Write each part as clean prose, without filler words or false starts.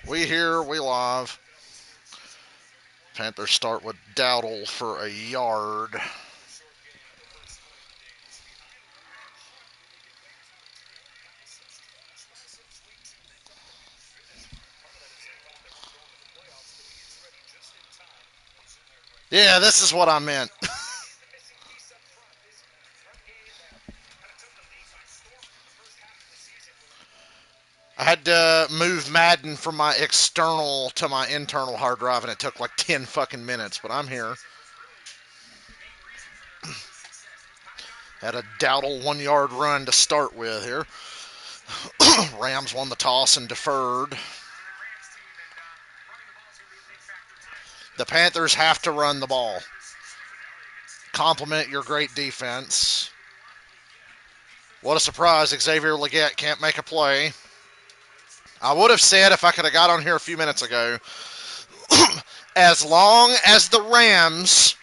We here, we live. Panthers start with Dowdle for a yard. Yeah, this is what I meant. I had to move Madden from my external to my internal hard drive, and it took like 10 fucking minutes, but I'm here. Had a Dowdle 1 yard run to start with here. Rams won the toss and deferred. The Panthers have to run the ball. Compliment your great defense. What a surprise, Xavier Legette can't make a play. I would have said if I could have got on here a few minutes ago, as long as the Rams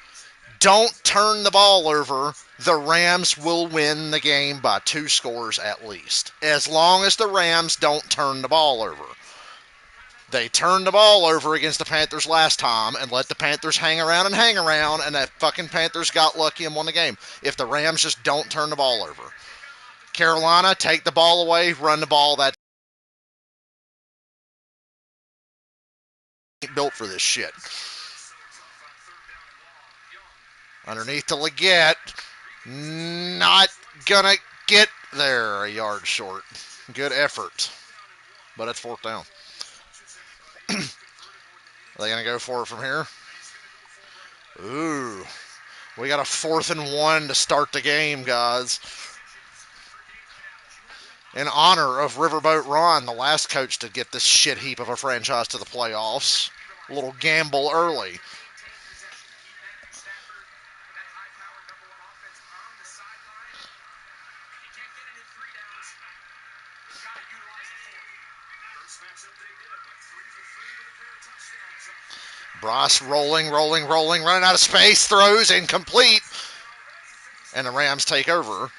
don't turn the ball over, the Rams will win the game by 2 scores at least. As long as the Rams don't turn the ball over. They turned the ball over against the Panthers last time and let the Panthers hang around, and that fucking Panthers got lucky and won the game. If the Rams just don't turn the ball over. Carolina, take the ball away, run the ball. That's built for this shit. Underneath to Leggett. Not gonna get there. A yard short. Good effort. But it's 4th down. Are they gonna go for it from here? Ooh. We got a 4th and 1 to start the game, guys. In honor of Riverboat Ron, the last coach to get this shit heap of a franchise to the playoffs. A little gamble early. Bryce rolling, running out of space, throws incomplete, and the Rams take over.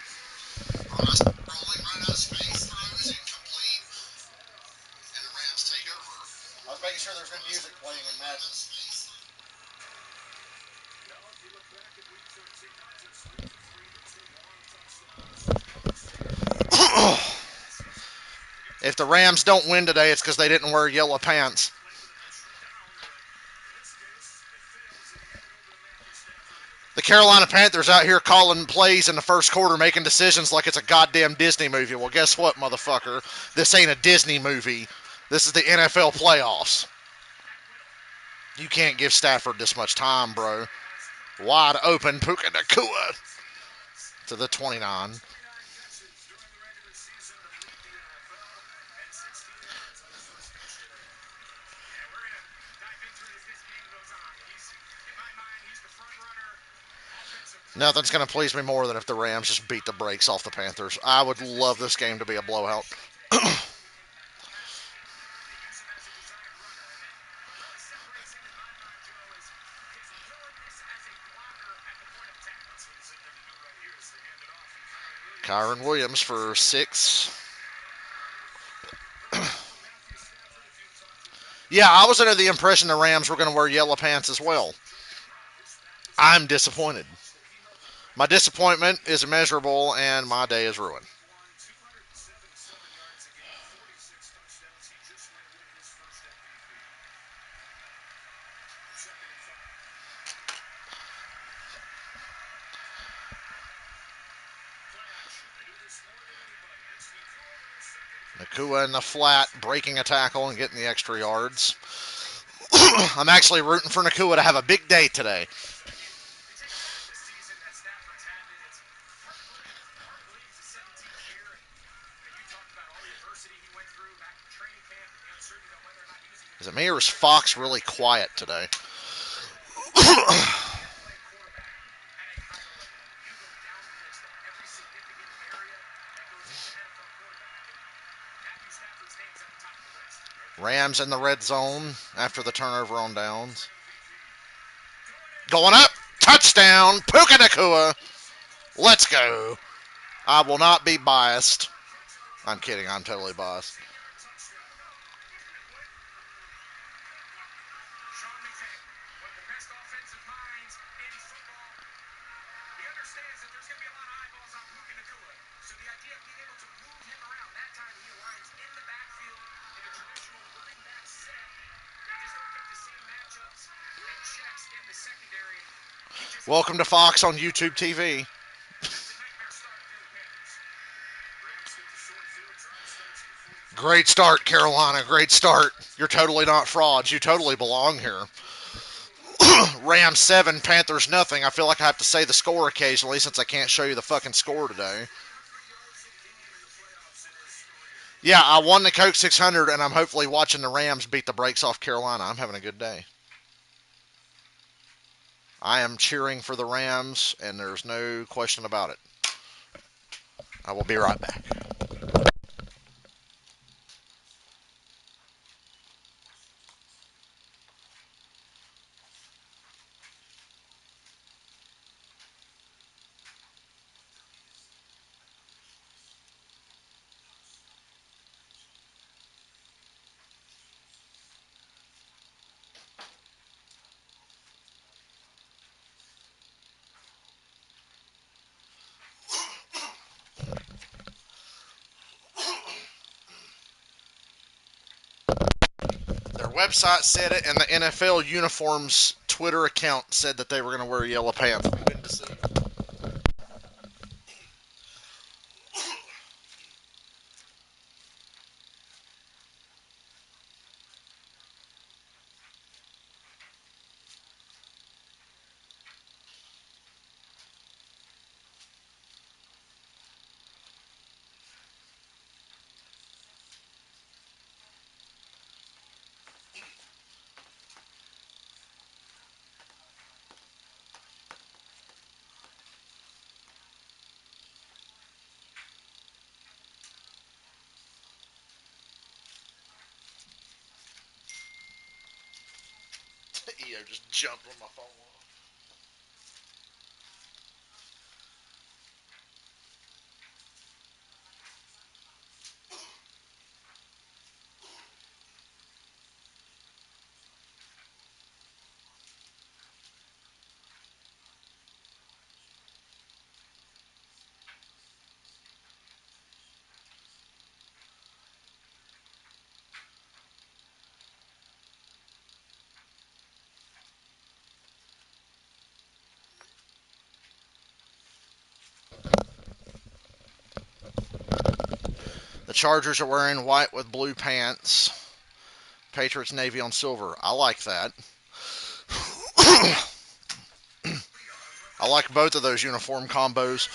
Bryce rolling, running out of space, throws incomplete, and the Rams take over. I was making sure there's no music playing in Madden. If the Rams don't win today, it's because they didn't wear yellow pants. The Carolina Panthers out here calling plays in the first quarter, making decisions like it's a goddamn Disney movie. Well, guess what, motherfucker? This ain't a Disney movie. This is the NFL playoffs. You can't give Stafford this much time, bro. Wide open, Puka Nakua to the 29. Nothing's going to please me more than if the Rams just beat the brakes off the Panthers. I would love this game to be a blowout. Kyron Williams for 6. Yeah, I was under the impression the Rams were going to wear yellow pants as well. I'm disappointed. My disappointment is immeasurable, and my day is ruined. Nakua in the flat, breaking a tackle and getting the extra yards. I'm actually rooting for Nakua to have a big day today. Is it me or is Fox really quiet today? Rams in the red zone after the turnover on downs. Going up. Touchdown. Puka Nakua. Let's go. I will not be biased. I'm kidding. I'm totally biased. Welcome to Fox on YouTube TV. Great start, Carolina. Great start. You're totally not frauds. You totally belong here. Rams 7, Panthers nothing. I feel like I have to say the score occasionally since I can't show you the fucking score today. Yeah, I won the Coke 600, and I'm hopefully watching the Rams beat the brakes off Carolina. I'm having a good day. I am cheering for the Rams, and there's no question about it. I will be right back. Their website said it, and the NFL uniforms Twitter account said that they were going to wear yellow pants. We've been deceived. EO just jumped on my phone. The Chargers are wearing white with blue pants. Patriots navy on silver. I like that. I like both of those uniform combos.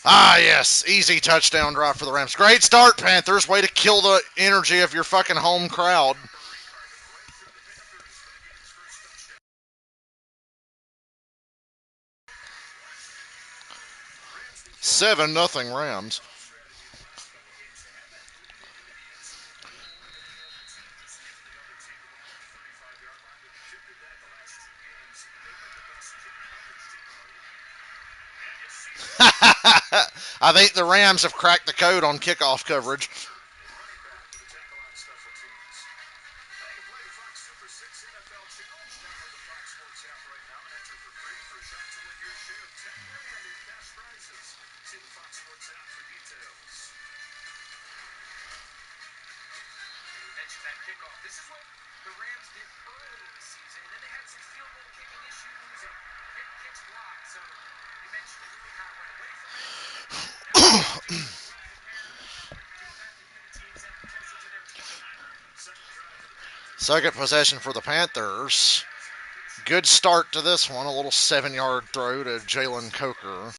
Ah, yes. Easy touchdown drive for the Rams. Great start, Panthers. Way to kill the energy of your fucking home crowd. 7-0 Rams. I think the Rams have cracked the code on kickoff coverage. Second possession for the Panthers. Good start to this one. A little 7-yard throw to Jalen Coker.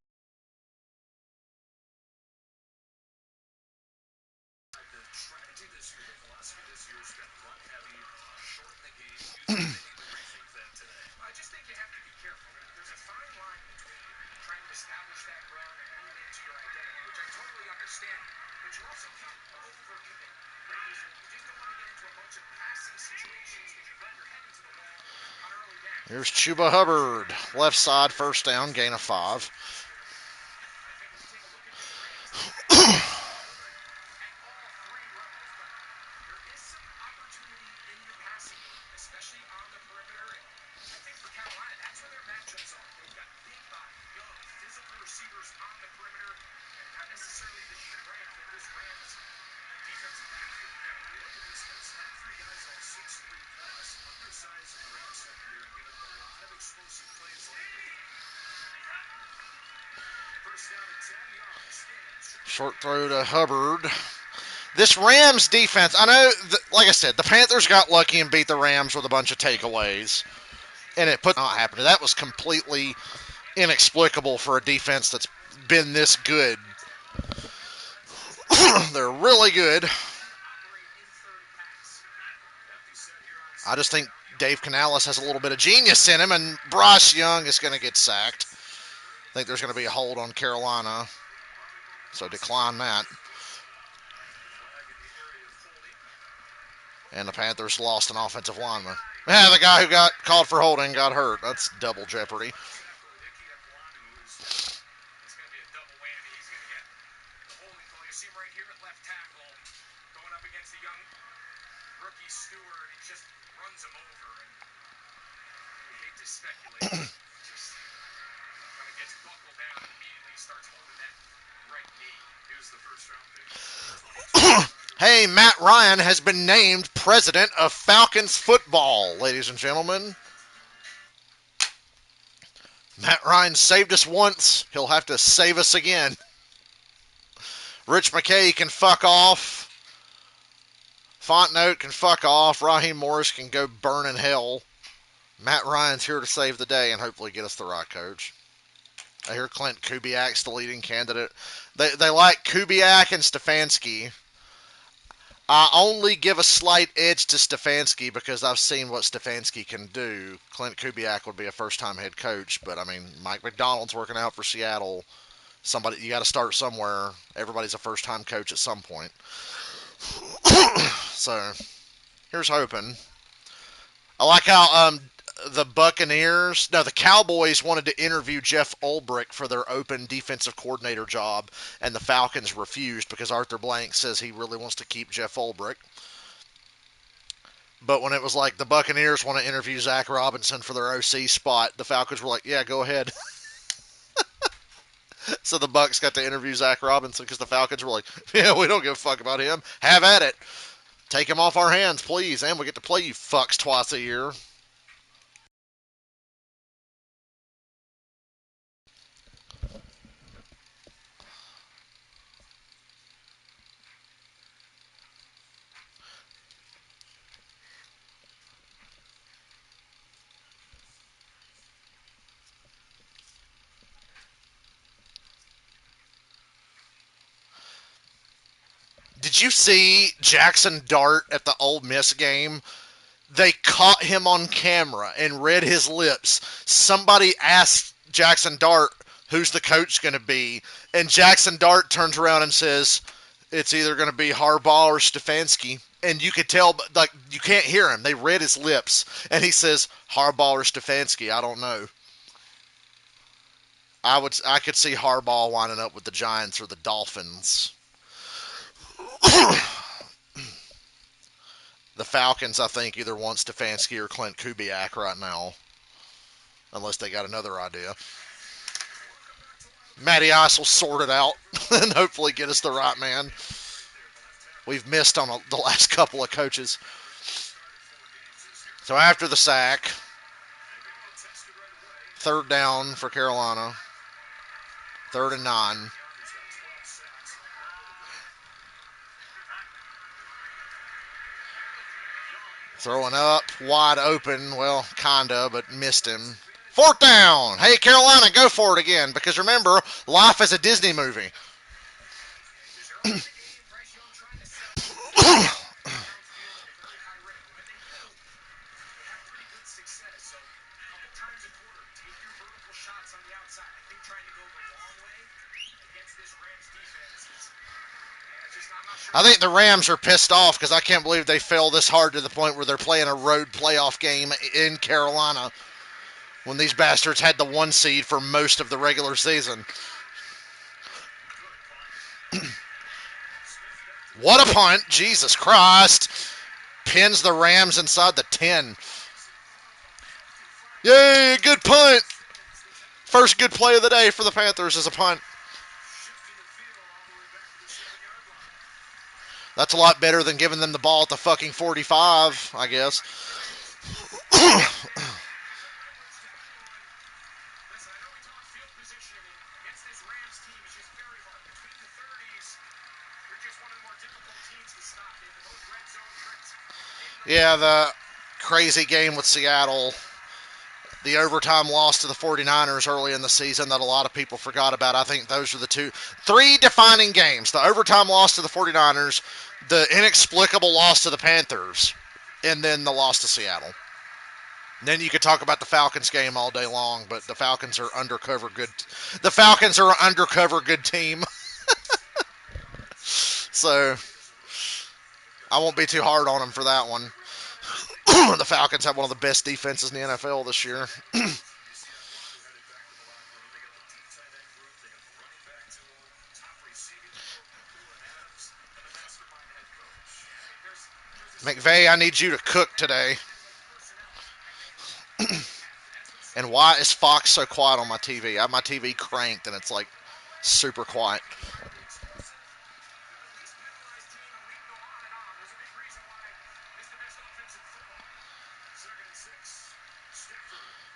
Here's Chuba Hubbard. Left side, first down, gain of 5. Short throw to Hubbard. This Rams defense, I know, like I said, the Panthers got lucky and beat the Rams with a bunch of takeaways. And it put not happening. That was completely inexplicable for a defense that's been this good. They're really good. I just think Dave Canales has a little bit of genius in him, and Bryce Young is going to get sacked. I think there's going to be a hold on Carolina, so decline that. And the Panthers lost an offensive lineman. Yeah, the guy who got called for holding got hurt. That's double jeopardy. Hey, Matt Ryan has been named president of Falcons football, ladies and gentlemen. Matt Ryan saved us once. He'll have to save us again. Rich McKay can fuck off. Fontenot can fuck off. Raheem Morris can go burn in hell. Matt Ryan's here to save the day and hopefully get us the right coach. I hear Clint Kubiak's the leading candidate. They like Kubiak and Stefanski. I only give a slight edge to Stefanski because I've seen what Stefanski can do. Clint Kubiak would be a first-time head coach, but I mean, Mike McDonald's working out for Seattle. You got to start somewhere. Everybody's a first-time coach at some point. So, here's hoping. I like how the Cowboys wanted to interview Jeff Ulbrich for their open defensive coordinator job, and the Falcons refused because Arthur Blank says he really wants to keep Jeff Ulbrich. But when it was like the Buccaneers want to interview Zach Robinson for their OC spot, the Falcons were like, yeah, go ahead. So the Bucs got to interview Zach Robinson because the Falcons were like, yeah, we don't give a fuck about him. Have at it. Take him off our hands, please. And we get to play you fucks twice a year. Did you see Jackson Dart at the Ole Miss game? They caught him on camera and read his lips. Somebody asked Jackson Dart, who's the coach going to be? And Jackson Dart turns around and says, it's either going to be Harbaugh or Stefanski. And you could tell, like, you can't hear him. They read his lips. And he says, Harbaugh or Stefanski, I don't know. I could see Harbaugh winding up with the Giants or the Dolphins. The Falcons, I think, either want Stefanski or Clint Kubiak right now. Unless they got another idea. Matty Ice will sort it out and hopefully get us the right man. We've missed on the last couple of coaches. So after the sack, third down for Carolina. 3rd and 9. Throwing up, wide open. Well, kinda, but missed him. 4th down. Hey, Carolina, go for it again. Because remember, life is a Disney movie. I think the Rams are pissed off because I can't believe they fell this hard to the point where they're playing a road playoff game in Carolina when these bastards had the 1 seed for most of the regular season. What a punt. Jesus Christ. Pins the Rams inside the 10. Yay, good punt. First good play of the day for the Panthers is a punt. That's a lot better than giving them the ball at the fucking 45, I guess. Yeah, the crazy game with Seattle, the overtime loss to the 49ers early in the season that a lot of people forgot about. I think those are the three defining games. The overtime loss to the 49ers, the inexplicable loss to the Panthers, and then the loss to Seattle. And then you could talk about the Falcons game all day long, but the Falcons are undercover good. The Falcons are an undercover good team. So I won't be too hard on them for that one. The Falcons have one of the best defenses in the NFL this year. McVay, I need you to cook today. And why is Fox so quiet on my TV? I have my TV cranked and it's like super quiet.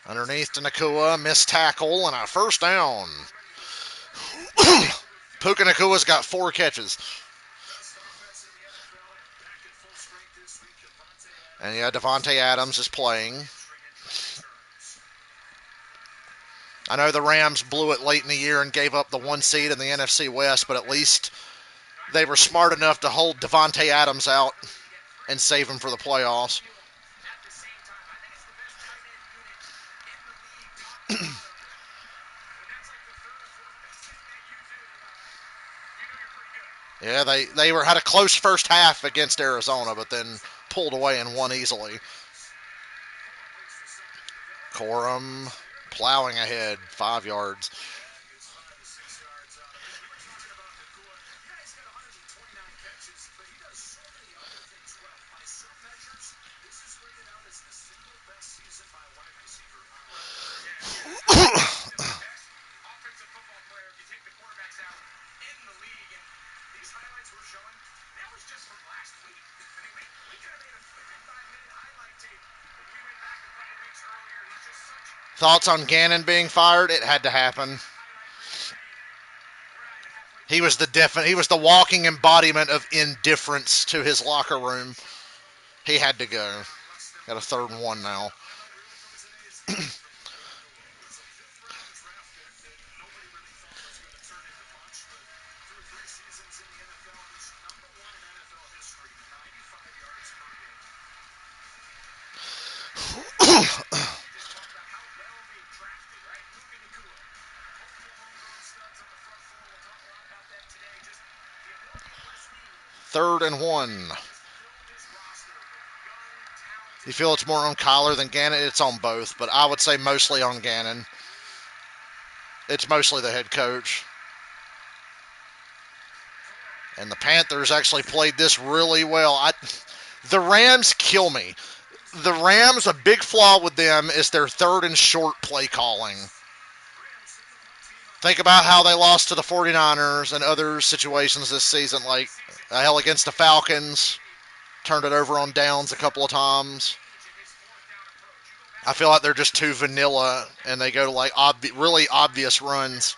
Underneath to Nakua, missed tackle, and a first down. Puka Nakua's got 4 catches. And yeah, Devontae Adams is playing. I know the Rams blew it late in the year and gave up the 1 seed in the NFC West, but at least they were smart enough to hold Devontae Adams out and save him for the playoffs. Yeah, they had a close first half against Arizona, but then pulled away and won easily. Corum plowing ahead, 5 yards. Thoughts on Gannon being fired? It had to happen. He was the walking embodiment of indifference to his locker room. He had to go. Got a 3rd and 1 now. Third and 1. You feel it's more on Kyler than Gannon? It's on both, but I would say mostly on Gannon. It's mostly the head coach. And the Panthers actually played this really well. The Rams kill me. The Rams, a big flaw with them is their 3rd and short play calling. Think about how they lost to the 49ers and other situations this season, like hell against the Falcons. Turned it over on downs a couple of times. I feel like they're just too vanilla, and they go to like really obvious runs.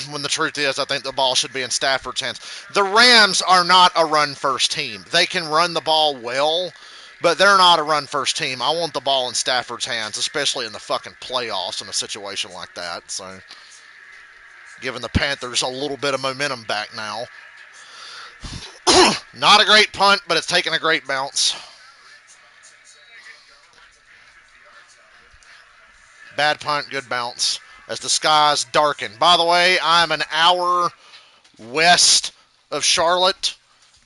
When the truth is, I think the ball should be in Stafford's hands. The Rams are not a run-first team. They can run the ball well, but they're not a run-first team. I want the ball in Stafford's hands, especially in the fucking playoffs in a situation like that. So, giving the Panthers a little bit of momentum back now. Not a great punt, but it's taking a great bounce. Bad punt, good bounce. As the skies darken. By the way, I'm an hour west of Charlotte,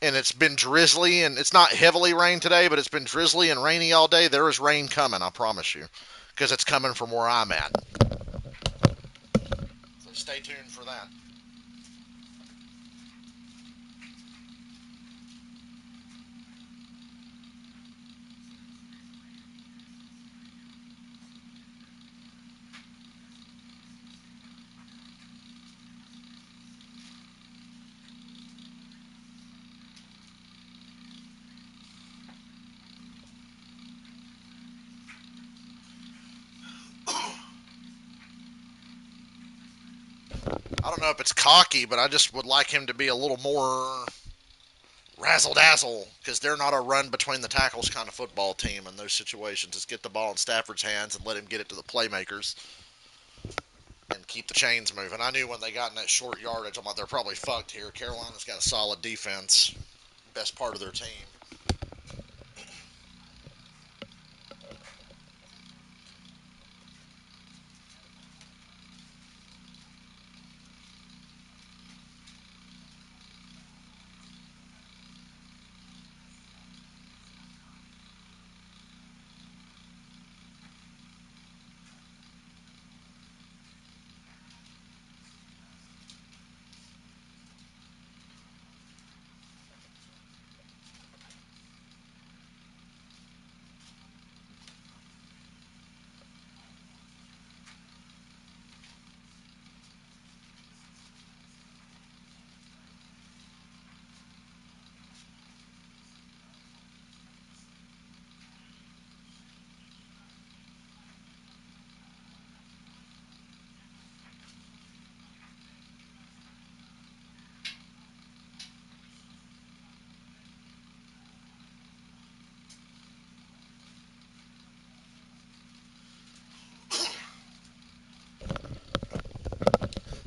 and it's been drizzly, and it's not heavily rained today, but it's been drizzly and rainy all day. There is rain coming, I promise you, because it's coming from where I'm at. So stay tuned for that. I don't know if it's cocky, but I just would like him to be a little more razzle dazzle because they're not a run between the tackles kind of football team in those situations. Just get the ball in Stafford's hands and let him get it to the playmakers and keep the chains moving. I knew when they got in that short yardage, I'm like, they're probably fucked here. Carolina's got a solid defense, best part of their team.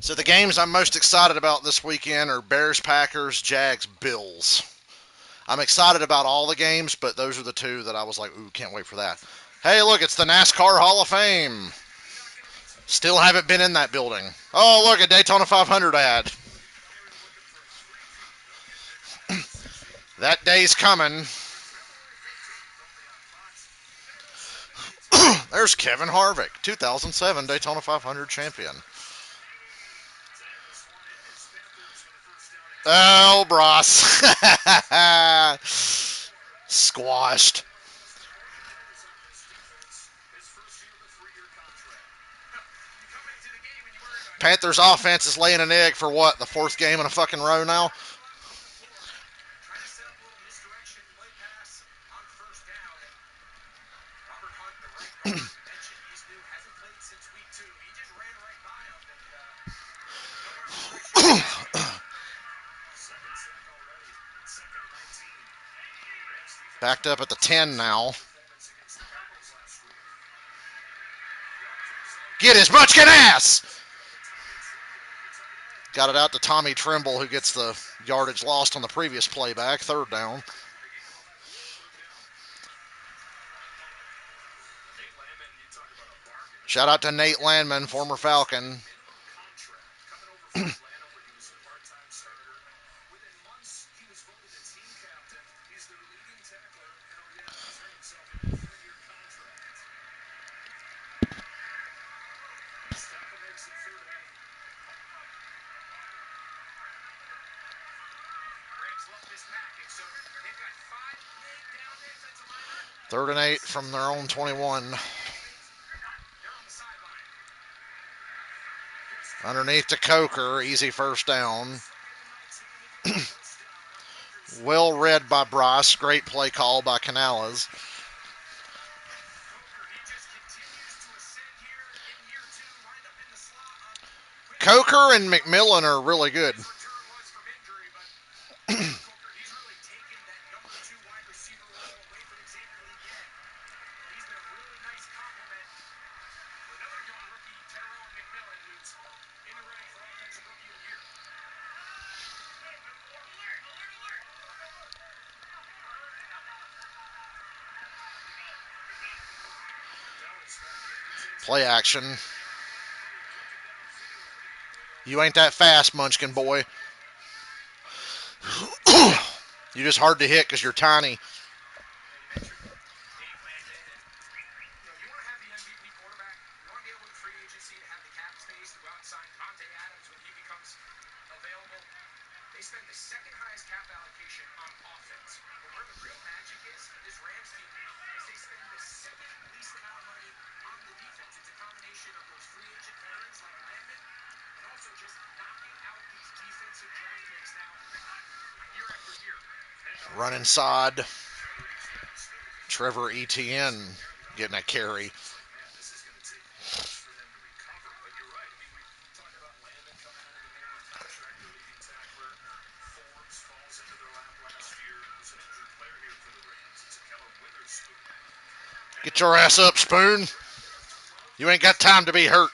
So the games I'm most excited about this weekend are Bears, Packers, Jags, Bills. I'm excited about all the games, but those are the two that I was like, ooh, can't wait for that. Hey, look, it's the NASCAR Hall of Fame. Still haven't been in that building. Oh, look, a Daytona 500 ad. That day's coming. There's Kevin Harvick, 2007 Daytona 500 champion. Oh, Bross. Squashed. Panthers offense is laying an egg for what? The fourth game in a fucking row now? Backed up at the 10 now. Get his munchkin ass! Got it out to Tommy Trimble, who gets the yardage lost on the previous playback. Third down. Shout out to Nate Landman, former Falcon. Third and 8 from their own 21. Underneath to Coker, easy first down. Well read by Bryce. Great play call by Canales. Coker and McMillan are really good. Play action. You ain't that fast, Munchkin boy. You're just hard to hit because you're tiny. Run inside. Trevor Etienne getting a carry. Get your ass up, Spoon. You ain't got time to be hurt.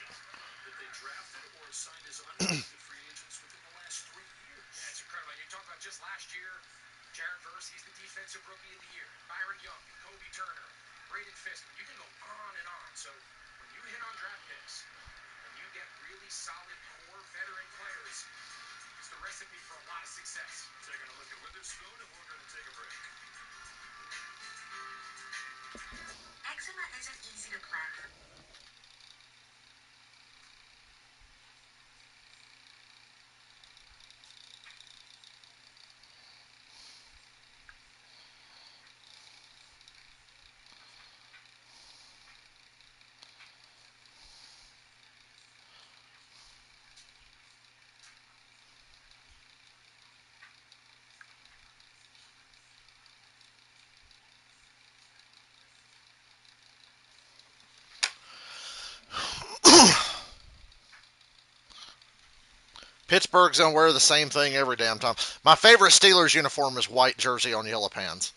Pittsburgh's gonna wear the same thing every damn time. My favorite Steelers uniform is white jersey on yellow pants.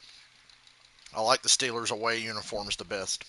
I like the Steelers away uniforms the best.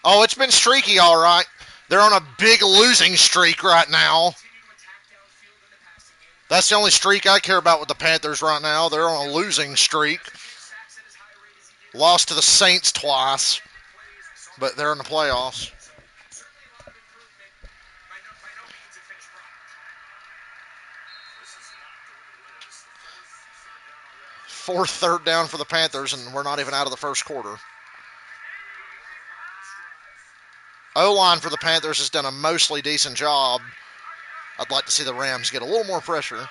Oh, it's been streaky, all right. They're on a big losing streak right now. That's the only streak I care about with the Panthers right now. They're on a losing streak. Lost to the Saints twice, but they're in the playoffs. Fourth third down for the Panthers, and we're not even out of the first quarter. O-line for the Panthers has done a mostly decent job. I'd like to see the Rams get a little more pressure.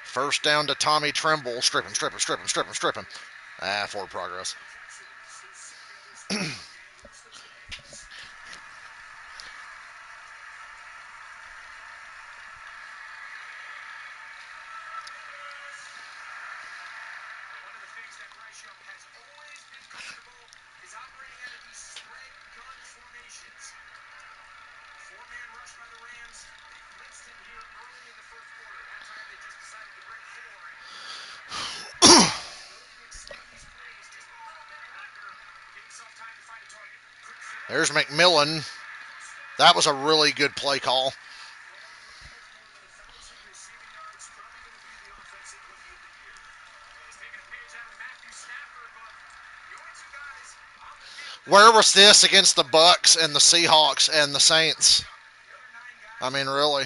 First down to Tommy Tremble. Strip him, strip him, strip him, strip him, strip him. Forward progress. There's McMillan. That was a really good play call. Where was this against the Bucks and the Seahawks and the Saints? I mean, really.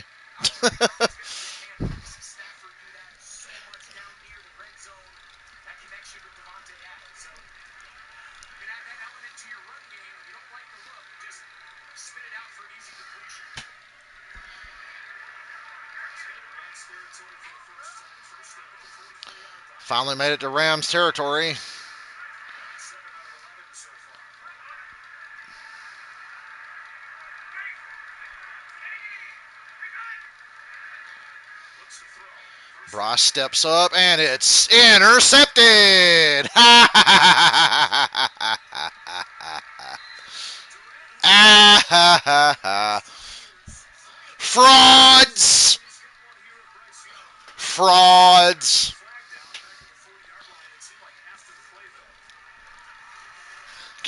Finally made it to Rams territory. Bryce steps up, and it's intercepted. Frauds! Frauds!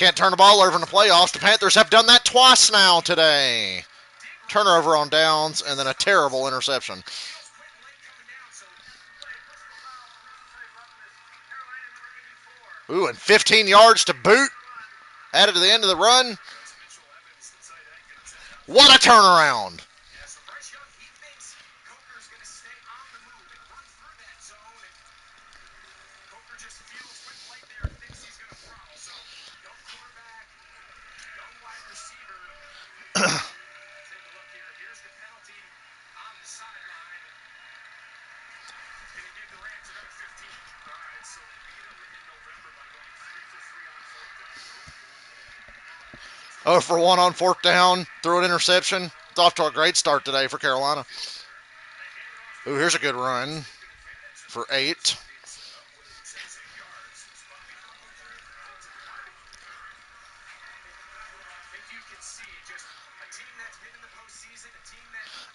Can't turn the ball over in the playoffs. The Panthers have done that twice now today. Turnover on downs and then a terrible interception. Ooh, and 15 yards to boot. Added to the end of the run. What a turnaround. Oh, for 1 on 4th down. Threw an interception. It's off to a great start today for Carolina. Ooh, here's a good run for 8.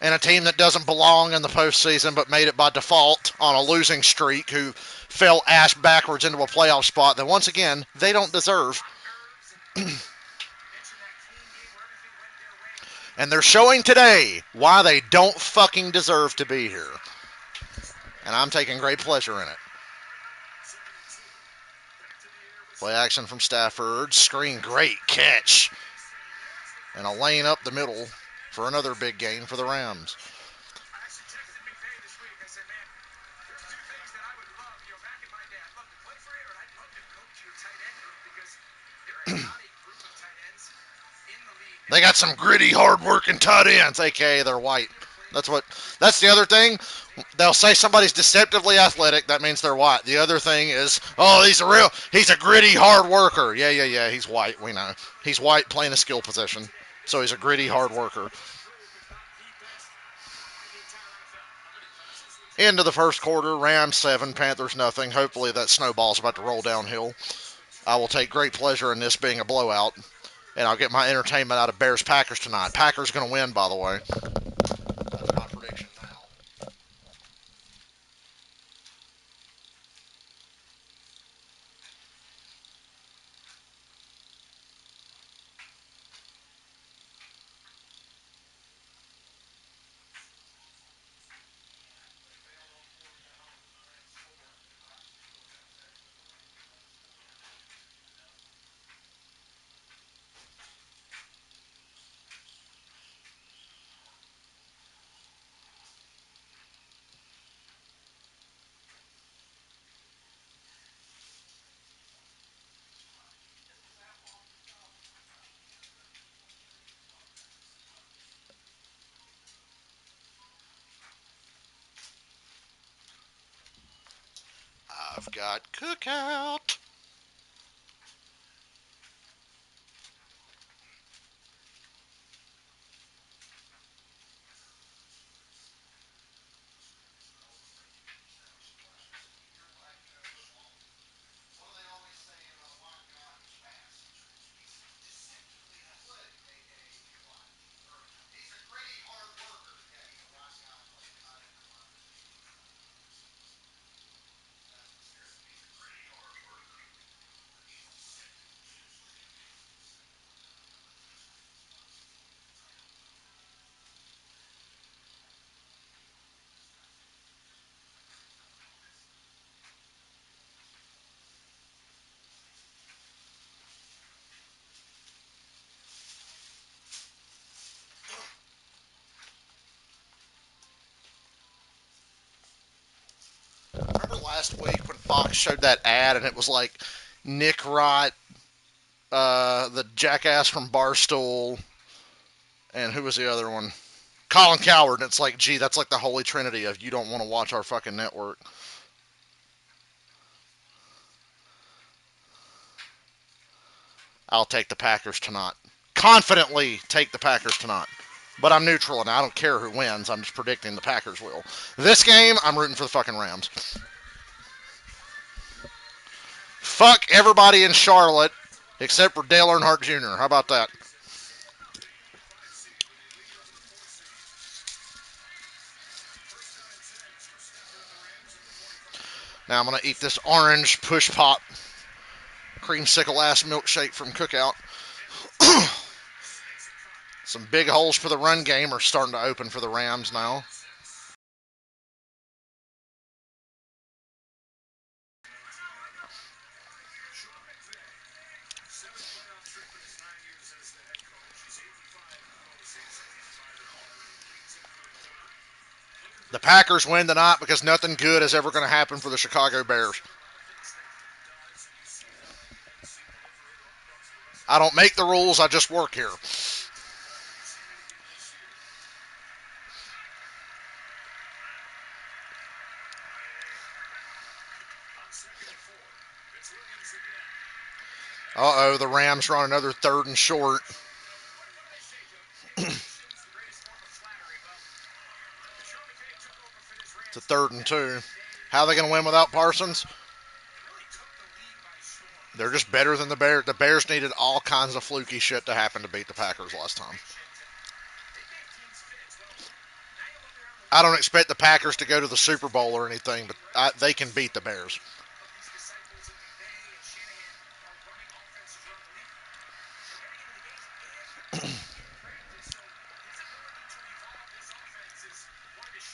And a team that doesn't belong in the postseason but made it by default on a losing streak, who fell ass backwards into a playoff spot that, once again, they don't deserve. And they're showing today why they don't fucking deserve to be here. And I'm taking great pleasure in it. Play action from Stafford. Screen, great catch. And a lane up the middle for another big gain for the Rams. They got some gritty, hard-working tight ends, a.k.a. they're white. That's the other thing. They'll say somebody's deceptively athletic. That means they're white. The other thing is, oh, he's a gritty, hard worker. Yeah. He's white. We know. He's white playing a skill position. So he's a gritty, hard worker. End of the first quarter. Rams 7, Panthers nothing. Hopefully that snowball's about to roll downhill. I will take great pleasure in this being a blowout. And I'll get my entertainment out of Bears-Packers tonight. Packers going to win, by the way. That's my prediction now. I've got cookout. Remember last week when Fox showed that ad and it was like Nick Wright, the jackass from Barstool, and who was the other one? Colin Coward. And it's like, gee, that's like the holy trinity of you don't want to watch our fucking network. I'll take the Packers tonight. Confidently take the Packers tonight. But I'm neutral and I don't care who wins. I'm just predicting the Packers will. This game, I'm rooting for the fucking Rams. Fuck everybody in Charlotte except for Dale Earnhardt Jr. How about that? Now I'm going to eat this orange push pop creamsicle ass milkshake from Cookout. Some big holes for the run game are starting to open for the Rams now. The Packers win tonight because nothing good is ever going to happen for the Chicago Bears. I don't make the rules, I just work here. Uh-oh, the Rams are on another 3rd and short. It's a 3rd and 2. How are they going to win without Parsons? They're just better than the Bears. The Bears needed all kinds of fluky shit to happen to beat the Packers last time. I don't expect the Packers to go to the Super Bowl or anything, but they can beat the Bears.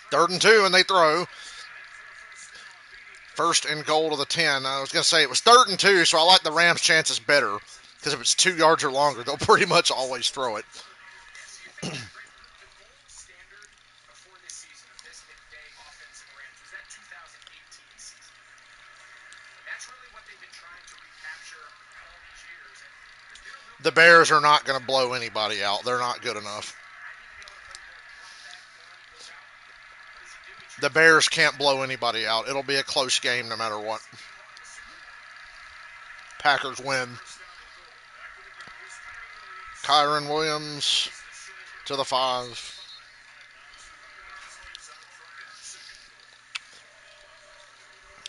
Third and 2, and they throw. 1st and goal to the 10. I was going to say it was 3rd and 2, so I like the Rams' chances better because if it's 2 yards or longer, they'll pretty much always throw it. The Bears are not going to blow anybody out. They're not good enough. The Bears can't blow anybody out. It'll be a close game no matter what. Packers win. Kyron Williams to the 5.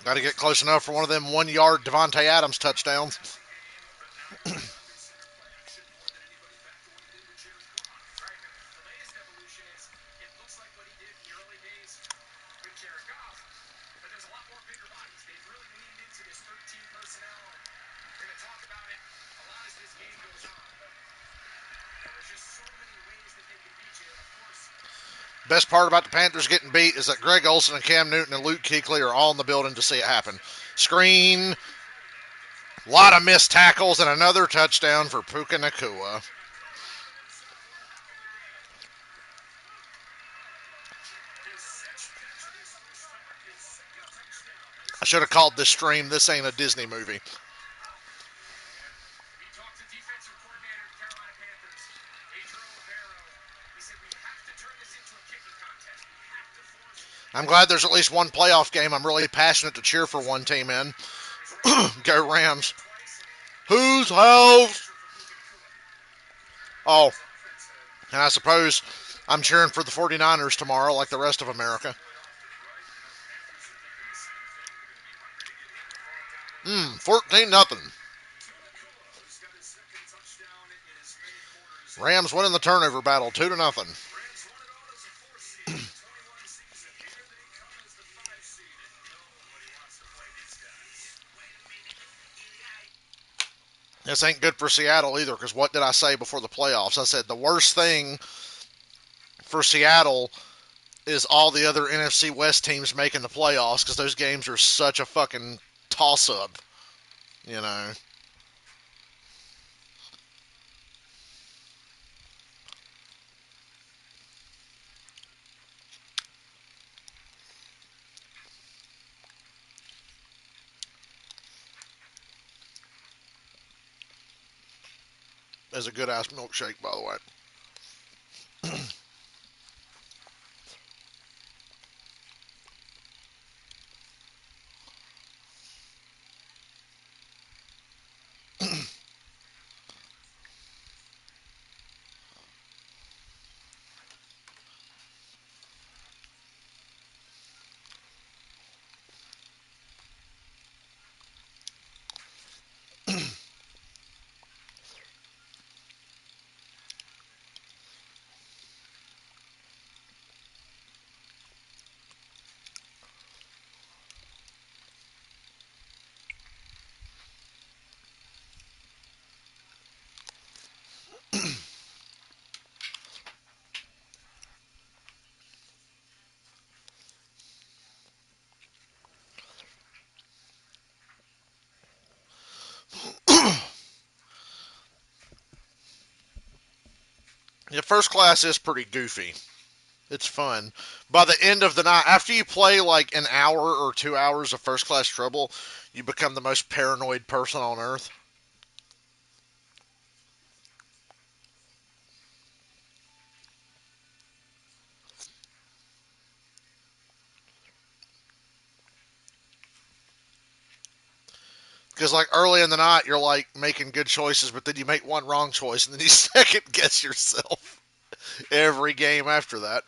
Got to get close enough for one of them 1-yard Devontae Adams touchdowns. Best part about the Panthers getting beat is that Greg Olsen and Cam Newton and Luke Kuechly are all in the building to see it happen. Screen, a lot of missed tackles, and another touchdown for Puka Nacua. I should have called this stream, "This Ain't a Disney Movie." I'm glad there's at least one playoff game I'm really passionate to cheer for one team in. Go Rams. Whose house? Oh, and I suppose I'm cheering for the 49ers tomorrow like the rest of America. 14-0. Rams winning the turnover battle 2-0. This ain't good for Seattle either, because what did I say before the playoffs? I said the worst thing for Seattle is all the other NFC West teams making the playoffs, because those games are such a fucking toss-up, you know. It's a good-ass milkshake, by the way. Yeah, first class is pretty goofy. It's fun. By the end of the night, after you play like an hour or 2 hours of first class trouble, you become the most paranoid person on earth. Because like early in the night, you're like making good choices, but then you make one wrong choice, and then you second guess yourself every game after that.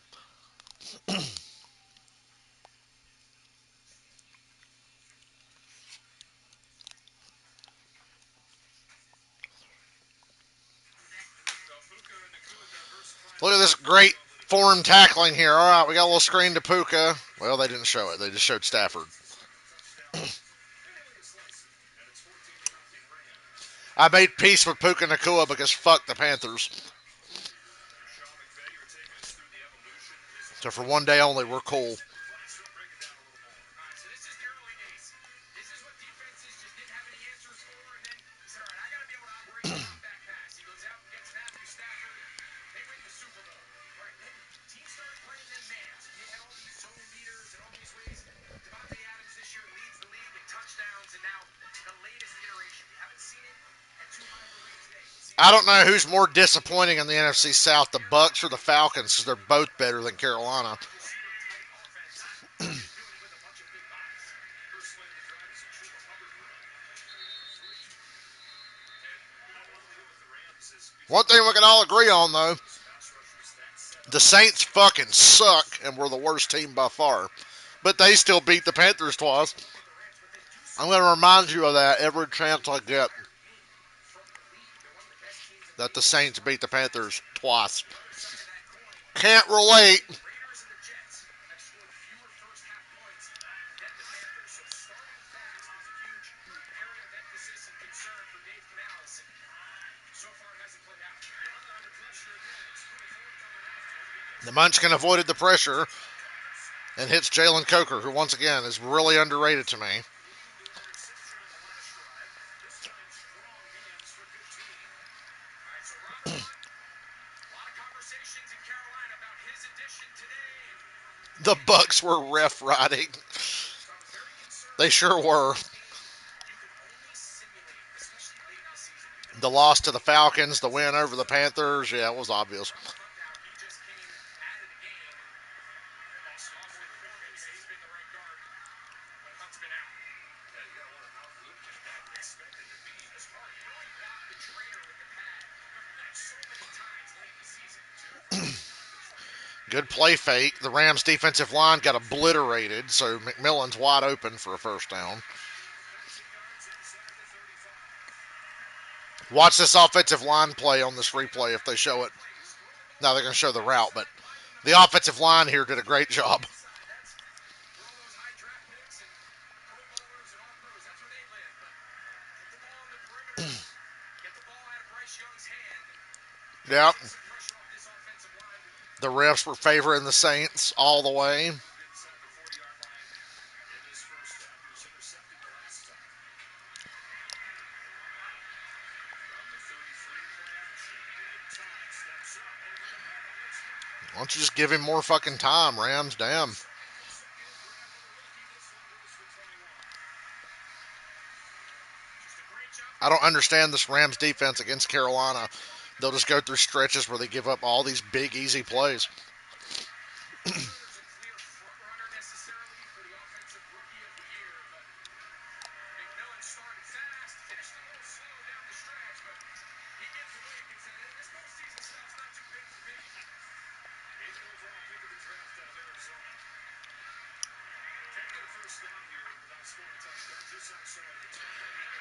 Look at this great form tackling here. All right, we got a little screen to Puka. Well, they didn't show it. They just showed Stafford. I made peace with Puka Nakua because fuck the Panthers. So for one day only, we're cool. I don't know who's more disappointing in the NFC South, the Bucks or the Falcons, because they're both better than Carolina. One thing we can all agree on, though, the Saints fucking suck and we're the worst team by far. But they still beat the Panthers twice. I'm going to remind you of that every chance I get, that the Saints beat the Panthers twice. Can't relate. The Munchkin avoided the pressure and hits Jalen Coker, who once again is really underrated to me. The Bucks were ref riding. They sure were. The loss to the Falcons, the win over the Panthers, yeah, it was obvious. Good play fake. The Rams' defensive line got obliterated, so McMillan's wide open for a first down. Watch this offensive line play on this replay if they show it. Now they're going to show the route, but the offensive line here did a great job. Yep. The refs were favoring the Saints all the way. Why don't you just give him more fucking time, Rams? Damn. I don't understand this Rams defense against Carolina. They'll just go through stretches where they give up all these big, easy plays.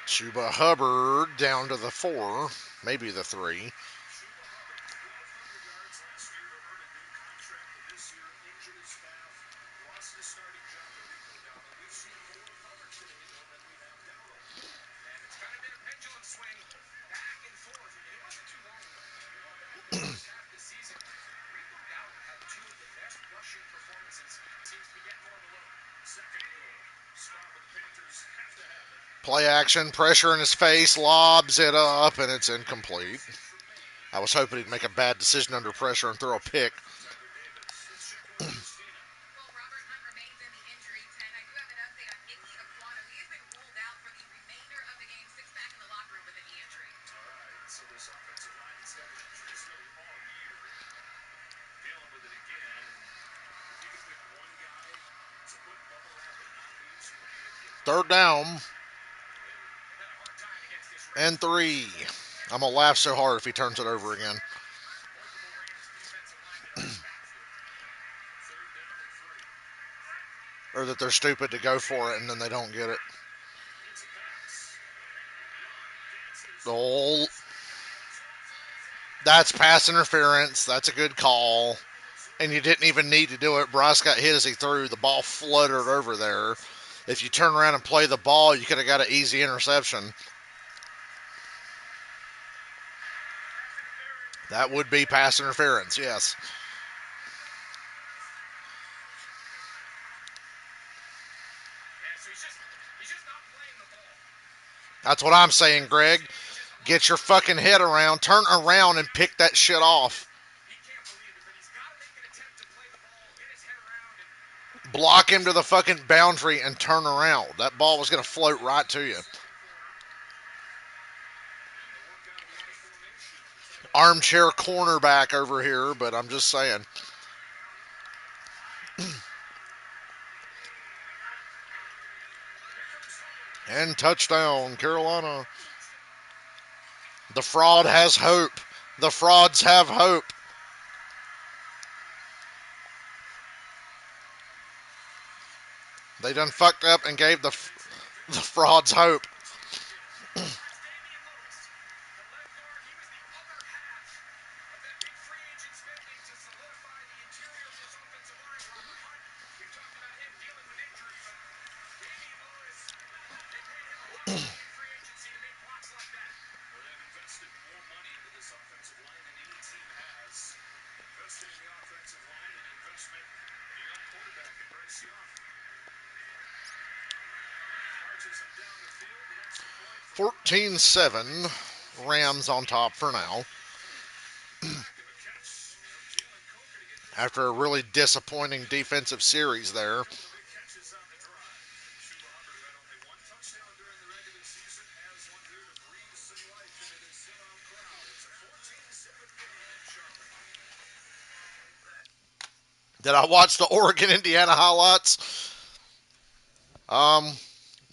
Chuba Hubbard down to the 4, maybe the 3. Play action, pressure in his face, lobs it up, and it's incomplete. I was hoping he'd make a bad decision under pressure and throw a pick. Third down and 3. I'm going to laugh so hard if he turns it over again. Or that they're stupid to go for it and then they don't get it. Oh, that's pass interference. That's a good call. And you didn't even need to do it. Bryce got hit as he threw. The ball fluttered over there. If you turn around and play the ball, you could have got an easy interception. That would be pass interference, yes. That's what I'm saying, Greg. Get your fucking head around, turn around, and pick that shit off. Block him to the fucking boundary and turn around. That ball was going to float right to you. Armchair cornerback over here, but I'm just saying. And touchdown, Carolina. The fraud has hope. The frauds have hope. They done fucked up and gave the frauds hope. (14-7). Rams on top for now. After a really disappointing defensive series there. Did I watch the Oregon-Indiana highlights?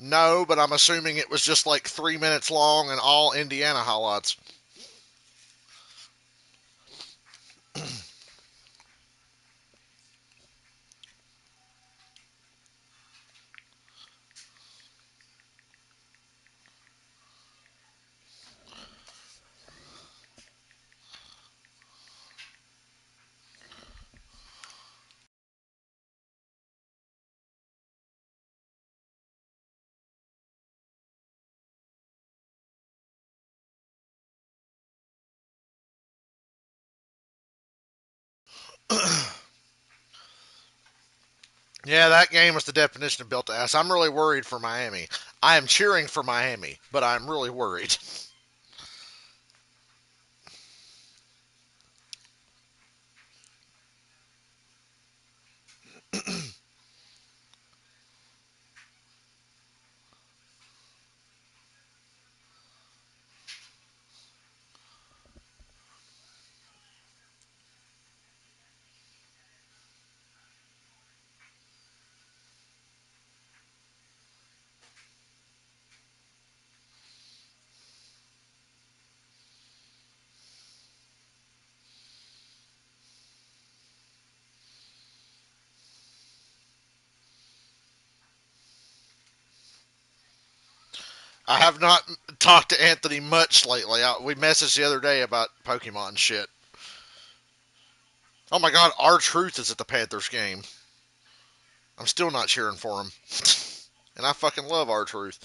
No, but I'm assuming it was just like 3 minutes long and all Indiana highlights. Yeah, that game was the definition of built to ass. I'm really worried for Miami. I am cheering for Miami, but I'm really worried. I have not talked to Anthony much lately. We messaged the other day about Pokemon shit. Oh my god, R-Truth is at the Panthers game. I'm still not cheering for him. And I fucking love R-Truth.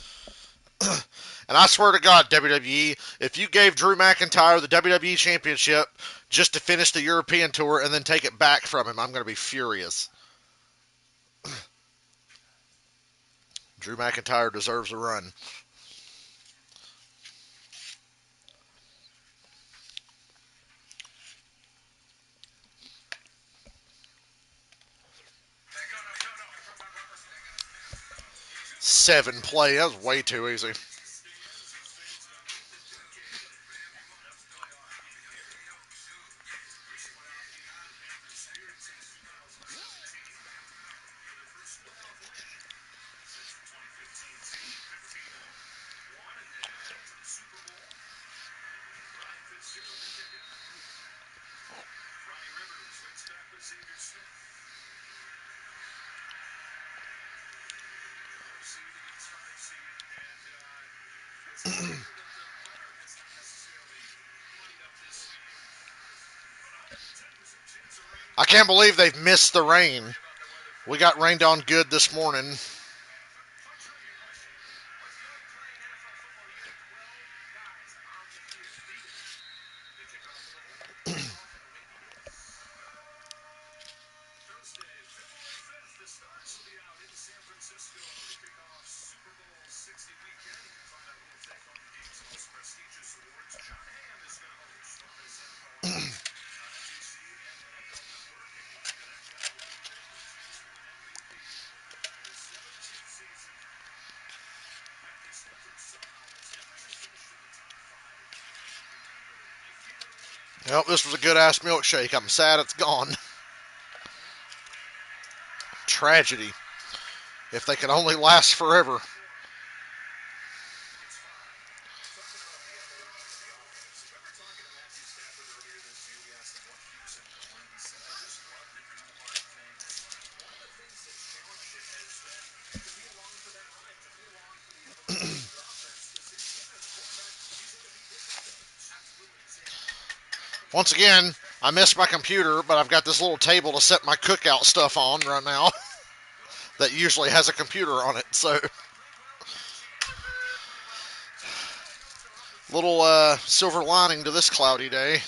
And I swear to God, WWE, if you gave Drew McIntyre the WWE Championship just to finish the European Tour and then take it back from him, I'm going to be furious. Drew McIntyre deserves a run. 7 play. That was way too easy. I can't believe they've missed the rain. We got rained on good this morning. Well, this was a good ass milkshake. I'm sad it's gone. Tragedy. If they could only last forever. Once again, I missed my computer, but I've got this little table to set my cookout stuff on right now that usually has a computer on it. So, little silver lining to this cloudy day.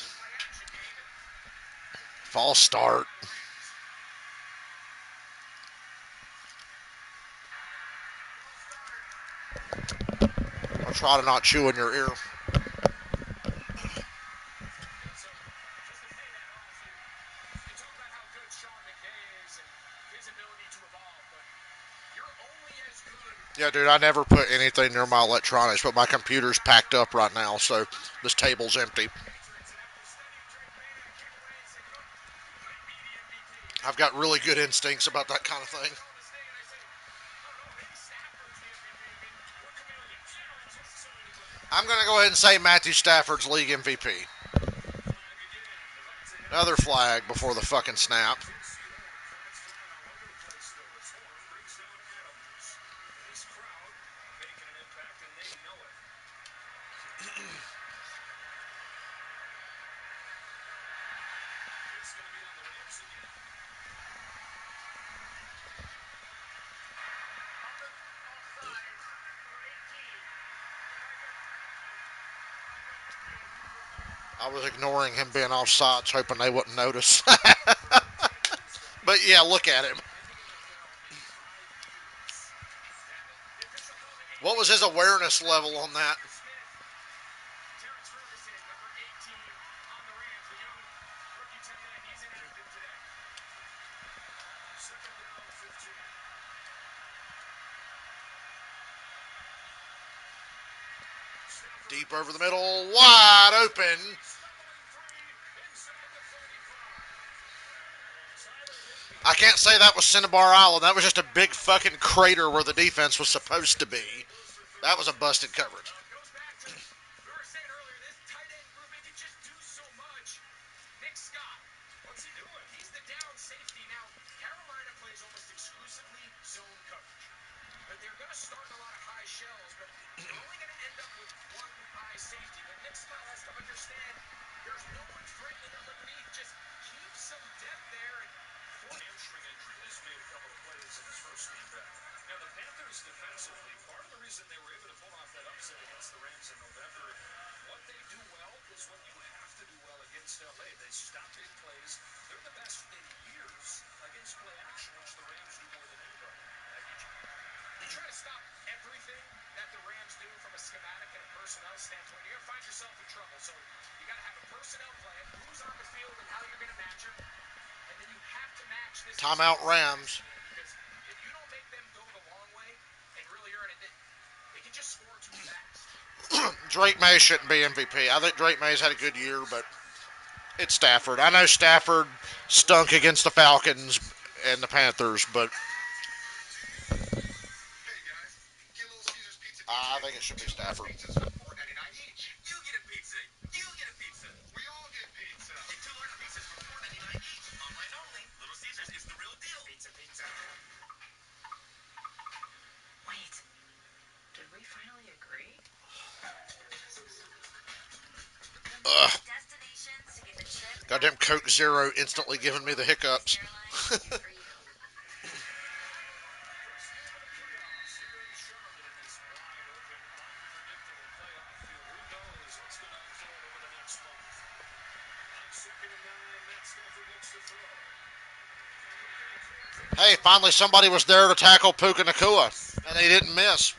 False start. I'll try to not chew in your ear. Yeah, dude, I never put anything near my electronics, but my computer's packed up right now, so this table's empty. I've got really good instincts about that kind of thing. I'm going to go ahead and say Matthew Stafford's league MVP. Another flag before the fucking snap. I was ignoring him being offsides, hoping they wouldn't notice. But yeah, look at him. What was his awareness level on that? Deep over the middle, wide open. I can't say that was Cinnabar Island. That was just a big fucking crater where the defense was supposed to be. That was a busted coverage. Timeout Rams. Drake May shouldn't be MVP. I think Drake May's had a good year, but it's Stafford. I know Stafford stunk against the Falcons and the Panthers, but I think it should be Stafford. Ugh. Goddamn Coke Zero instantly giving me the hiccups. Hey, finally somebody was there to tackle Puka Nakua, and he didn't miss.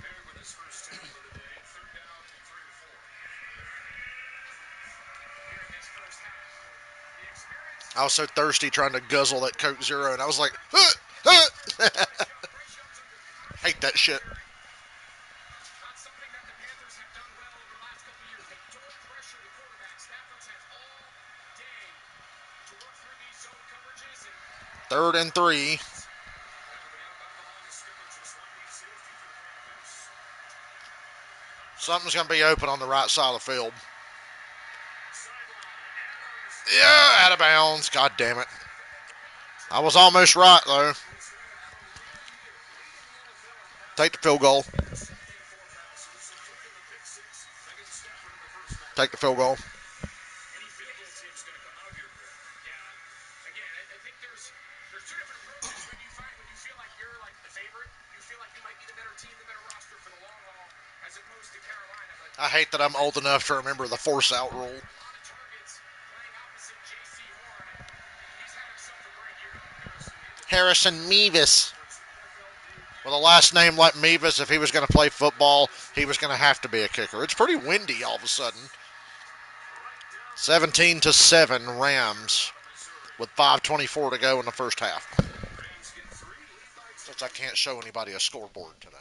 I was so thirsty trying to guzzle that Coke Zero, and I was like, huh, huh. Hate that shit. Third and 3. Something's going to be open on the right side of the field. Yeah, out of bounds. God damn it. I was almost right, though. Take the field goal. Take the field goal. I hate that I'm old enough to remember the force out rule. Harrison Mevis. With a last name like Mevis, if he was going to play football, he was going to have to be a kicker. It's pretty windy all of a sudden. 17-7 Rams with 5:24 to go in the first half. Since I can't show anybody a scoreboard today.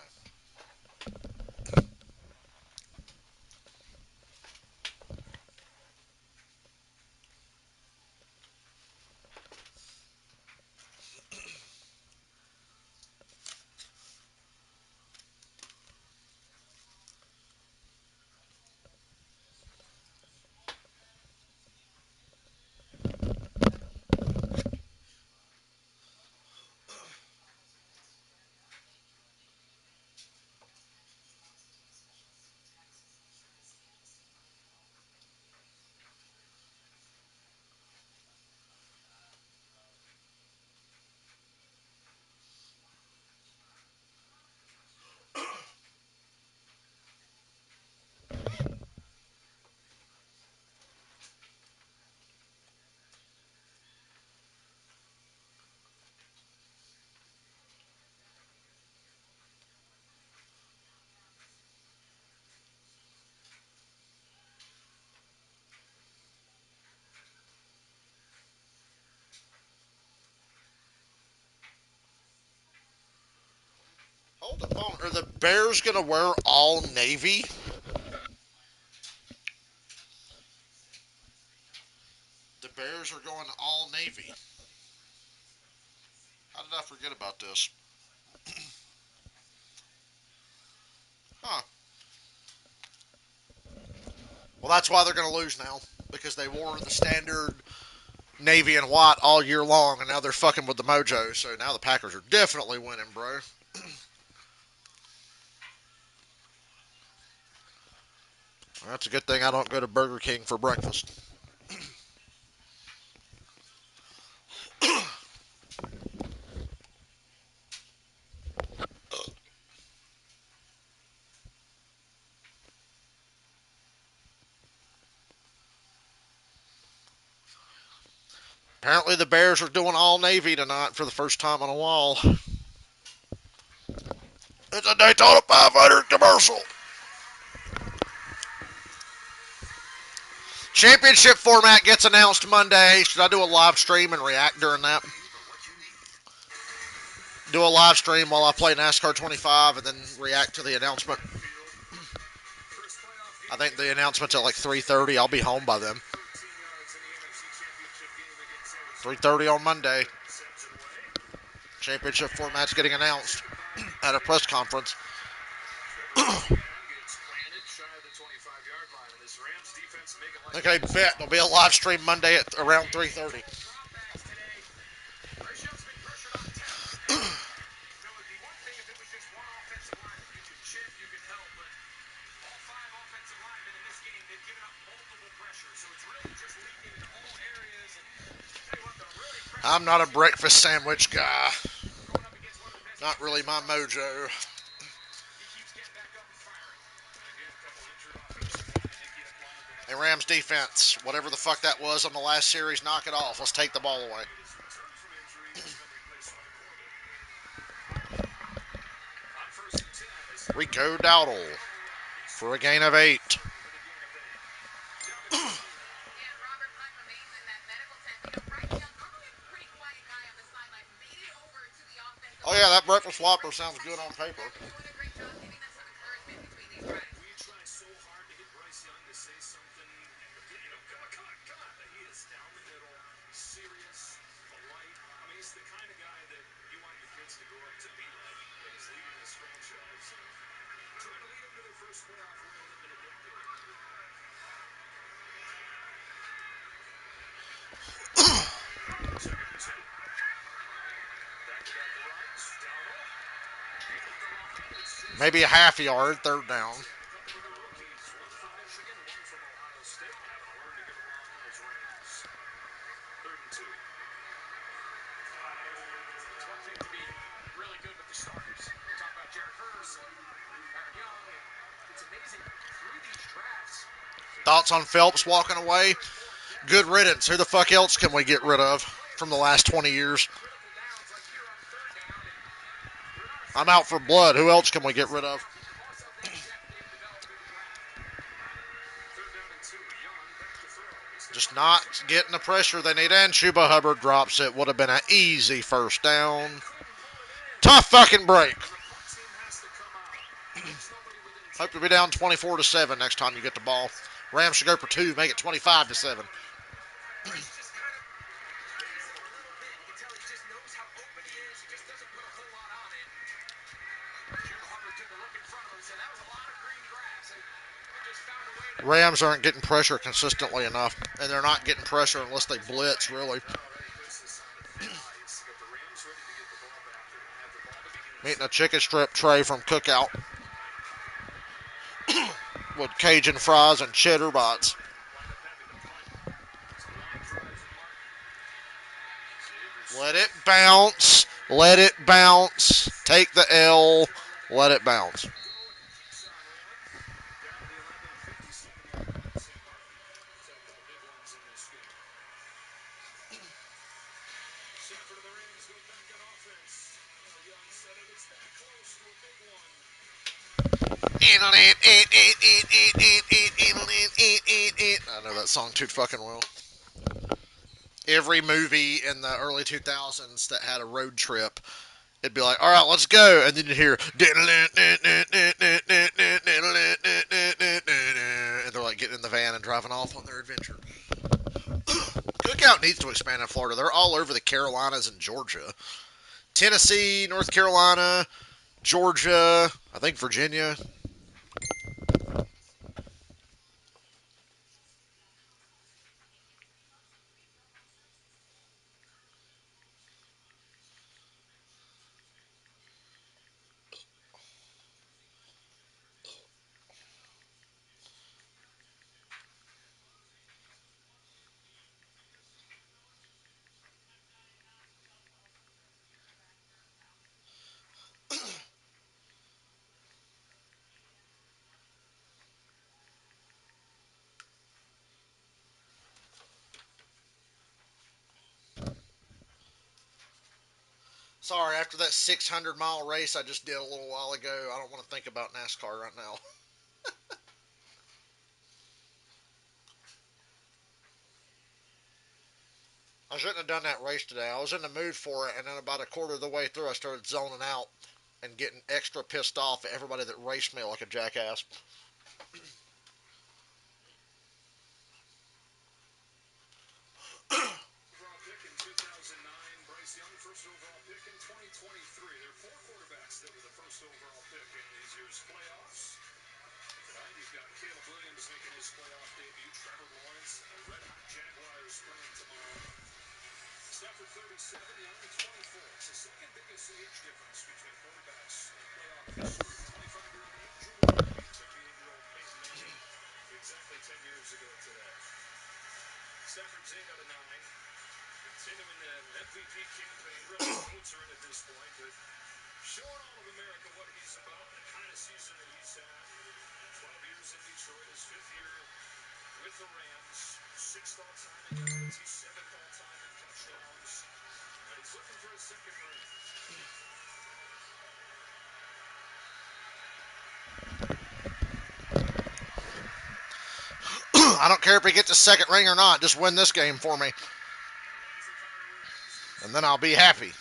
Hold the phone. Are the Bears going to wear all navy? The Bears are going all navy. How did I forget about this? Huh. Well, that's why they're going to lose now. Because they wore the standard navy and white all year long, and now they're fucking with the mojo. So now the Packers are definitely winning, bro. That's a good thing I don't go to Burger King for breakfast. Apparently the Bears are doing all navy tonight for the first time in a while. It's a Daytona 500 commercial. Championship format gets announced Monday. Should I do a live stream and react during that? Do a live stream while I play NASCAR 25 and then react to the announcement. I think the announcement's at like 3:30. I'll be home by then. 3:30 on Monday. Championship format's getting announced at a press conference. Okay, bet there'll be a live stream Monday at around 3:30. I'm not a breakfast sandwich guy. Not really my mojo. And Rams defense, whatever the fuck that was on the last series, knock it off. Let's take the ball away. Rico Dowdle for a gain of 8. Oh yeah, that breakfast whopper sounds good on paper. Maybe a half yard, third down. Thoughts on Phelps walking away? Good riddance. Who the fuck else can we get rid of from the last 20 years? I'm out for blood. Who else can we get rid of? Just not getting the pressure they need. And Chuba Hubbard drops it. Would have been an easy first down. Tough fucking break. Hope to be down 24-7 next time you get the ball. Rams should go for 2, make it 25-7. Rams aren't getting pressure consistently enough, and they're not getting pressure unless they blitz, really. Eating a chicken strip tray from Cookout with Cajun fries and cheddar bites. Let it bounce. Let it bounce. Take the L. Let it bounce. I know that song too fucking well. Every movie in the early 2000s that had a road trip, it'd be like, all right, let's go. And then you'd hear, and they're like getting in the van and driving off on their adventure. Cookout needs to expand in Florida. They're all over the Carolinas and Georgia. Tennessee, North Carolina, Georgia, I think Virginia. Sorry, after that 600-mile race I just did a little while ago, I don't want to think about NASCAR right now. I shouldn't have done that race today. I was in the mood for it, and then about a quarter of the way through, I started zoning out and getting extra pissed off at everybody that raced me like a jackass. I don't care if he gets a second ring or not. Just win this game for me, and then I'll be happy.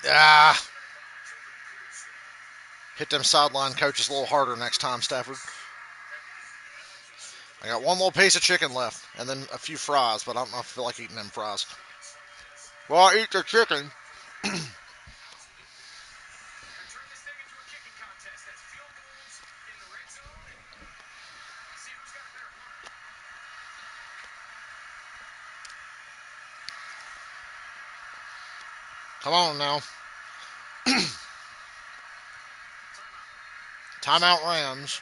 Ah, hit them sideline coaches a little harder next time, Stafford. I got one little piece of chicken left, and then a few fries, but I don't know if I feel like eating them fries. Well, I eat the chicken. Come on now. Timeout Rams.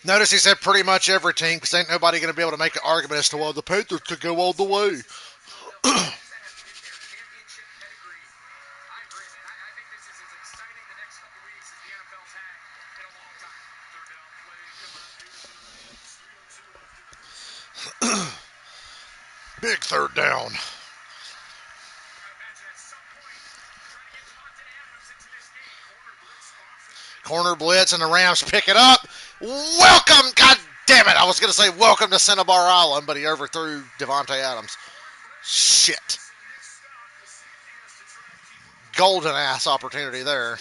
Notice he said pretty much every team because ain't nobody going to be able to make an argument as to why the Panthers could go all the way. Big third down. Corner blitz and the Rams pick it up. Welcome, God damn it! I was going to say welcome to Cinnabar Island, but he overthrew Devontae Adams. Shit. Golden ass opportunity there.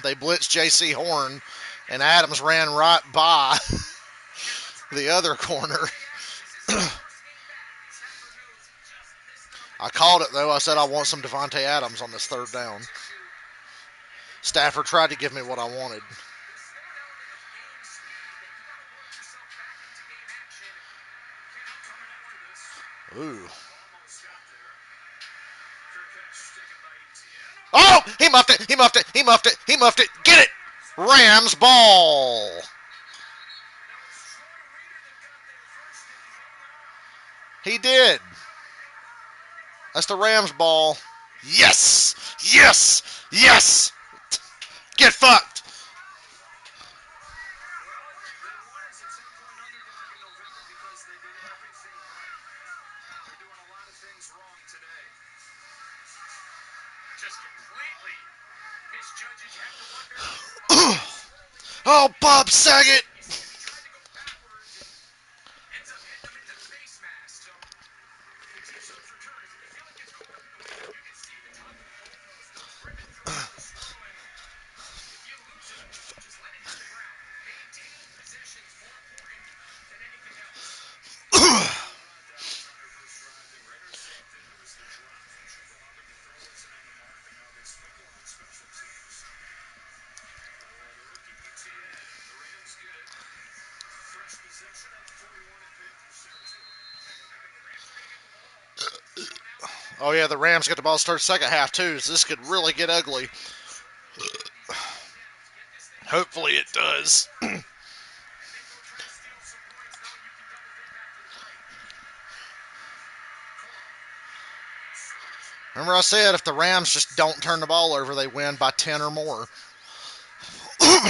They blitzed J.C. Horn, and Adams ran right by the other corner. I called it though. I said I want some Devontae Adams on this third down. Stafford tried to give me what I wanted. Ooh. Oh! He muffed it! He muffed it! He muffed it! He muffed it! Get it! Rams ball! He did. That's the Rams ball. Yes! Yes! Yes! Get fucked! Oh, Bob Saget! Oh, yeah, the Rams get the ball started second half, too, so this could really get ugly. Hopefully it does. Remember I said if the Rams just don't turn the ball over, they win by 10 or more.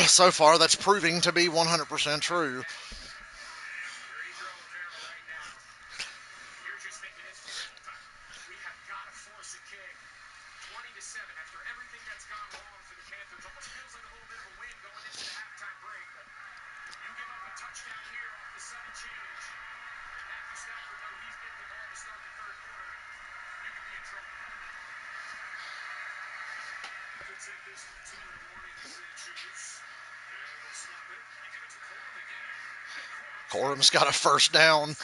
So far, that's proving to be 100% true. Corum's got a first down.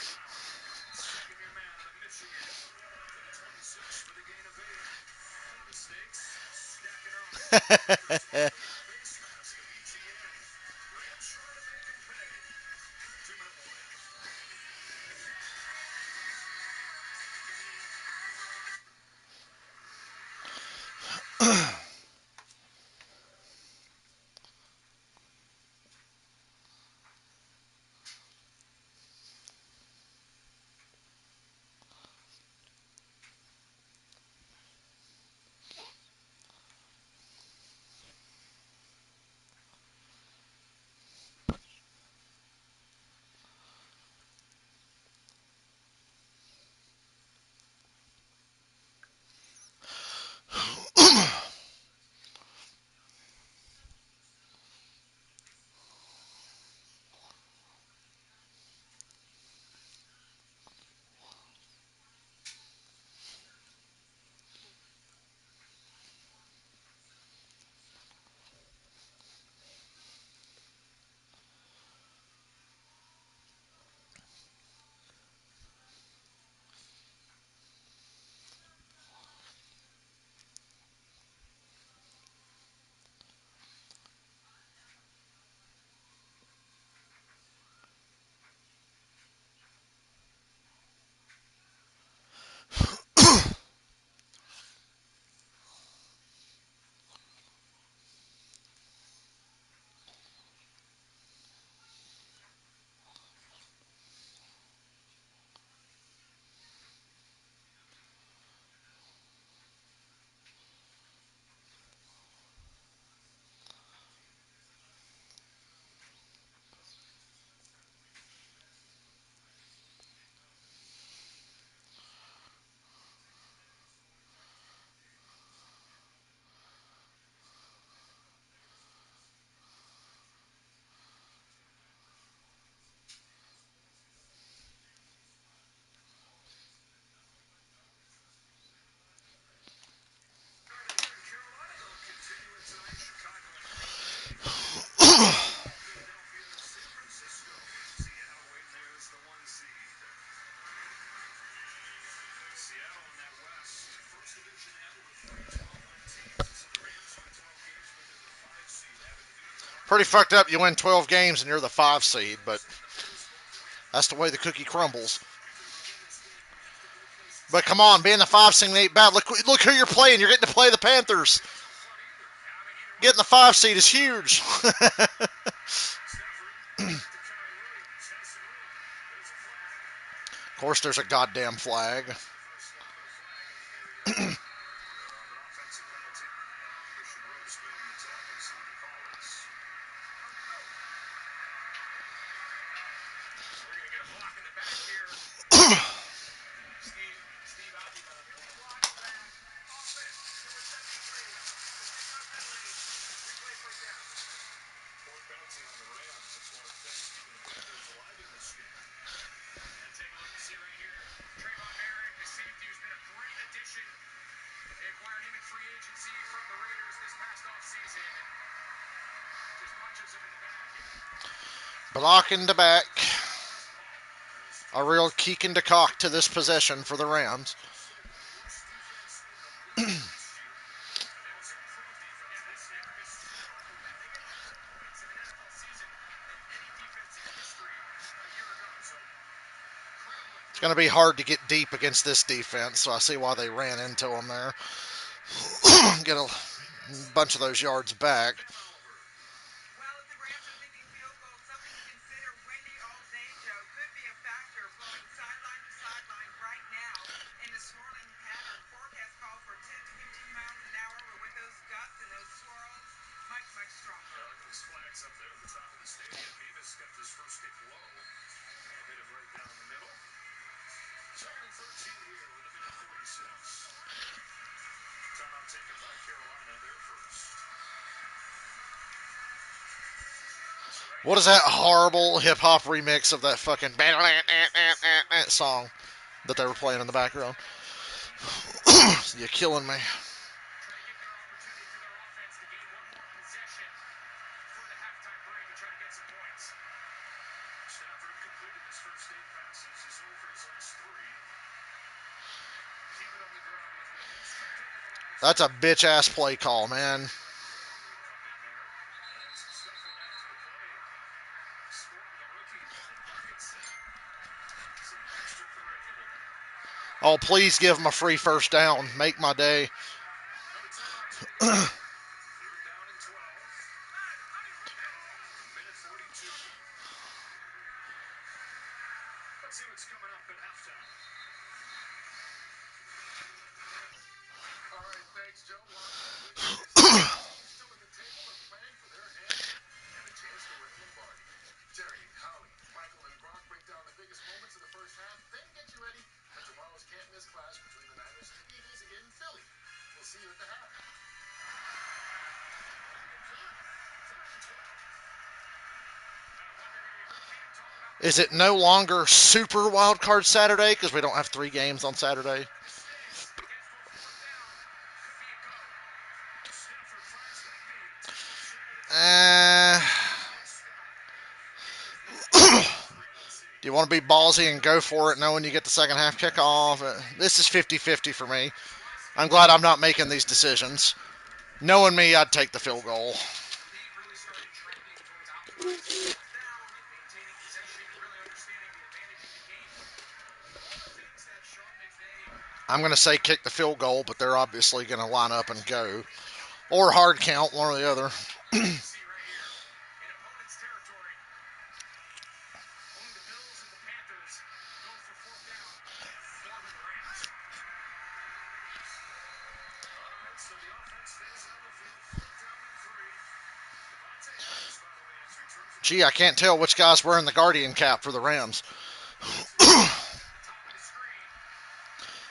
Pretty fucked up. You win 12 games and you're the 5 seed, but that's the way the cookie crumbles. But come on, being the 5 seed ain't bad. Look who you're playing. You're getting to play the Panthers. Getting the 5 seed is huge. Of course, there's a goddamn flag. Blocking the back. A real keek and cock to this possession for the Rams. It's going to be hard to get deep against this defense, so I see why they ran into them there. Get a bunch of those yards back. What is that horrible hip hop remix of that fucking song that they were playing in the background? You're killing me. That's a bitch ass play call, man. Oh, please give him a free first down. Make my day. Is it no longer Super Wild Card Saturday because we don't have 3 games on Saturday? Uh, do you want to be ballsy and go for it knowing you get the second half kickoff? This is 50-50 for me. I'm glad I'm not making these decisions. Knowing me, I'd take the field goal. I'm going to say kick the field goal, but they're obviously going to line up and go. Or hard count, one or the other. Gee, I can't tell which guy's wearing the Guardian cap for the Rams.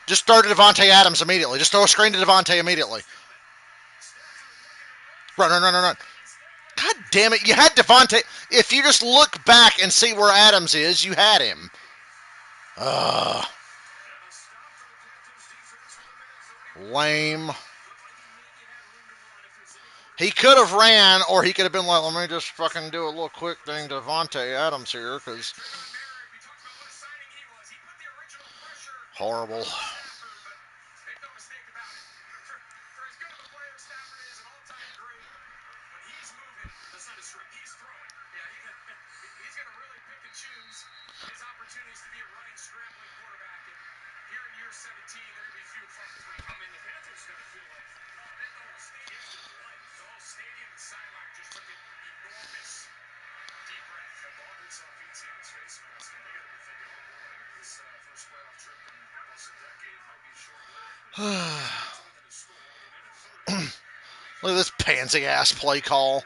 Just throw to Devontae Adams immediately. Just throw a screen to Devontae immediately. Run, run, run, run, run. God damn it. You had Devontae. If you just look back and see where Adams is, you had him. Lame. He could have ran, or he could have been like, let me just fucking do a little quick thing to Devontae Adams here, because horrible. Look at this pansy ass play call.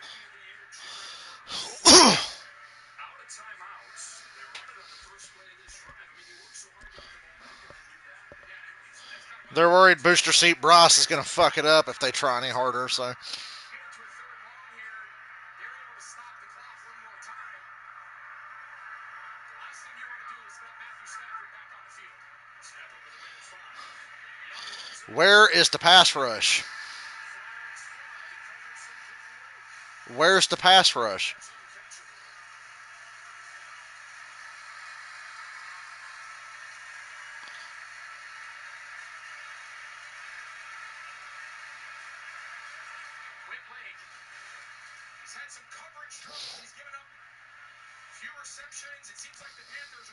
They're worried Booster Seat Bryce is going to fuck it up if they try any harder, so. Where is the pass rush? Where's the pass rush?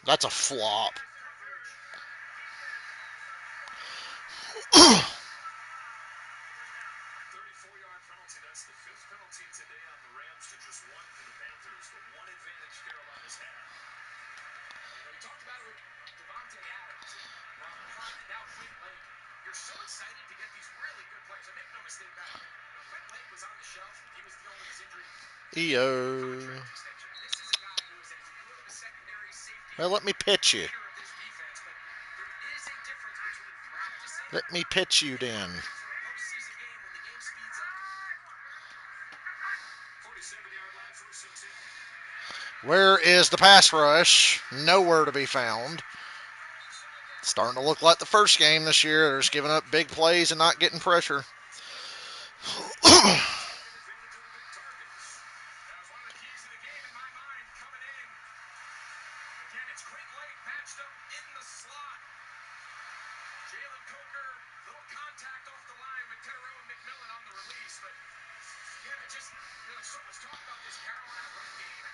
That's a flop. 34-yard penalty. That's the fifth penalty today on the Rams to just one for the Panthers. The one advantage Carolina's had. We talked about it with Devontae Adams and Robert Hunt and now Quinn Lake. You're so excited to get these really good players. And make no mistake about it. When Quinn Lake was on the shelf, he was dealing with his injury. EO. This is a guy who is as good of a secondary safety Well, let me pitch you. leader of this defense, but there is a difference between practicing Let me pitch you then. for a postseason game when the game speeds up. 47-yard line, first and 10. Where is the pass rush? Nowhere to be found. Starting to look like the first game this year. They're just giving up big plays and not getting pressure. Jalen Coker, little contact off the line with Tyrone McMillan on the release, but yeah, so much talk about this Carolina run game. I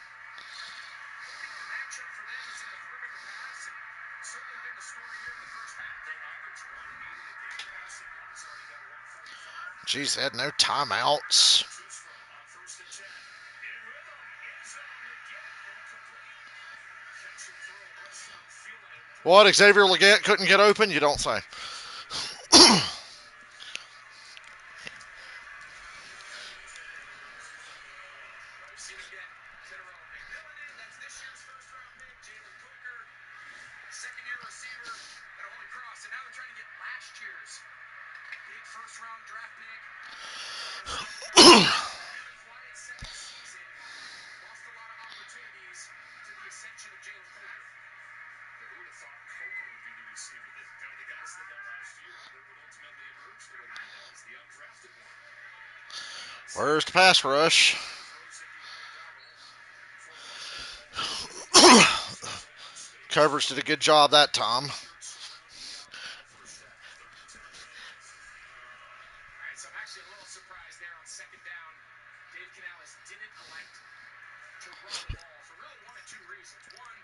think the matchup for them is in the perimeter pass, and certainly been the story here in the first half. They average 180 a game passing. One's already got 145. Jeez, they had no timeouts. Choose from on first and 10. In rhythm, end zone again, incomplete. Catch and throw, left downfield, and What, Xavier Legette couldn't get open? You don't say. we've seen him get Tyrone McMillan in. That's this year's first-round pick. Jalen Coker, second-year receiver at Holy Cross, and now they're trying to get last year's big first-round draft pick. Quiet second season, lost a lot of opportunities to the ascension of Jalen Coker. Who would have thought Coker would be the receiver that kind of the guys they got last year that would ultimately emerge the way he has, the undrafted one. Where's the pass rush? Coverage did a good job that time. Alright, so I'm actually a little surprised there on second down. Dave Canales didn't elect to run the ball for really one of two reasons. One,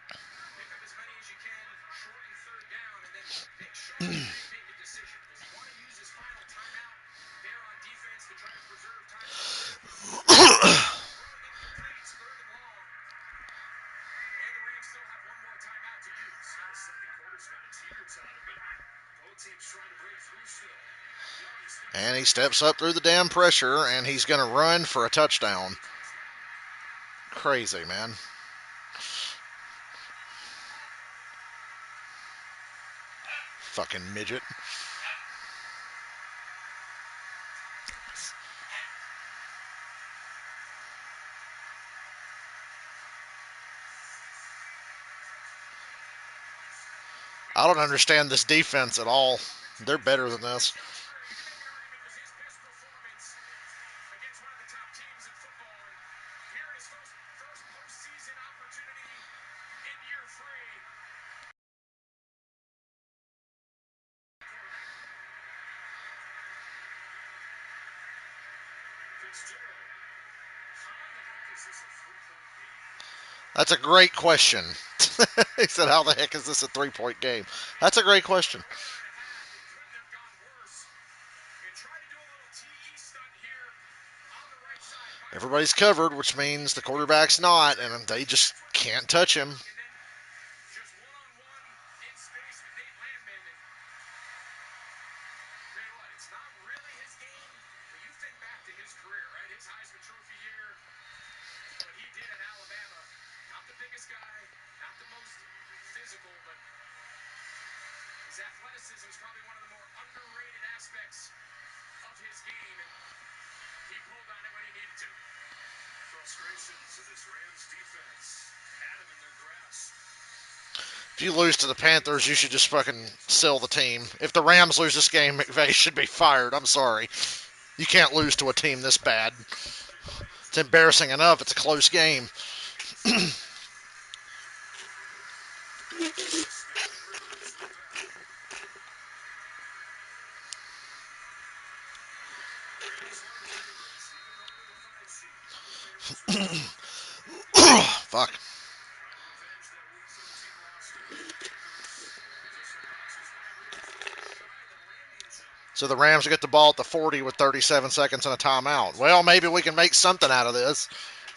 pick up as many as you can, shorten third down, and then make sure they make a decision. Does he want to use his final timeout there on defense to try to preserve time? Throwing incomplete, it's third and long. And the Rams still have one more timeout to use. The second quarter's got its heaters on it, but both teams trying to break through still. And he steps up through the damn pressure, and he's going to run for a touchdown. Crazy, man. Fucking midget. I don't understand this defense at all. They're better than this. That's a great question. He said, how the heck is this a 3-point game? That's a great question. Everybody's covered, which means the quarterback's not, and they just can't touch him. It's not really his game, but you think back to his career, right? His Heisman Trophy year, what he did at Alabama. Not the biggest guy, not the most physical, but his athleticism is probably one of the more underrated aspects of his game, and he pulled on it when he needed to. Frustrations of this Rams defense had him in their grasp. If you lose to the Panthers, you should just fucking sell the team. If the Rams lose this game, McVay should be fired. I'm sorry. You can't lose to a team this bad. It's embarrassing enough. It's a close game. Fuck. So the Rams get the ball at the 40 with 37 seconds and a timeout. Well, maybe we can make something out of this. And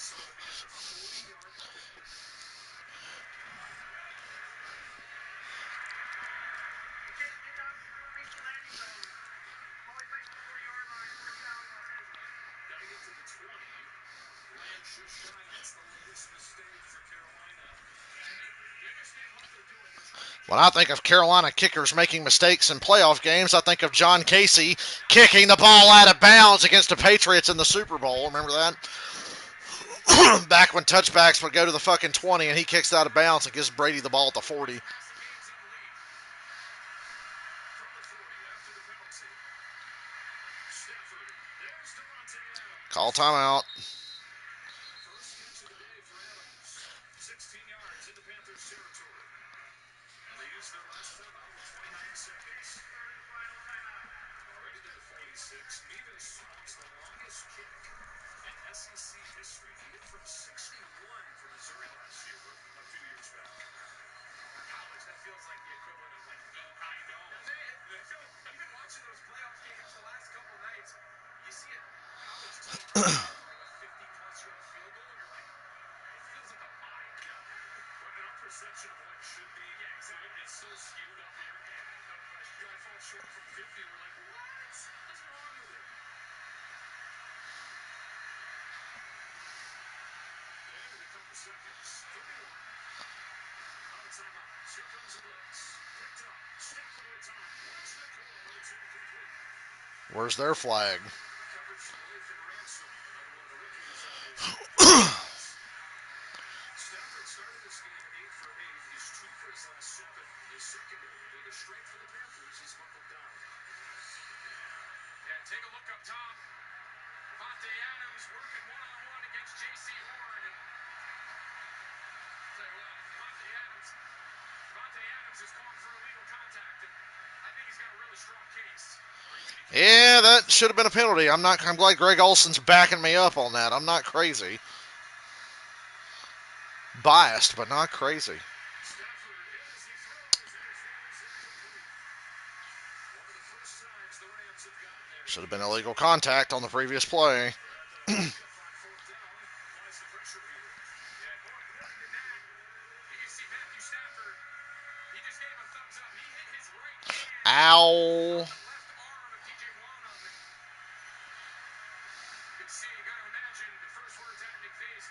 so it's a 40-yard penalty. Got to get to the 20. Rams just shy. That's the latest mistake for Carolina. They understand what they're doing. They're trying to When I think of Carolina kickers making mistakes in playoff games, I think of John Casey kicking the ball out of bounds against the Patriots in the Super Bowl. Remember that? Back when touchbacks would go to the fucking 20 and he kicks out of bounds and gives Brady the ball at the 40. passing games in the league. From the 40 after the penalty. Stafford. There's Devontae Adams. Call timeout. First catch of the day for Adams. 16 yards into Panthers territory. And they use their last timeout with 29 seconds. Already to the 46. Mevis owns the longest kick in SEC history. He hit from 61 for Missouri last year, a few years back. College, that feels like the equivalent of like 8. I know. Even watching those playoff games the last couple nights, you see a college team like a 50-plus yard field goal, and you're like, it feels like a mile. Yeah. But in our perception of what should be, yeah, exactly. It's so skewed up here. Yeah, no question. Guy falls short from 50. We're like, what? What's wrong with it? And in a couple seconds, 31. Out of timeouts. Here comes the blitz. Picked up. Stafford with time. Where's Nicole? But it's incomplete. Where's their flag? Coverage from Lathan Ransom. Another one of the rookies on his defense. Stafford started this game 8 for 8. He's 2 for his last 7. His secondary, the biggest strength for the Panthers, is buckled down. Yeah, take a look up top. Devontae Adams working one-on-one against J.C. Horn. And tell you what, Devontae Adams is calling for illegal contact, and I think he's got a really strong case. Yeah, that should have been a penalty. I'm glad Greg Olson's backing me up on that. I'm not crazy. Biased, but not crazy. Stafford, as he throws, and it falls incomplete. One of the first times the Rams have gotten there. Should have been illegal contact on the previous play. Pickup on fourth down. Applies the pressure here. Yeah, more than that. You can see Matthew Stafford. He just gave a thumbs up. He hit his right hand Ow. on the left arm of DJ Wanham. You can see, you got to imagine the first words out of McVay's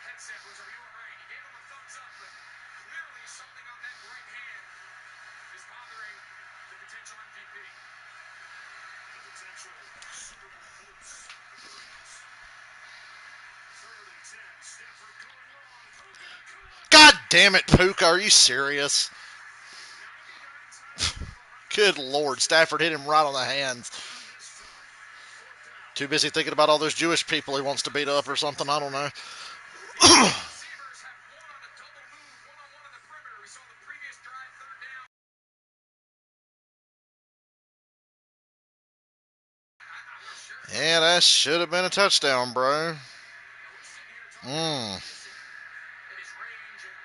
headset was, "Are you all right?" He gave him a thumbs up, but clearly something on that right hand is bothering the potential MVP. The potential Super Bowl hopes of the Rams. Third and 10. Stafford going long. Puka Nacua. God damn it, Puka. Are you serious? 99 times over 100. Good Lord. Stafford hit him right on the hands. This time. Fourth down. Too busy thinking about all those Jewish people he wants to beat up or something. I don't know. Receivers have one on a double move, one-on-one on the perimeter. We saw the previous drive, third down. I'm not sure. Yeah, that should have been a touchdown, bro. We're sitting here talking about Mason and his range and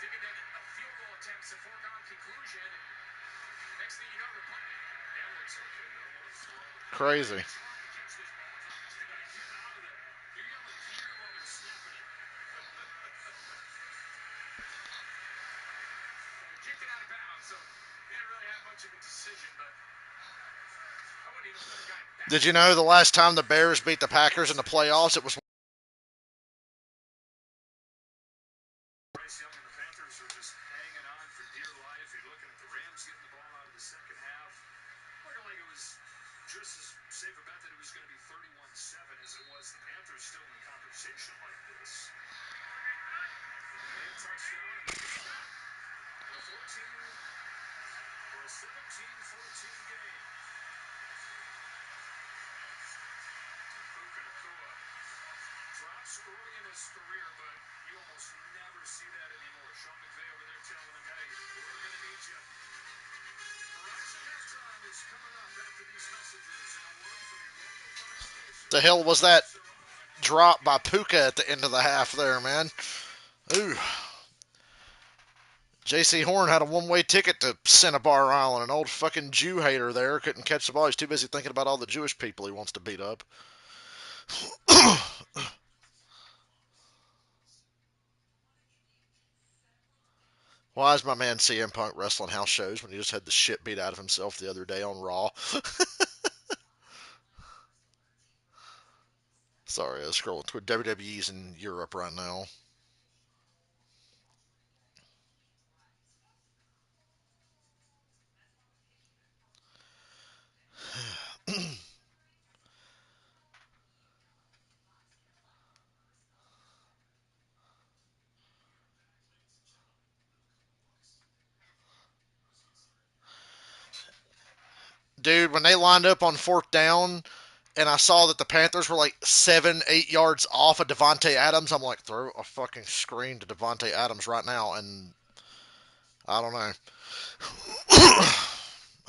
thinking that a field goal attempt's a foregone conclusion. And next thing you know, they're playing. That looks okay, though. What a throw. Crazy. Trying to catch this ball. Get out of there. You're yelling here while they're snapping it. Kicked it out of bounds, so they didn't really have much of a decision, but I wouldn't even put a guy back. Did you know the last time the Bears beat the Packers in the playoffs, it was Bryce Young and the Panthers are just hanging on for dear life. You're looking at the Rams getting the ball out of the second half. Looking like it was just as safe a bet that it was going to be 31-7 as it was the Panthers still in the conversation like this. Late touchdown and then the stop. And a 14 or a 17-14 game. Puka Nacua drops early in his career, but you almost never see that anymore. Sean McVay over there telling him, hey, we're going to need you. Horizon halftime is coming up after these messages and a word from your local Fox station. the hell was that drop by Puka at the end of the half there, man? Ooh. J.C. Horn had a one-way ticket to Cinnabar Island. An old fucking Jew hater there couldn't catch the ball. He's too busy thinking about all the Jewish people he wants to beat up. Why is my man CM Punk wrestling house shows when he just had the shit beat out of himself the other day on Raw? Sorry, I was scrolling through WWE's in Europe right now. Dude, when they lined up on fourth down and I saw that the Panthers were like 7, 8 yards off of Devontae Adams, I'm like, throw a fucking screen to Devontae Adams right now. And I don't know.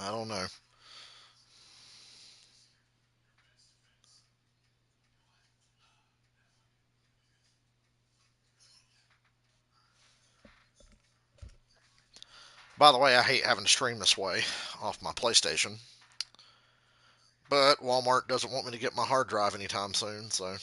I don't know. By the way, I hate having to stream this way off my PlayStation. But Walmart doesn't want me to get my hard drive anytime soon, so.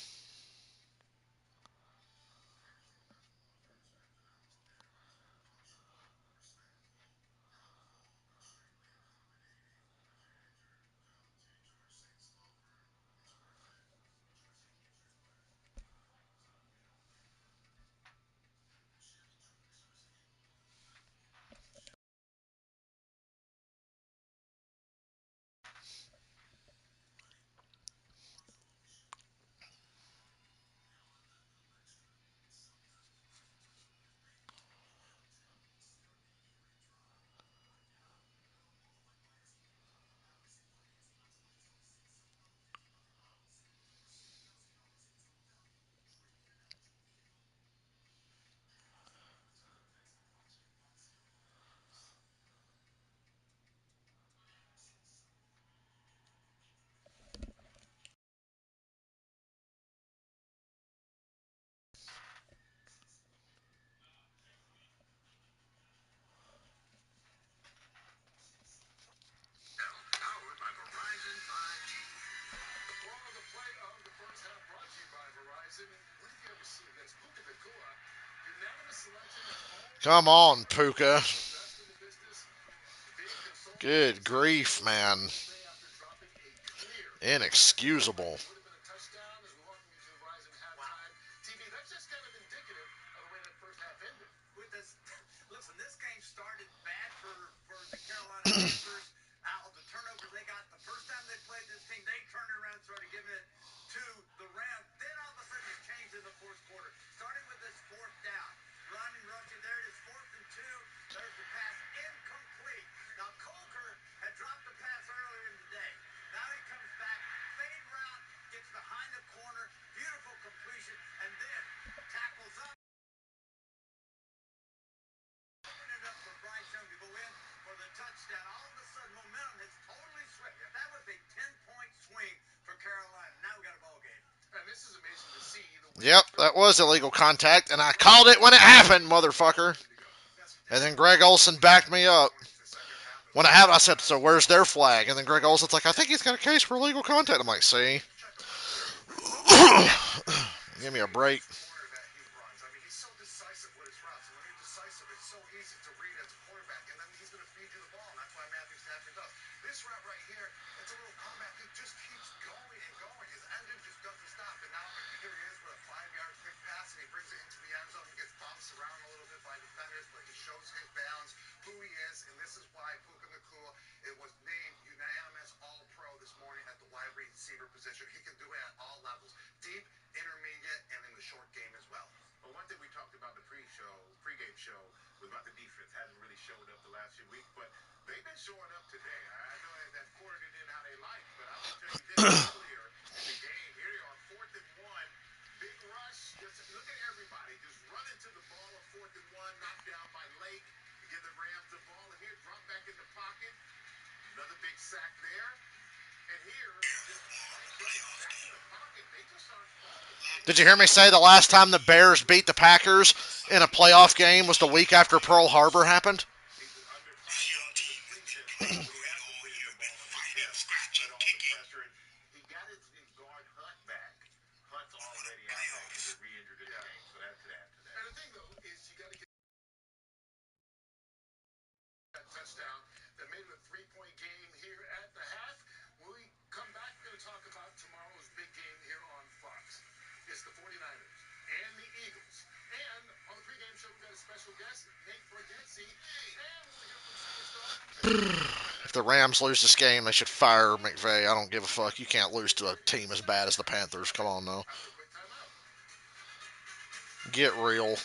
Powered by Verizon 5G. The flow of the play of the first half brought to you by Verizon. What have you ever seen? Against Puka Nakua, unanimous selection of all Come on, Puka. the best in the business. Being consulted by Good his own grief, coach the man. next day after dropping a clear Inexcusable. it would have been a touchdown as we walk into the Verizon halftime TV. That's just kind of indicative of the way that first half ended. With this, listen, this game started bad for the Carolina Panthers. The turnovers they got the first time they played this team, they turned it around and started giving it to the Rams. Then all of a sudden it changed in the fourth quarter, starting with this fourth down. Running, rushing, there it is, 4th and 2. There's the pass, incomplete. Now Coker had dropped the pass earlier in the day. Now he comes back, fade route, gets behind the corner, beautiful completion, and then tackles up. Open it up for Bryce Young to go in for the touchdown. All of a sudden, momentum has totally switched. That was a 10-point swing for Carolina. Now we got a ball game. And this is amazing to see. Yep, that was illegal contact, and I called it when it happened, motherfucker. And then Greg Olson backed me up. When it happened, I said, so where's their flag? And then Greg Olson's like, I think he's got a case for illegal contact. I'm like, see? Give me a break. I mean, he's so decisive with his routes. And when you're decisive, it's so easy to read as a quarterback. And then he's going to feed you the ball. And that's why Matthew Stafford does. This route right here, it's a little comeback. He just keeps going and going. His engine just doesn't stop. And now here he is with a 5-yard quick pass. And he brings it into the end zone. He gets bounced around a little bit by defenders. But he shows his balance, who he is. And this is why Puka Nakua, it was named unanimous All-Pro this morning at the wide receiver position. He can do it at all levels. Deep, intermediate, and in the short game as well. But one thing we talked about in the pregame show, was about the defense. Hasn't really showed up the last few weeks, but they've been showing up today. I know that quarter didn't end how they like, but I will tell you this earlier in the game. Here they are, 4th and 1. Big rush. Just look at everybody. Just running to the ball of 4th and 1, knocked down by Lake. Give the Rams the ball. And here, drop back in the pocket. Another big sack there. And here, just back in the pocket. They just aren't falling. Did you hear me say the last time the Bears beat the Packers, in a playoff game was the week after Pearl Harbor happened. He's an underclassed defensive player who had all year been fighting, scratching, kicking. He got his guard Hunt back. Hunt's already out back and re-injured in the game, so that could add to that. And the thing though is you got to get that touchdown that made it a 3-point game here at the half. When we come back, we're going to talk about tomorrow's big game here on Fox. It's the 49ers and the Eagles. And on the pregame show, we've got a special guest, Nate Bargatze. And we'll hear from superstar. If the Rams lose this game, they should fire McVay. I don't give a fuck. You can't lose to a team as bad as the Panthers. Come on now. Get real.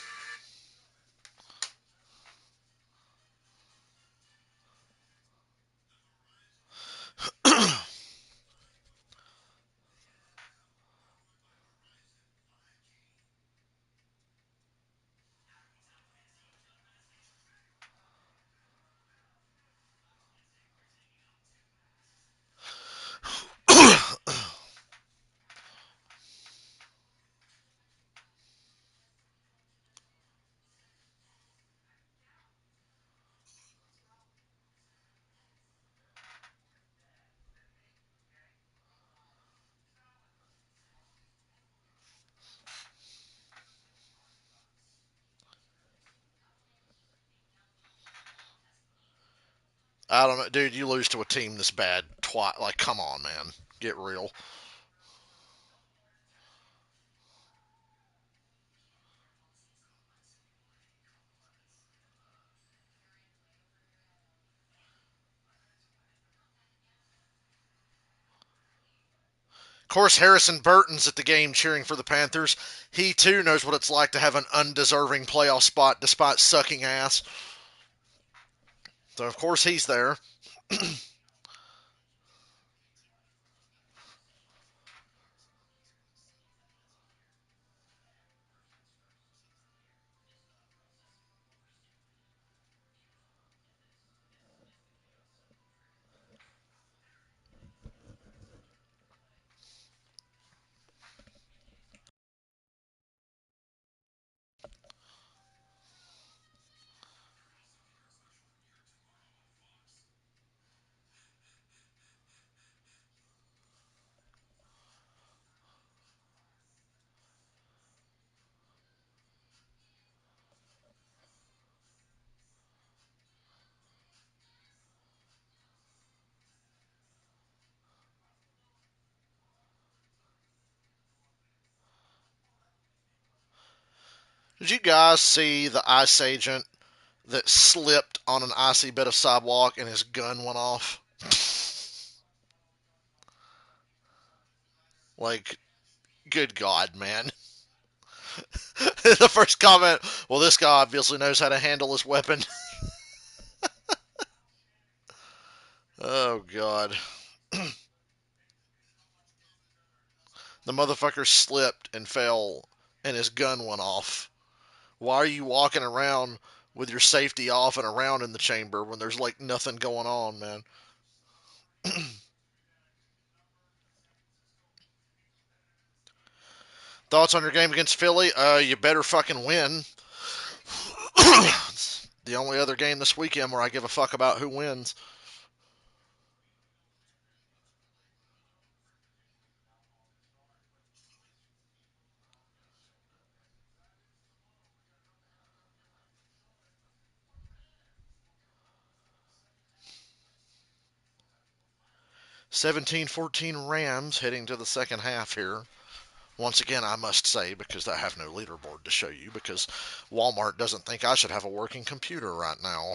I don't know, dude. You lose to a team this bad twice. Like, come on, man. Get real. Of course, Harrison Burton's at the game cheering for the Panthers. He too knows what it's like to have an undeserving playoff spot despite sucking ass. So of course he's there. Did you guys see the ICE agent that slipped on an icy bit of sidewalk and his gun went off? Like, good God, man. The first comment, well, this guy obviously knows how to handle his weapon. Oh, God. The motherfucker slipped and fell, and his gun went off. Why are you walking around with your safety off and around in the chamber when there's like nothing going on, man? Thoughts on your game against Philly? You better fucking win. It's the only other game this weekend where I give a fuck about who wins. 17-14 Rams heading to the second half here. Once again, I must say, because I have no leaderboard to show you, because Walmart doesn't think I should have a working computer right now.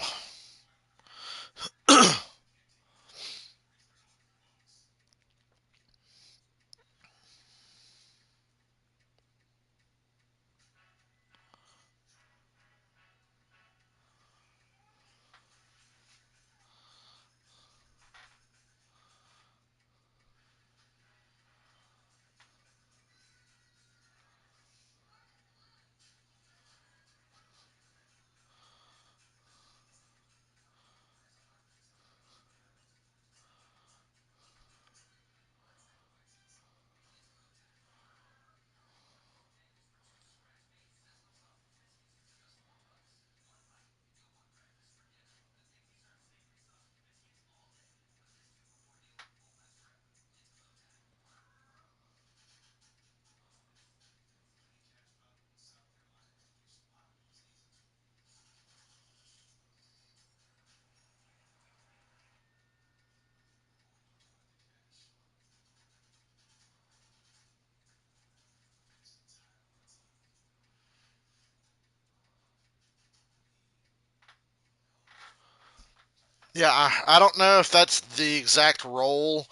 Yeah, I don't know if that's the exact role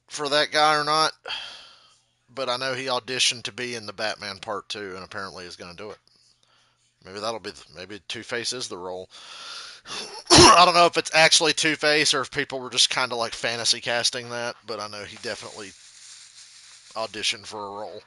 for that guy or not, but I know he auditioned to be in the Batman Part 2 and apparently is going to do it. Maybe that'll be maybe Two Face is the role. I don't know if it's actually Two Face or if people were just kind of like fantasy casting that, but I know he definitely auditioned for a role.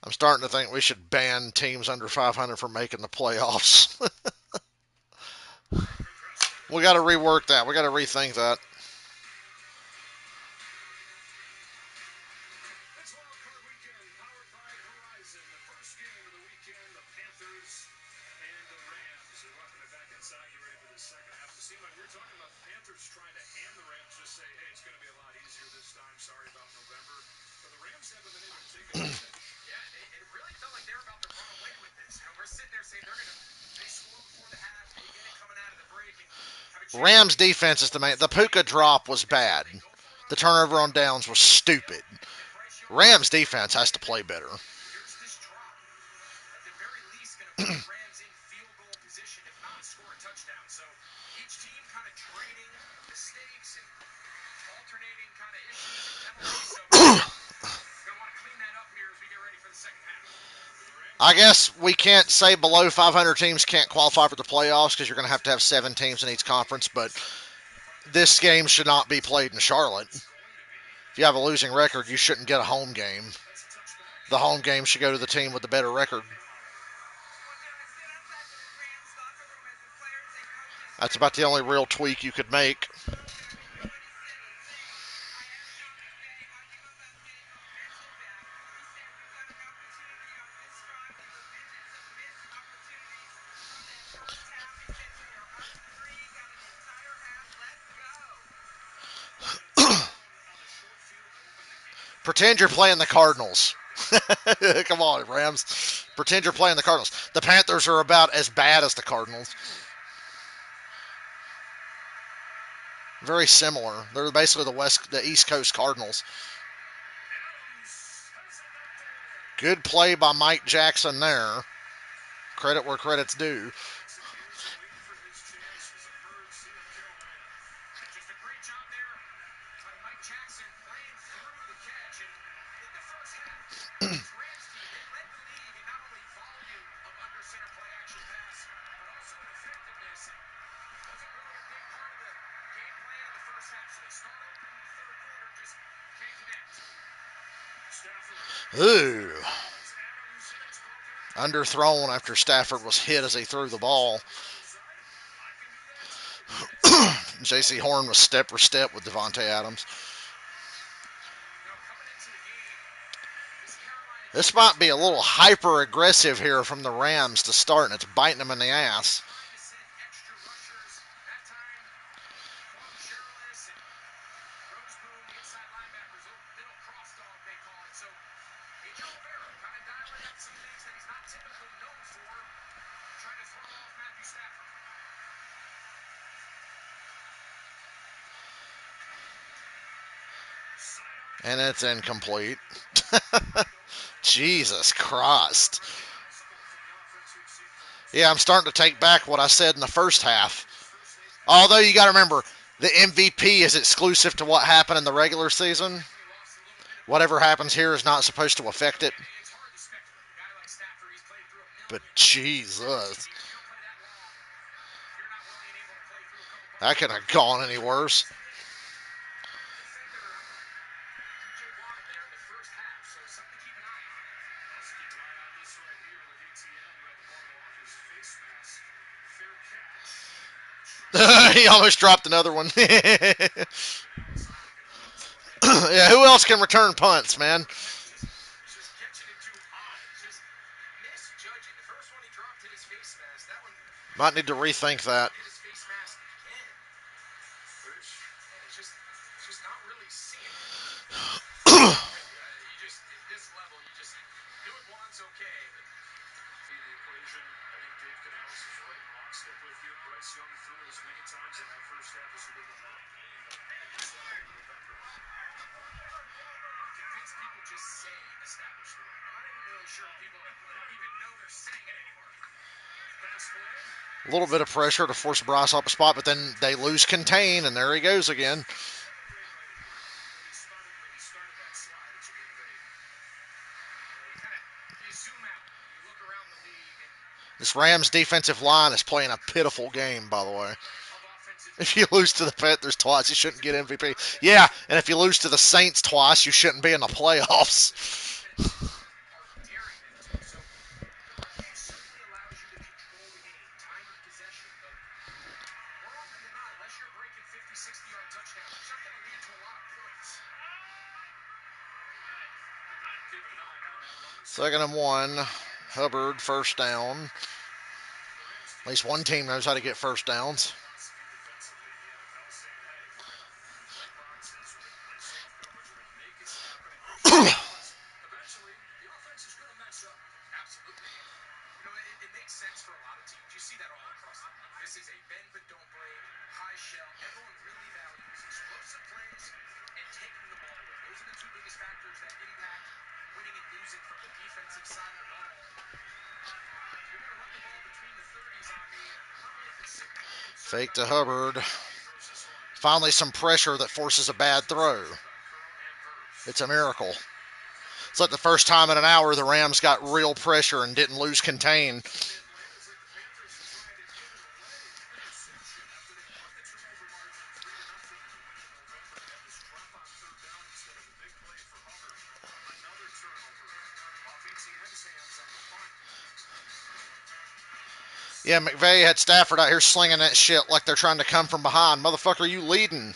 I'm starting to think we should ban teams under 500 from making the playoffs. We got to rework that. We got to rethink that. It's Wild Card Weekend, powered by Verizon. The first game of the weekend, the Panthers and the Rams. They're welcome back inside. You ready for the second half? It seemed like we were talking about the Panthers trying to hand the Rams, just say, hey, it's going to be a lot easier this time. Sorry about November. But the Rams haven't been able to take advantage. Yeah, it really felt like they were about to run away with this. You know, we're sitting there saying they score before the half, they get it coming out of the break, and have a chance to Rams take defense is the main. The Puka drop was bad. they go for it on The third turnover on down. downs was stupid. And Bryce Young Rams defense has to play better. here's this drop. At the very least, going to put the Rams in field goal position, if not score a touchdown. So each team kind of trading mistakes and alternating kind of issues and penalties. So going to want to clean that up here as we get ready for the second half. I guess we can't say below 500 teams can't qualify for the playoffs because you're going to have 7 teams in each conference, but this game should not be played in Charlotte. If you have a losing record, you shouldn't get a home game. The home game should go to the team with the better record. That's about the only real tweak you could make. Pretend you're playing the Cardinals. Come on, Rams. Pretend you're playing the Cardinals. The Panthers are about as bad as the Cardinals. Very similar. They're basically the East Coast Cardinals. Good play by Mike Jackson there. Credit where credit's due. Waiting for his chance as a bird seeing Carolina. Just a great job there by Mike Jackson playing through the catch. And in the first half, this Rams team, they led the league in not only volume of under center play action pass, but also in effectiveness. And wasn't really a big part of the game plan in the first half. So they start open in the third quarter, just can't connect. Stafford Ooh. as Adams has broken up. Underthrown after Stafford was hit as he threw the ball. I can do that too. J.C. Horn was step for step with Devontae Adams. Coming into the game, this Carolina This defense might be a little hyper aggressive here from the Rams to start, and it's biting them in the ass. trying to send extra rushers. That time, Quan Sherrillis and Roseboom, the inside linebackers, little cross dog they call it. So AJ Rivera kind of dialing up some things that he's not typically known for, trying to throw off Matthew Stafford. And it's incomplete. Jesus Christ. Yeah, I'm starting to take back what I said in the first half. Although you got to remember, the MVP is exclusive to what happened in the regular season. Whatever happens here is not supposed to affect it. But Jesus, that couldn't have gone any worse. He almost dropped another one. Yeah, who else can return punts, man? Might need to rethink that. A little bit of pressure to force Bryce off the spot, but then they lose contain, and there he goes again. This Rams defensive line is playing a pitiful game, by the way. If you lose to the Panthers twice, you shouldn't get MVP. Yeah, and if you lose to the Saints twice, you shouldn't be in the playoffs. Second and one. Hubbard, first down. At least one team knows how to get first downs. Fake to Hubbard. Finally some pressure that forces a bad throw. It's a miracle. It's like the first time in an hour the Rams got real pressure and didn't lose contain. Yeah, McVay had Stafford out here slinging that shit like they're trying to come from behind. Motherfucker, you leading.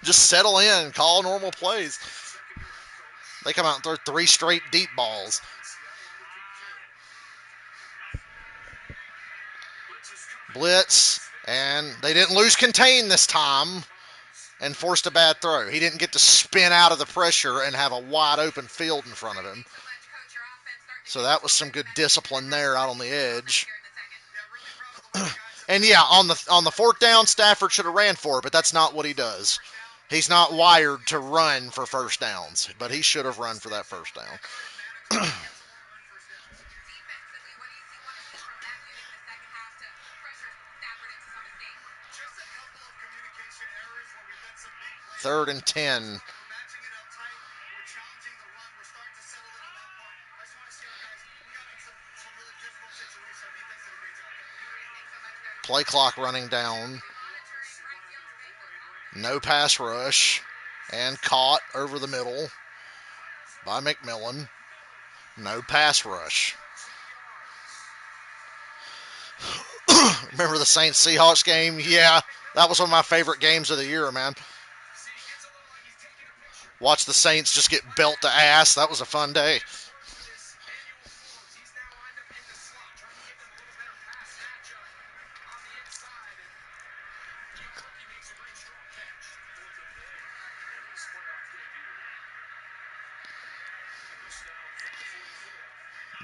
Just settle in. Call normal plays. They come out and throw 3 straight deep balls. Blitz, and they didn't lose contain this time and forced a bad throw. He didn't get to spin out of the pressure and have a wide open field in front of him. So that was some good discipline there out on the edge. And yeah, on the fourth down, Stafford should have ran for it, but that's not what he does. He's not wired to run for first downs, but he should have run for that first down. Third and 10. Play clock running down. No pass rush. And caught over the middle by McMillan. No pass rush. Remember the Saints Seahawks game? Yeah, that was one of my favorite games of the year, man. Watch the Saints just get belt to ass. That was a fun day.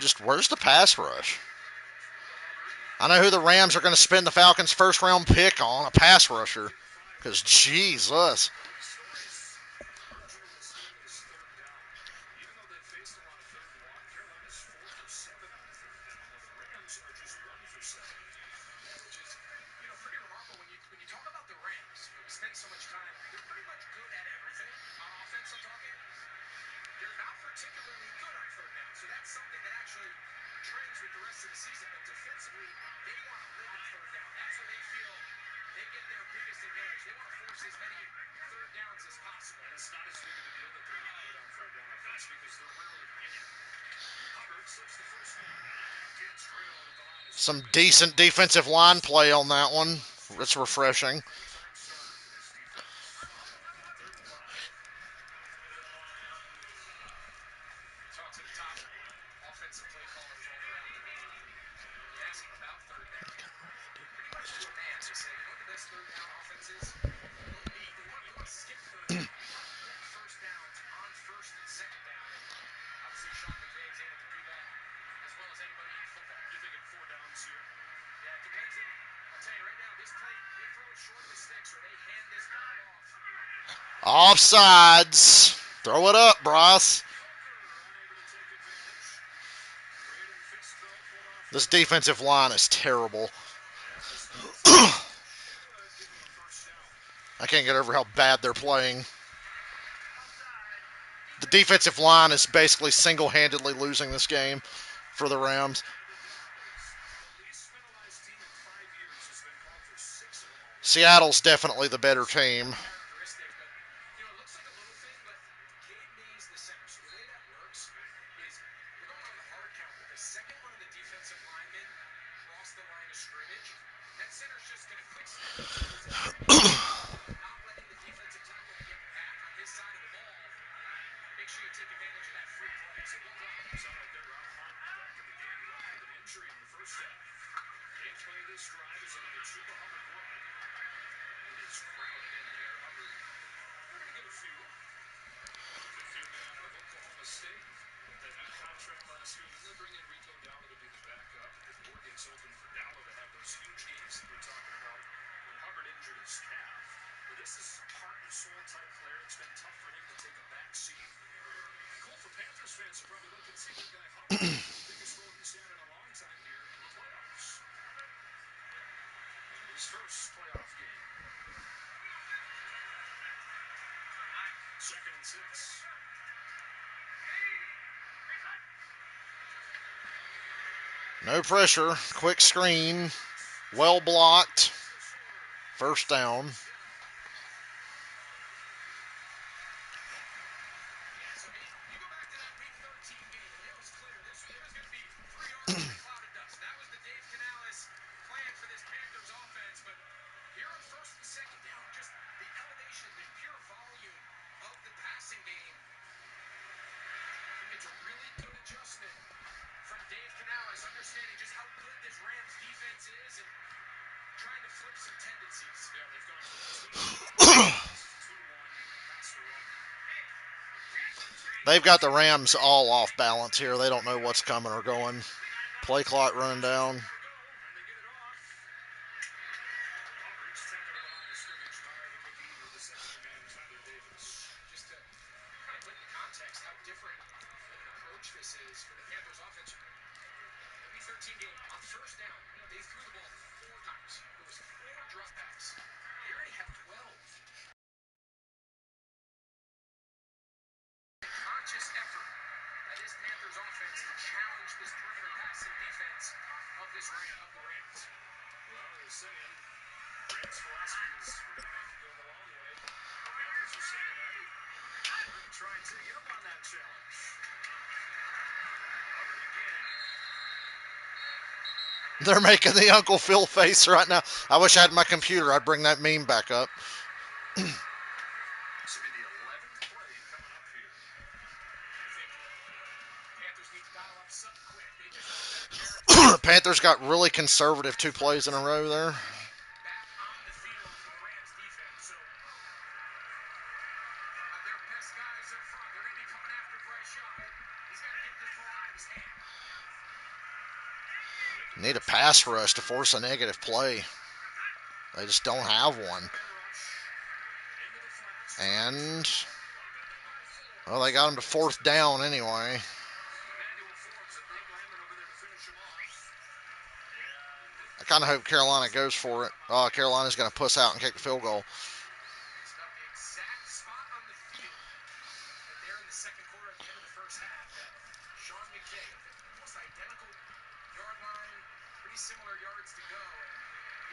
Just where's the pass rush? I know who the Rams are going to spend the Falcons' first round pick on, a pass rusher. Because, Jesus. as many third downs as possible. And it's not as big of a deal that they're not good on third down offense because they're rarely in it. Hubbard slips the first one. Gets drilled at the line of Some scrimmage. decent defensive line play on that one. It's refreshing. Three-time starter for this defense. Third and 5. Talk to the top offensive play callers all around the league. You ask them about third down. Pretty much to a man, they say, you know what the best third down offense is? Little B. They want to skip third down. Get first downs on first and second down. And obviously Sean McVay's able to do that as well as anybody in football. You thinking 4 downs here? Yeah, it depends. I'll tell you right now, this play, they throw it short of the sticks or they hand this ball off. Offsides. Throw it up, Bryce. This defensive line is terrible. I can't get over how bad they're playing. The defensive line is basically single-handedly losing this game for the Rams. Seattle's definitely the better team. Characteristic, but it looks like a little thing, but Gabe May's the center. So the way that works is you're going on the hard count, but the second one of the defensive linemen cross the line of scrimmage, that center's just going to quick snap it to his not letting the defensive tackle get back on his side of the ball. Make sure you take advantage of that free play. So well done. Sound like they're out hot back in the game. He left with an injury in the first half. Game play of this drive is another Chuba Hubbard run. It is crowded in there. Hubbard, we're going to get a few. 15-man out of Oklahoma State. They had a contract last year. Then they bring in Rico Dowdle to be the backup. The door gets open for Dowdle to have those huge games that we're talking about when Hubbard injured his calf. But this is a heart and soul type player. It's been tough for him to take a back seat. Cool for Panthers fans to probably look and see their guy Hubbard. Biggest role he's had in a long time here in the playoffs. His first playoff game. Second and 6. No pressure. Quick screen. Well blocked. First down. You go back to that Week 13 game, and it was clear it was going to be 3 yards in a cloud of dust. That was the Dave Canales plan for this Panthers offense. But here on first and second down, just the elevation, the pure volume of the passing game. I think it's a really good adjustment from Dave Canales, understanding just how good this Rams defense is and trying to flip some tendencies. Yeah, they've gone from a 2-1 pass to run. They've got the Rams all off balance here. They don't know what's coming or going. Play clock running down. Just to kind of put in context how different of an approach this is for the Panthers offense. The Week 13 game, on first down, they threw the ball 4 times. It was 4 dropbacks. They already have 12. Conscious effort by this Panthers offense to challenge this perimeter passing defense of the Rams. Well, they're saying Rams' philosophy is we're going to make it go the long way. The Panthers are saying, hey, we're going to try and take you up on that challenge. Hubbard again. They're making the Uncle Phil face right now. I wish I had my computer. I'd bring that meme back up. This will be the 11th play coming up here. I think Panthers need to dial up something quick. They just know that Panthers got really conservative 2 plays in a row there. back on the field for the Rams defense. So their best guys up front, they're going to be coming after Bryce Young. He's got to get this ball out of his hand. Need a pass rush to force a negative play. They just don't have one. And, well, they got him to 4th down anyway. I kind of hope Carolina goes for it. Oh, Carolina's going to puss out and kick the field goal. It's about the exact spot on the field that there in the second quarter at the end of the first half that Sean McVay, almost identical yard line, pretty similar yards to go. And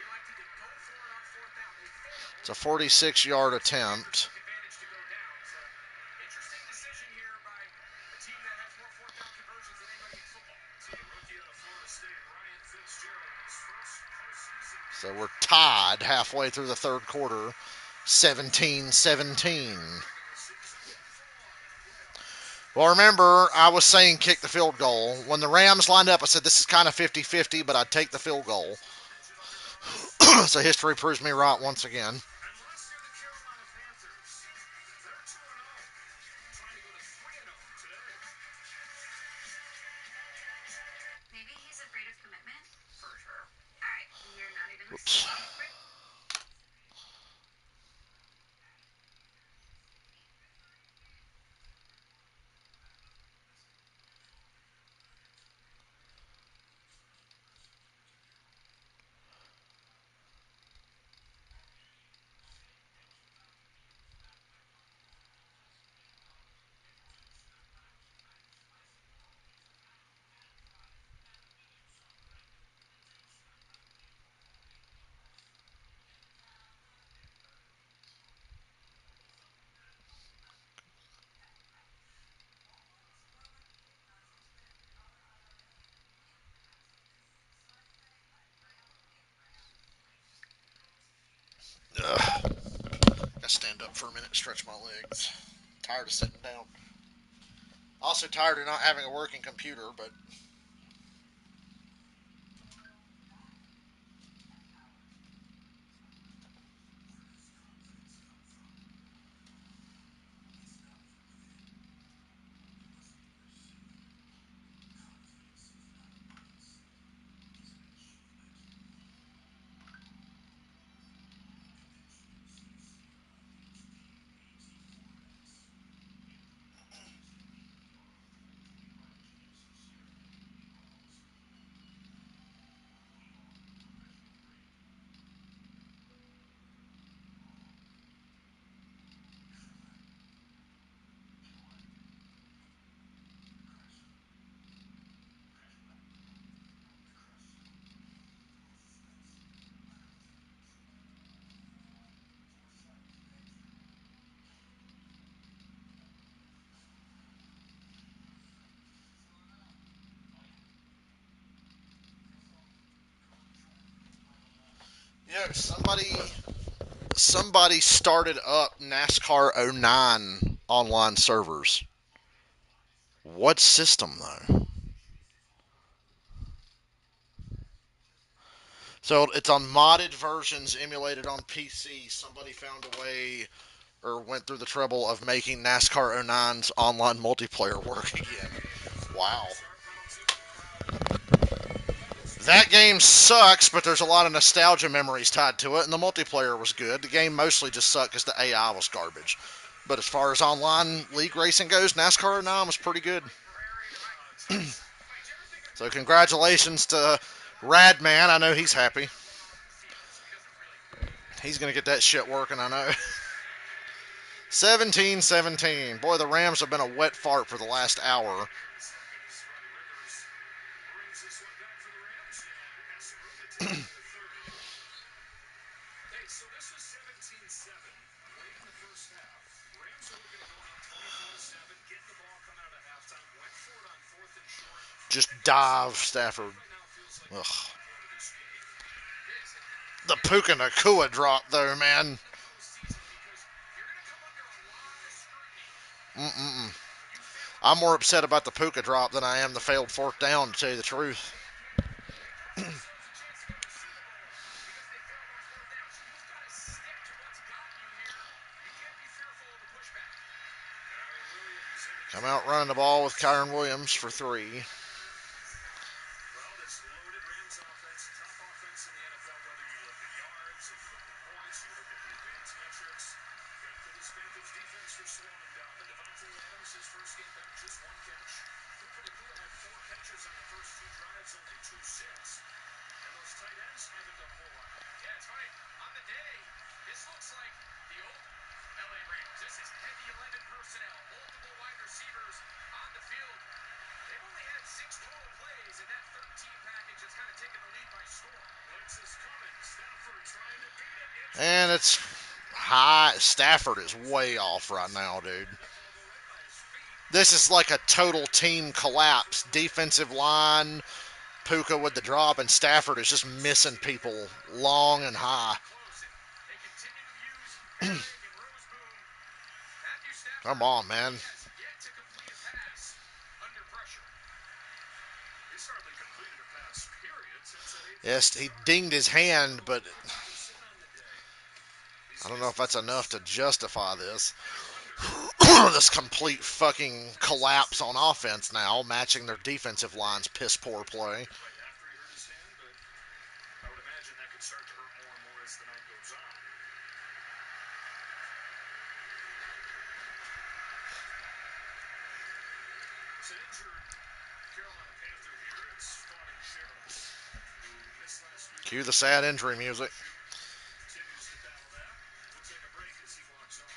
he elected to go for it on 4th down. They failed, It's a 46-yard attempt. Advantage to go down. So, interesting decision here by a team that has more fourth down conversions than anybody in football. To the rookie out of Florida State, Ryan Fitzgerald, his first postseason. So we're tied halfway through the third quarter, 17-17. Well, remember, I was saying kick the field goal. When the Rams lined up, I said this is kind of 50-50, but I'd take the field goal. So history proves me right once again. Unless you're the Carolina Panthers, they're 2-0. Trying to go to 3-0 today. Maybe he's afraid of commitment? For sure. All right, you're not even Oops. listening. Gotta stand up for a minute, stretch my legs. Tired of sitting down. Also tired of not having a working computer, but somebody started up NASCAR '09 online servers. What system though? So it's on modded versions emulated on PC. Somebody found a way or went through the trouble of making NASCAR '09's online multiplayer work again. Wow. That game sucks, but there's a lot of nostalgia memories tied to it, and the multiplayer was good. The game mostly just sucked because the AI was garbage. But as far as online league racing goes, NASCAR '09 was pretty good. So congratulations to Radman. I know he's happy. He's going to get that shit working, I know. 17-17. Boy, the Rams have been a wet fart for the last hour. So this was 17-7 late in the first half. Rams are looking to go up 24-7, getting the ball coming out of halftime. Went for it on fourth and short. Just dive, Stafford. Right now feels like Ugh. part of this game. The Puka Nakua drop, though, man. Postseason because you're going to come under a lot of scrutiny. Mm-mm. You fail on I'm more upset about the Puka drop than I am the failed fourth down, to tell you the truth. themselves a chance to get the Super Bowl because they failed on fourth down. So you've got to stick to what's gotten you here. You can't be fearful of the pushback. Come out running the ball with Kyron Williams for 3. Well, this loaded Rams offense, top offense in the NFL, whether you look at yards, or you look at points, you look at the advanced metrics. Good for this Panthers defense for slowing them down. But Devontae Adams, his first game back, just one catch. Puka Nacua had 4 catches on the first 2 drives, only 2 6. And those tight ends haven't done a whole lot. Yeah, it's funny. On the day, this looks like the old LA Rams. This is heavy 11 personnel, multiple wide receivers on the field. They've only had 6 total plays, and that 13 package has kind of taken the lead by storm. Blitz is coming. Stafford trying to beat it. And it's high. Stafford is way off right now, dude. This is like a total team collapse. Defensive line, Puka with the drop, and Stafford is just missing people long and high. Come on, man. Yes, he dinged his hand, but I don't know if that's enough to justify this. This complete fucking collapse on offense now, matching their defensive line's piss poor play. I would imagine that could start to hurt more and more as the night goes on. It's an injured Carolina Panther here. It's Fawning Cheryl, who missed last week. Cue the sad injury music. Continues to battle that. We'll take a break as he walks off.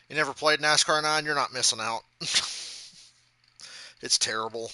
You never played NASCAR 9? You're not missing out. It's terrible.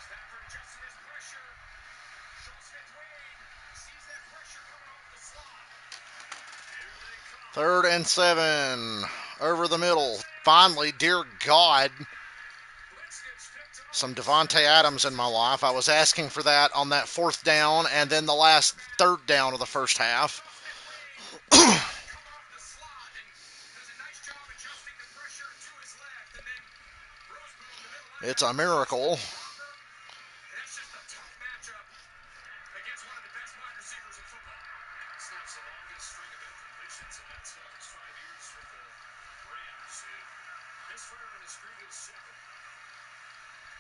Stafford adjusting his pressure. Shaw Smith-Wade sees that pressure coming off the slot. Here they come. 3rd and 7. Over the middle. Finally, dear God, Blitz gets picked up. some Devontae Adams in my life. I was asking for that on that 4th down and then the last 3rd down of the first half. Come off the slot and does a nice job adjusting the pressure to his left. And then Roseboom, the middle It's a miracle. and that's just a tough matchup against one of the best wide receivers in football. Snaps the longest string of incompletions in Matt Stafford's 5 years with the Rams. Misfired on his previous 7.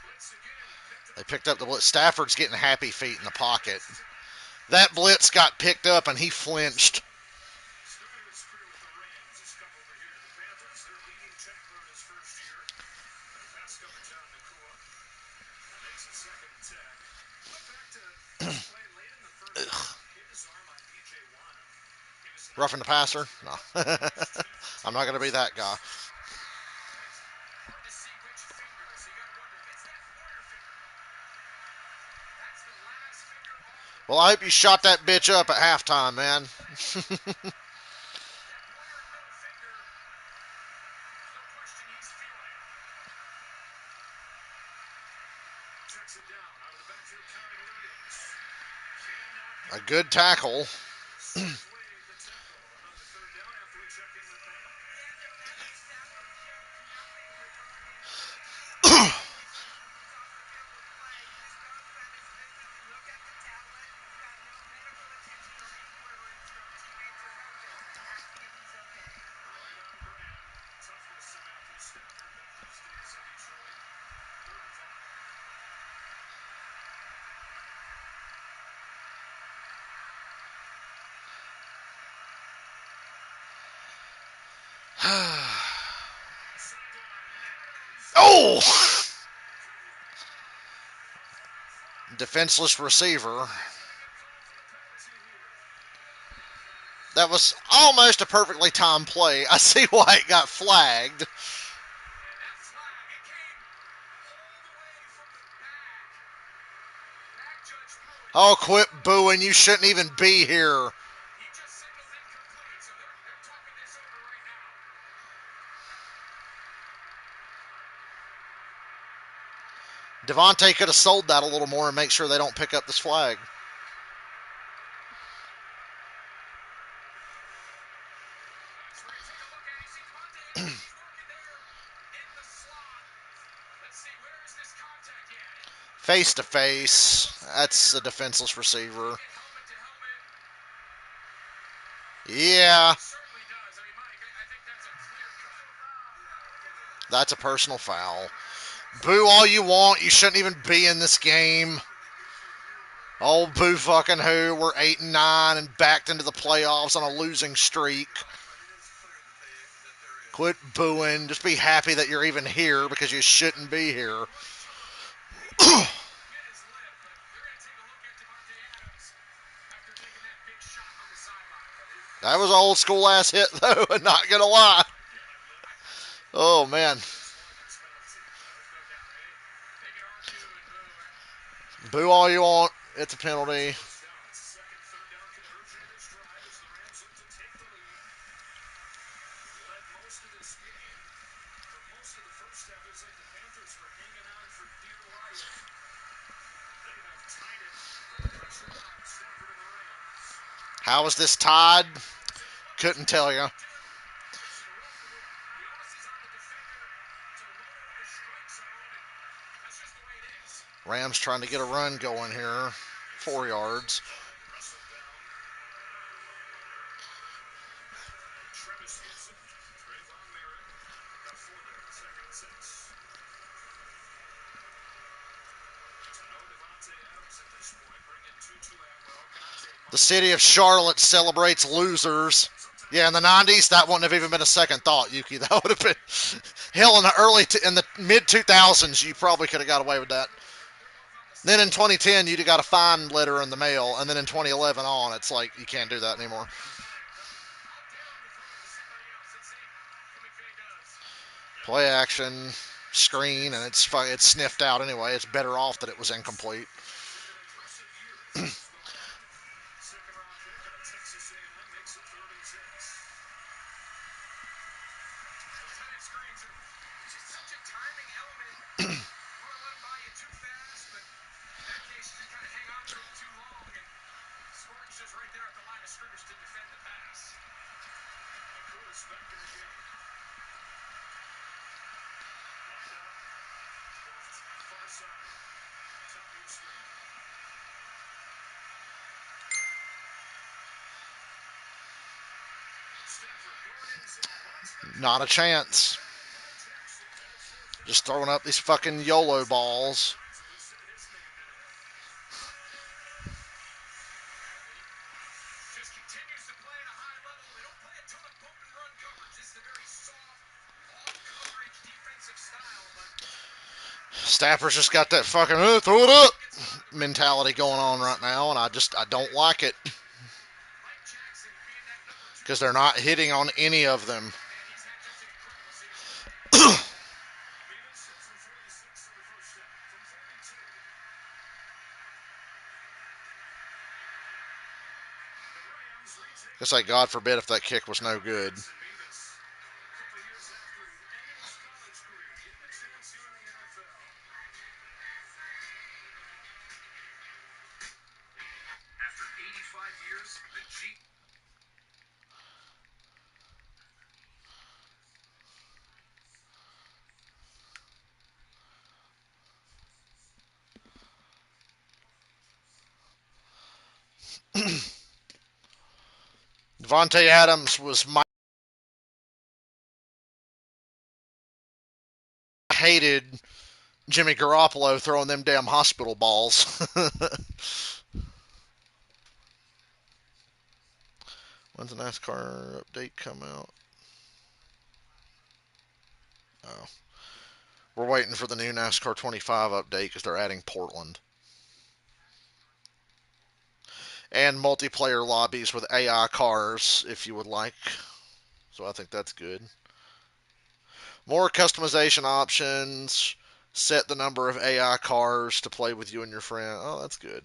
Blitz again. They picked up the blitz. Stafford's getting happy feet in the pocket. That blitz got picked up and he flinched. Started his career with the Rams. He's come over here to the Panthers. Their leading tackler in his first year. And pass coverage on Nakua. Makes a second attack. Went back to this play late in the first half. Hit his arm on DJ Wana. He was Roughing the passer? No. I'm not going to be that guy. hard to see which finger, so you got to wonder if it's that pointer finger. That's the last finger off the Well, I hope you shot that bitch up at halftime, man. that pointer and middle finger. No question he's feeling it. checks it down. Out of the backfield, Kyron Williams. A good tackle. Smith laid the tackle. And on the third down, after we check in with Bama. Right on brand. Toughness to Matthew Stafford back these days in Detroit. Third and 5. Oh! Defenseless receiver. That was almost a perfectly timed play. I see why it got flagged. And that flag, it came all the way from the back. Back judge threw it. Oh, quit booing. You shouldn't even be here. He just signaled incomplete. So they're talking this over right now. Devontae could have sold that a little more and make sure they don't pick up this flag. That's where you take a look at. You see Devontae, he's working there in the slot. Let's see, where is this contact at? Face to face. That's a defenseless receiver. Get helmet to helmet. Yeah, He certainly does. I mean, Mike, I think that's a clear cut. that's a personal foul. Boo all you want. You shouldn't even be in this game. Oh, boo fucking who. We're 8-9 and backed into the playoffs on a losing streak. Quit booing. Just be happy that you're even here because you shouldn't be here. Bit his lip, but they're going to take a look at Devontae Adams after taking that big shot on the sideline. That was an old school ass hit though, and not gonna lie. Oh man. Boo all you want. It's a penalty. Second, third down conversion in this drive as the Rams look to take the lead. Led most of this game. For most of the first half, it was like the Panthers were hanging on for dear life. They have tied it. Put the pressure now on Stafford and the Rams. How was this tied? Couldn't tell you. The onus is on the defender to lower the strike zone, and that's just the way it is. Rams trying to get a run going here. 4 yards. Russell down. Travis Gibson, Trayvon Merritt, got 4 there. Second and 6. To no Devontae Adams at this point, bring in Tutu Atwell, Dante The city of Charlotte celebrates losers. Yeah, in the 90s, that wouldn't have even been a second thought, Yuki. That would have been hell in the mid 2000s. You probably could have got away with that. Then in 2010, you'd have got a fine letter in the mail, and then in 2011 on, it's like you can't do that anymore. Play action, screen, and it's sniffed out anyway. It's better off that it was incomplete. Second round pick out of Texas A&M makes it 3rd and 6. Tight screens are just such a timing element. You want to let them by you too fast, but in that case, you just kind of hang on to them too long, and Spartan's just right there at the line of scrimmage to defend the pass. McCool's back in the game. Lined up, far side, top of your screen. Not a chance. Just throwing up these fucking YOLO balls. Just continues to play at a high level. They don't play a ton of bump and run coverage. This is a very soft, off coverage defensive style, but Stafford's just got that fucking throw it up mentality going on right now, and I don't like it Mike Jackson being that number 2 because they're not hitting on any of them. man, he's had just an incredible season. Davis hit from 46 on the first step, from 42. The Rams retake It's like, God forbid if that kick was no good. Davis. A couple years after he ended his college career, getting a chance here in the NFL. Devontae Adams was my hated Jimmy Garoppolo throwing them damn hospital balls. When's the NASCAR update come out? Oh, we're waiting for the new NASCAR 25 update because they're adding Portland. And multiplayer lobbies with AI cars, if you would like. So I think that's good. More customization options. Set the number of AI cars to play with you and your friend. Oh, that's good.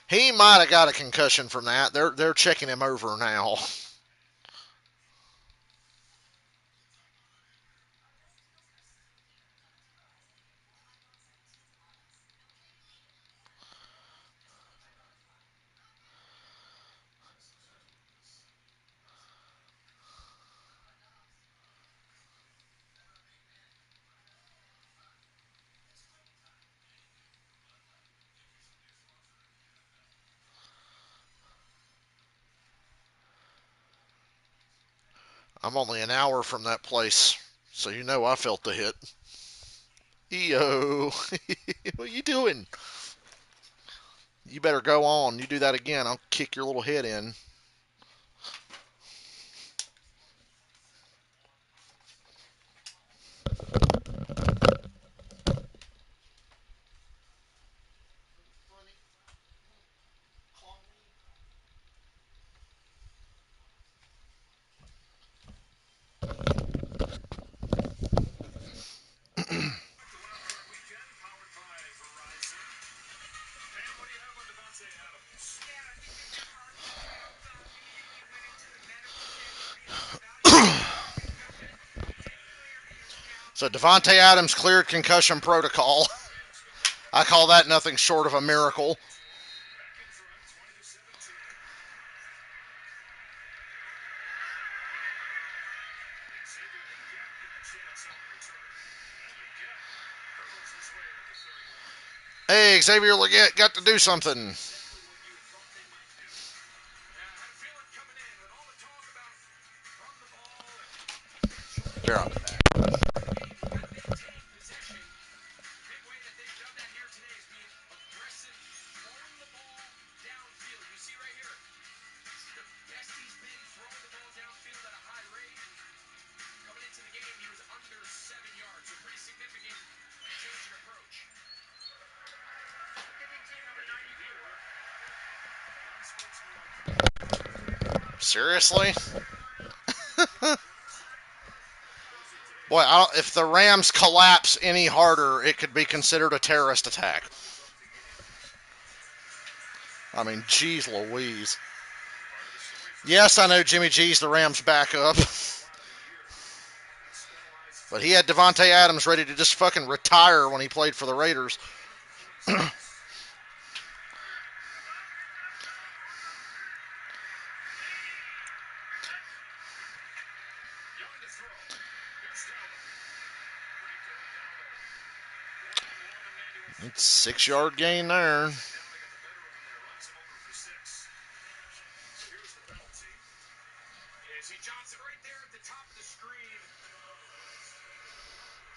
He might have got a concussion from that. They're checking him over now. I'm only an hour from that place, so you know I felt the hit. EO, what are you doing? You better go on. You do that again, I'll kick your little head in. So Devontae Adams cleared concussion protocol. I call that nothing short of a miracle. Hey, Xavier Legette got to do something. Here, I'll be back. Seriously? Boy, if the Rams collapse any harder, it could be considered a terrorist attack. I mean, geez Louise. Yes, I know Jimmy G's the Rams' backup. But he had Devontae Adams ready to just fucking retire when he played for the Raiders. It's 6-yard gain there. Johnson right there at the top of the screen.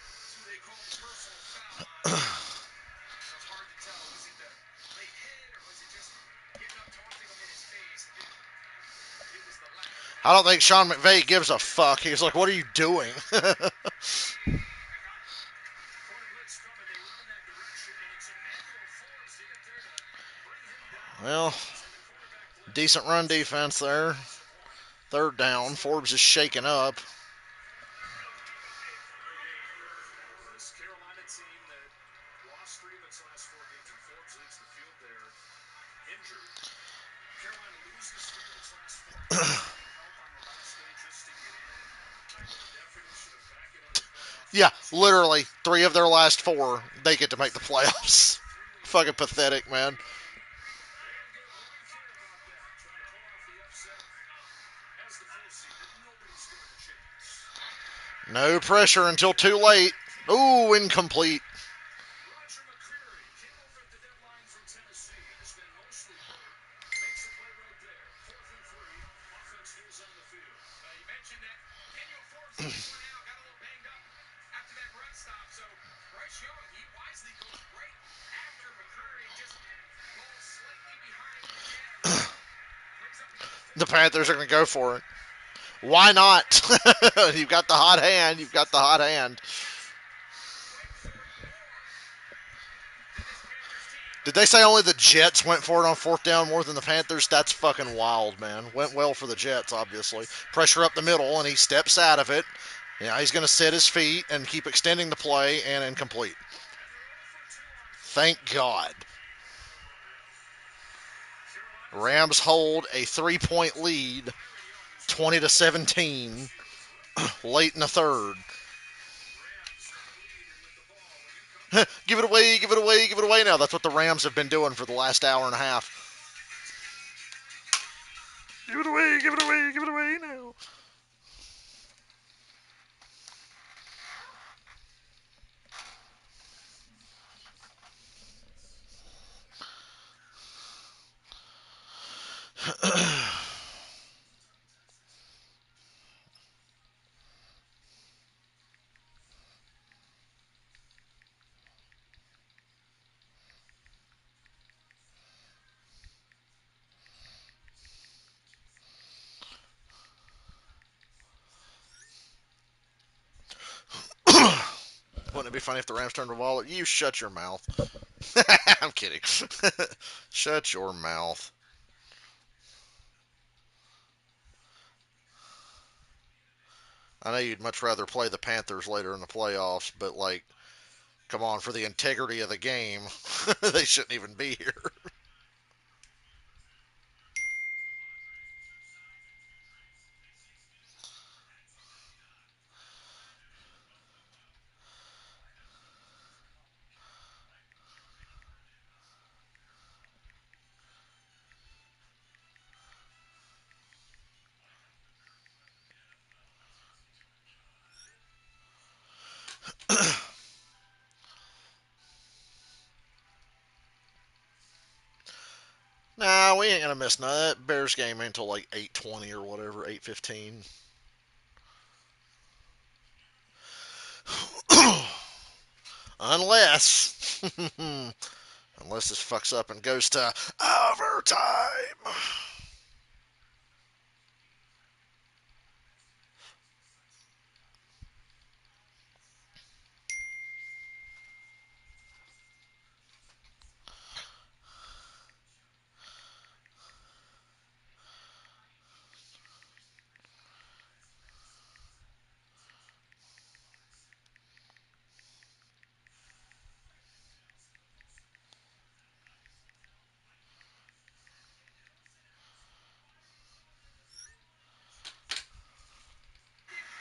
That's who they called personal foul on. It's hard to tell. Was it the late hit or was it just getting up taunting him in his face? It was the latter. I don't think Sean McVay gives a fuck. He's like, what are you doing? Well, decent run defense there. Third down. Forbes is shaking up. This Carolina team that lost 3 of its last 4 games, and Forbes leads the field there injured. Carolina loses 3 of its last 4 games, help on the last day just to get in. The definition of backing out of playoffs. Yeah, literally 3 of their last 4, they get to make the playoffs. Fucking pathetic, man. No pressure until too late. Ooh, incomplete. Roger McCreary came over at the deadline from Tennessee. Has been mostly hurt. Makes a play right there. 4th and 3. Offense stays on the field. You mentioned that Daniel Forbes, who just went out, got a little banged up after that run stop. So Bryce Young, he wisely goes right after McCreary, just falls slightly behind again. Brings up another The 4th and Panthers are 1. going to go for it. Why not? You've got the hot hand. You've got the hot hand. Went for it more than this Panthers team. Did they say only the Jets went for it on 4th down more than the Panthers? That's fucking wild, man. Went well for the Jets, obviously. Pressure up the middle, and he steps out of it. Yeah, he's going to set his feet and keep extending the play, and incomplete. And they're 0 for 2 on 4th. Thank God. Carolina's Rams hold a 3-point lead, 20-17, late in the third. Rams take the lead, and with the ball, a new coach. Give it away, give it away, give it away now. That's what the Rams have been doing for the last hour and a half. Give it away, give it away, give it away now. Wouldn't it be funny if the Rams turned the ball? You shut your mouth. I'm kidding. Shut your mouth. I know you'd much rather play the Panthers later in the playoffs, but like, come on, for the integrity of the game, they shouldn't even be here. Nah, we ain't gonna miss none. That Bears game ain't until like 8:20 or whatever, 8:15. Unless, unless this fucks up and goes to overtime.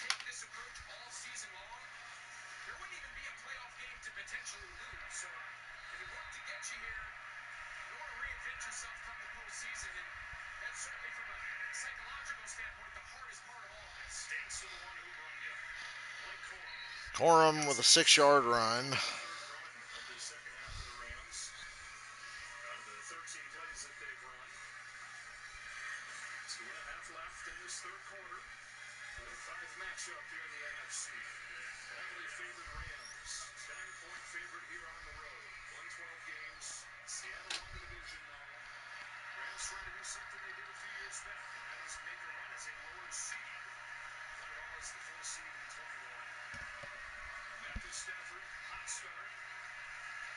Take this approach all season long, there wouldn't even be a playoff game to potentially lose. So if it worked to get you here, you want to reinvent yourself come the postseason, and that's certainly from a psychological standpoint the hardest part of all this. Stinks to the one who run you. Blake Corum. Corum with a 6-yard run. Third run of the second half for the Rams. Out of the 13 plays that they've run. 2.5 left in this third quarter. 4-5 matchup here in the NFC. Heavily favored Rams. 10-point favorite here on the road. 112 games. Seattle won the division though. Rams trying to do something they did a few years back, and that is make a run as a lower seed. Won it all as the 4th seed in 21. Matthew Stafford, hot start.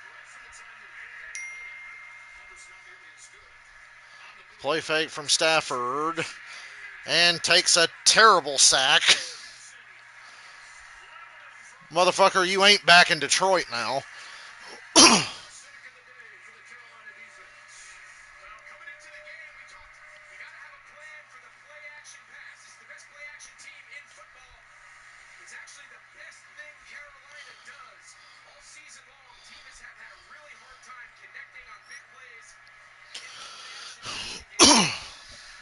Right from the time that he hit that hand, numbers not nearly as good. On the move. Play fake from Stafford. And takes a terrible sack. Motherfucker, you ain't back in Detroit now. Sack of the day for the Carolina defense. Well, coming into the game, we talked, you got to have a plan for the play action pass. It's the best play action team in football. It's actually the best thing Carolina does. All season long, team has had a really hard time connecting on big plays in the play action passing game.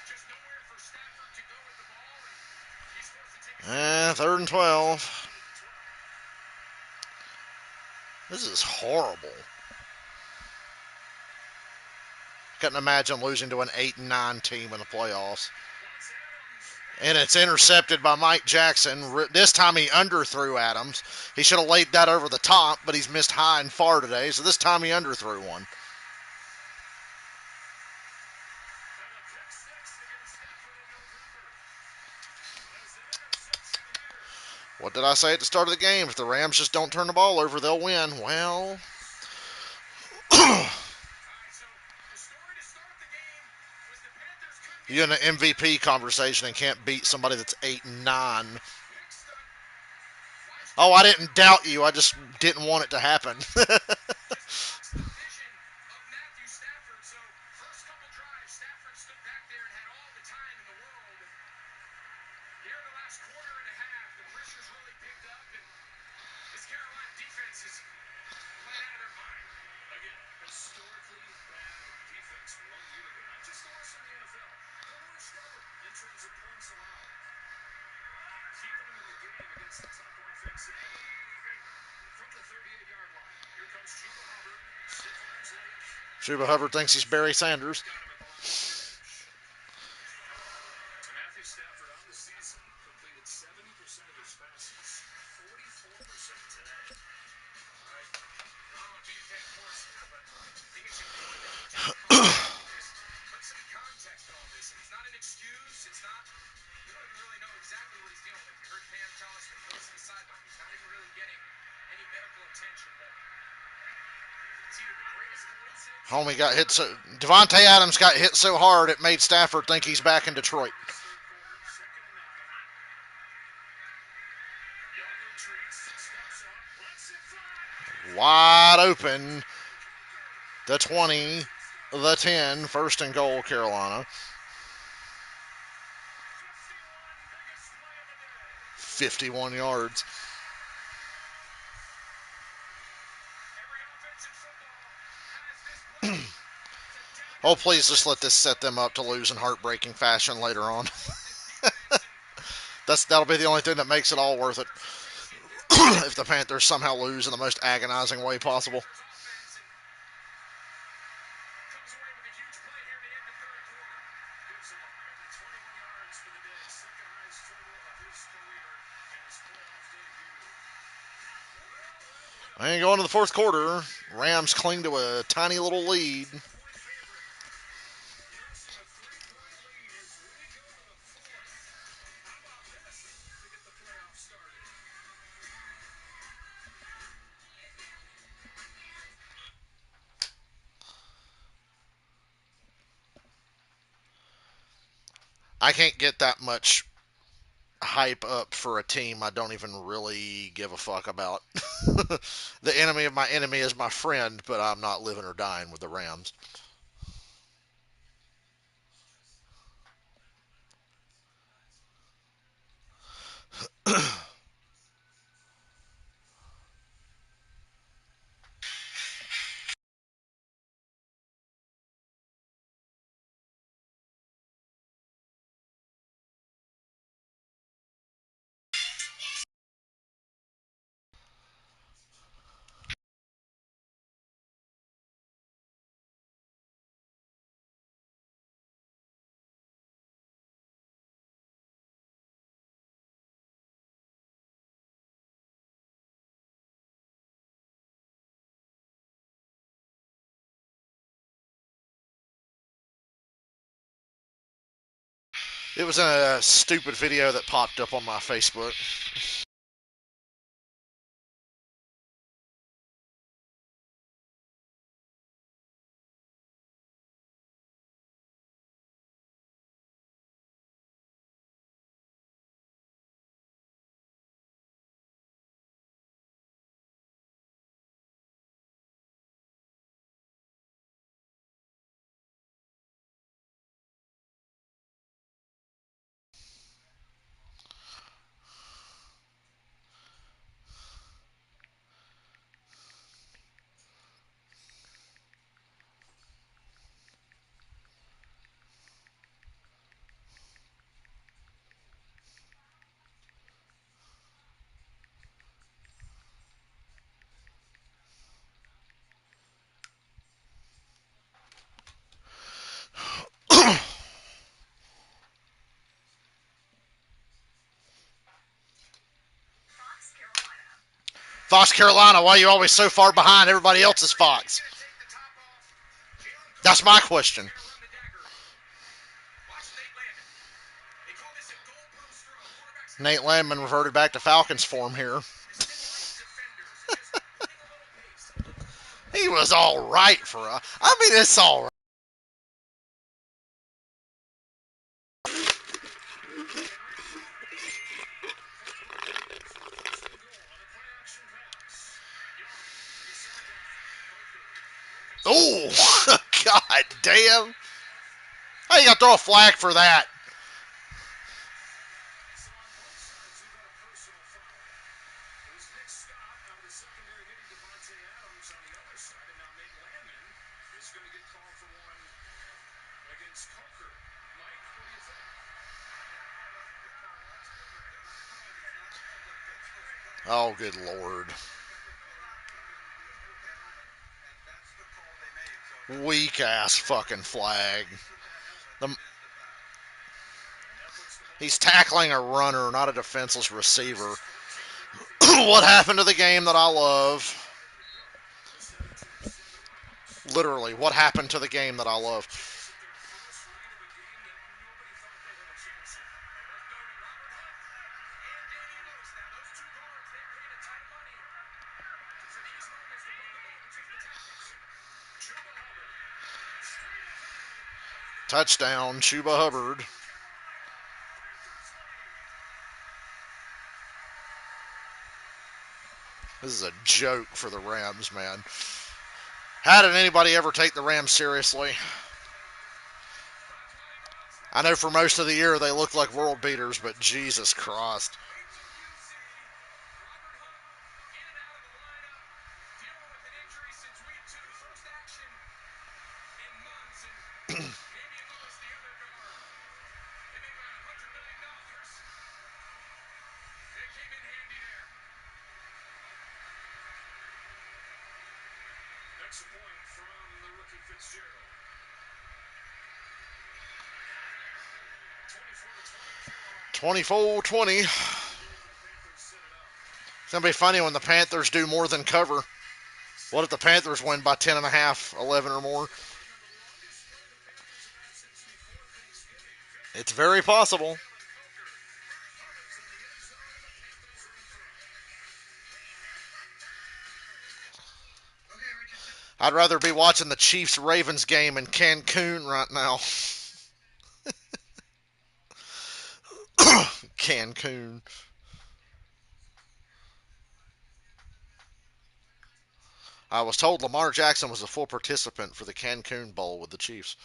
Just nowhere for Stafford to go with the ball, and he's forced to take a and 12. This is horrible. Couldn't imagine losing to an 8 and 9 team in the playoffs. And it's intercepted by Mike Jackson. This time he underthrew Adams. He should have laid that over the top, but he's missed high and far today, so this time he underthrew one. What did I say at the start of the game? If the Rams just don't turn the ball over, they'll win. Well, you're in an MVP conversation and can't beat somebody that's 8 and 9. Oh, I didn't doubt you. I just didn't want it to happen. Historically bad defense 1 year ago. Not just the worst in the NFL. They're really struggling in terms of points allowed. Keeping them in the game against the top offense in the league. From the 38-yard line, here comes Chuba Hubbard. Stiff arms late. Chuba Hubbard thinks he's Barry Sanders. Got him at the line of scrimmage. To Matthew Stafford on the season, completed 70% of his passes, 44% today. All right. I don't want to beat a dead horse here, but I think it's important that we just put some context on this. It's not an excuse. It's not. We don't even really know exactly what he's dealing with. You heard Cam tell us that he goes to the sideline. He's not even really getting any medical attention. But it's either the greatest coincidence. Homie got hit so Devontae Adams got hit so hard it made Stafford think he's back in Detroit. Third quarter, 2nd and 9. Young retreats, steps up, lets it fly. Wide open. The 20, the 10, first and goal, Carolina. 51 yards. Oh, please just let this set them up to lose in heartbreaking fashion later on. That'll be the only thing that makes it all worth it. If the Panthers somehow lose in the most agonizing way possible. And going to the fourth quarter, Rams cling to a tiny little lead. I can't get that much hype up for a team I don't even really give a fuck about. The enemy of my enemy is my friend, but I'm not living or dying with the Rams. It was a stupid video that popped up on my Facebook. Fox Carolina, why are you always so far behind everybody else's Fox? Take the top off. Jalen That's Carter my question. run the dagger. Watch Nate Landon. They call this a goalpost throw. Quarterback's Nate Landman reverted back to Falcons form here. has been like defenders, just putting a little pace. He was all right for a. I mean, it's all right. Oh, god damn. How you got to throw a flag for that? So on both sides, you got a personal foul. It was Nick Scott out of the secondary hitting Devontae Adams on the other side, and now Nate Landman is going to get called for one against Coker. Mike, what do you think? Oh, good lord. Weak ass fucking flag. The, he's tackling a runner, not a defenseless receiver. What happened to the game that I love? Literally, what happened to the game that I love? Is it their first lead of a game that nobody thought they had a chance in? And Danny Lewis. Now, those two guards, they paid a ton of money for these moments to run the ball between the tackles. Chuba Hubbard. Straight ahead. Touchdown, Chuba Hubbard. Panthers lead. This is a joke for the Rams, man. How did anybody ever take the Rams seriously? I know for most of the year they looked like world beaters, but Jesus Christ. Raiders of UC. Robert Hunt in and out of the lineup. Dealing with an injury since week 2. First action in months. And Damian Lewis, the other guard. They made about $100 million. It came in handy there. Next point from the rookie Fitzgerald. 24 to 20. 24-20. The Panthers set it up. It's going to be funny when the Panthers do more than cover. What if the Panthers win by 10 and a half, 11 or more? And the longest play the Panthers have had since before Thanksgiving. It's very possible. Jalen Coker. Hubbard's in the end zone, and the Panthers are in front. I'd rather be watching the Chiefs-Ravens game in Cancun right now. Cancun. I was told Lamar Jackson was a full participant for the Cancun Bowl with the Chiefs.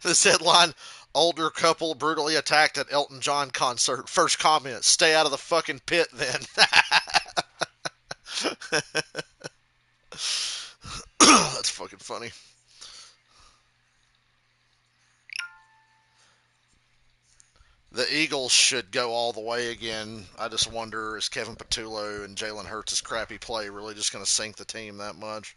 This headline: older couple brutally attacked at Elton John concert. First comment: stay out of the fucking pit then. That's fucking funny. The Eagles should go all the way again. I just wonder, is Kevin Patullo and Jalen Hurts' crappy play really just going to sink the team that much?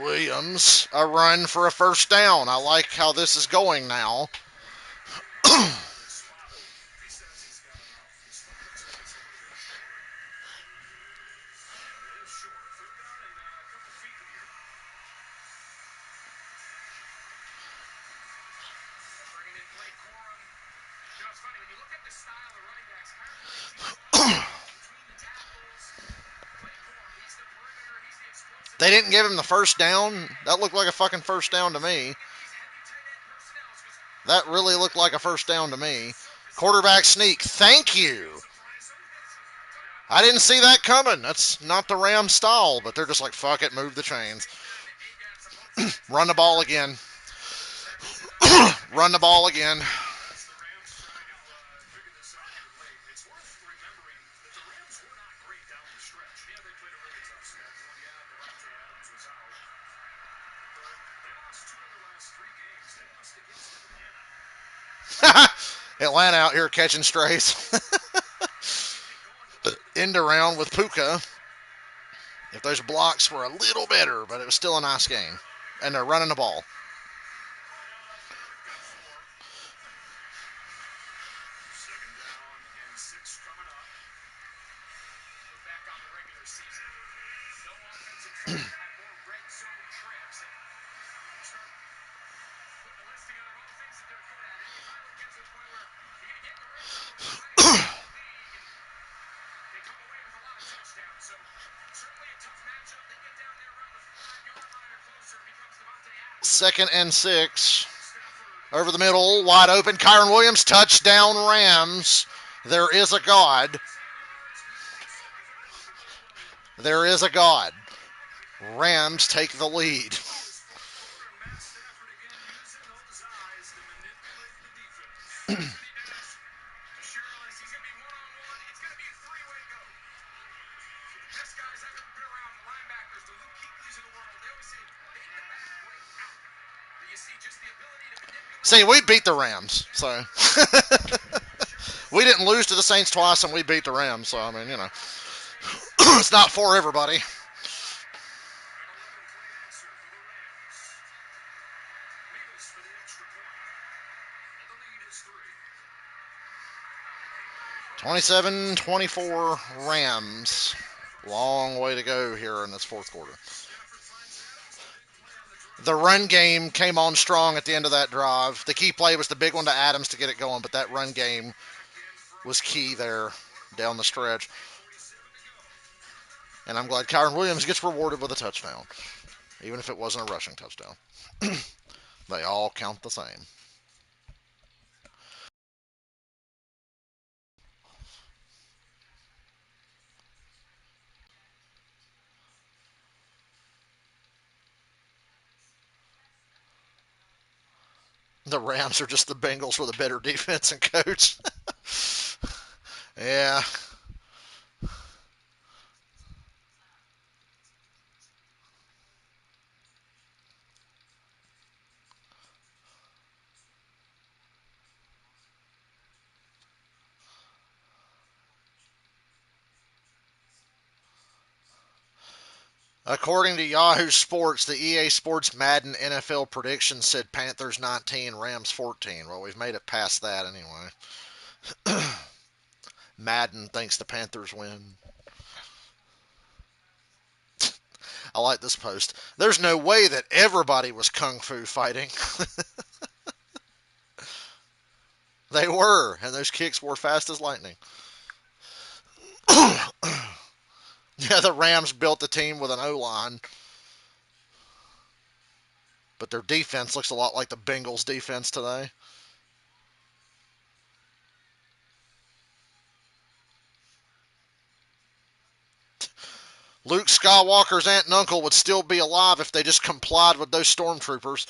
Williams, a run for a first down. I like how this is going now. He says he's got enough. He spotted that. It's a little bit short. It is short. Third down and a couple feet here. Bringing in Blake Corum. You know, it's funny, when you look at the style of running backs, Kyron Williams, he's between the tackles. Blake Corum, he's the perimeter, he's the explosive. They didn't give him the first down. That looked like a fucking first down to me. These heavy tight end personnel, because That really looked like a first down to me. Quarterback sneak. Thank you. surprise them. I didn't see that coming. That's not the Rams style, but they're just like, fuck it, move the chains. Run the ball again. Run the ball again. As the Rams try to figure this out here late, it's worth remembering that the Rams were not great down the stretch. Yeah, they played a really tough schedule. Yeah, Devontae Adams was out. But they lost 2 of their last 3 games. They lost against Atlanta. Atlanta out here catching strays. End around with Puka. If those blocks were a little better, but it was still a nice game. And they're running the ball. 2nd down and 6 coming up. We're back on the regular season. No offensive team had more red zone trips. And you start putting a listing on all the things that they're good at. And you finally get to the point where you're going to get in the red zone with the highest in the league. And they come away with a lot of touchdowns. So certainly a tough matchup. They get down there around the 5-yard line or closer. It becomes Devontae Adams. 2nd and 6. Stafford. Over the middle, wide open. Kyron Williams, touchdown Rams. There is a God. There is a God. Rams take the lead. Matt Stafford again using those eyes to manipulate the defense. Anthony Dash to Sherrill. He's going to be one-on-one. It's going to be a 3-way go. The best guys I've ever been around, the linebackers, the Luke Kuechly's of the world, they always say, fade the back, break out. But you see just the ability to manipulate. See, we beat the Rams, so we didn't lose to the Saints twice, and we beat the Rams. So I mean, you know, it's not for everybody. An 11-point answer for the Rams. Migos for the extra point. And the lead is 3. 27-24 Rams. Long way to go here in this fourth quarter. Stafford finds Adams. The big play on the drive. The run game came on strong at the end of that drive. The key play was the big one to Adams to get it going, but that run game was key there down the stretch. 47 to go. And I'm glad Kyron Williams gets rewarded with a touchdown, even if it wasn't a rushing touchdown. They all count the same. The Rams are just the Bengals with a better defense and coach. Yeah. According to Yahoo Sports, the EA Sports Madden NFL prediction said Panthers 19, Rams 14. Well, we've made it past that anyway. Madden thinks the Panthers win. I like this post. There's no way that everybody was kung fu fighting. They were, and those kicks were fast as lightning. Yeah, the Rams built the team with an O-line. But their defense looks a lot like the Bengals' defense today. Luke Skywalker's aunt and uncle would still be alive if they just complied with those stormtroopers.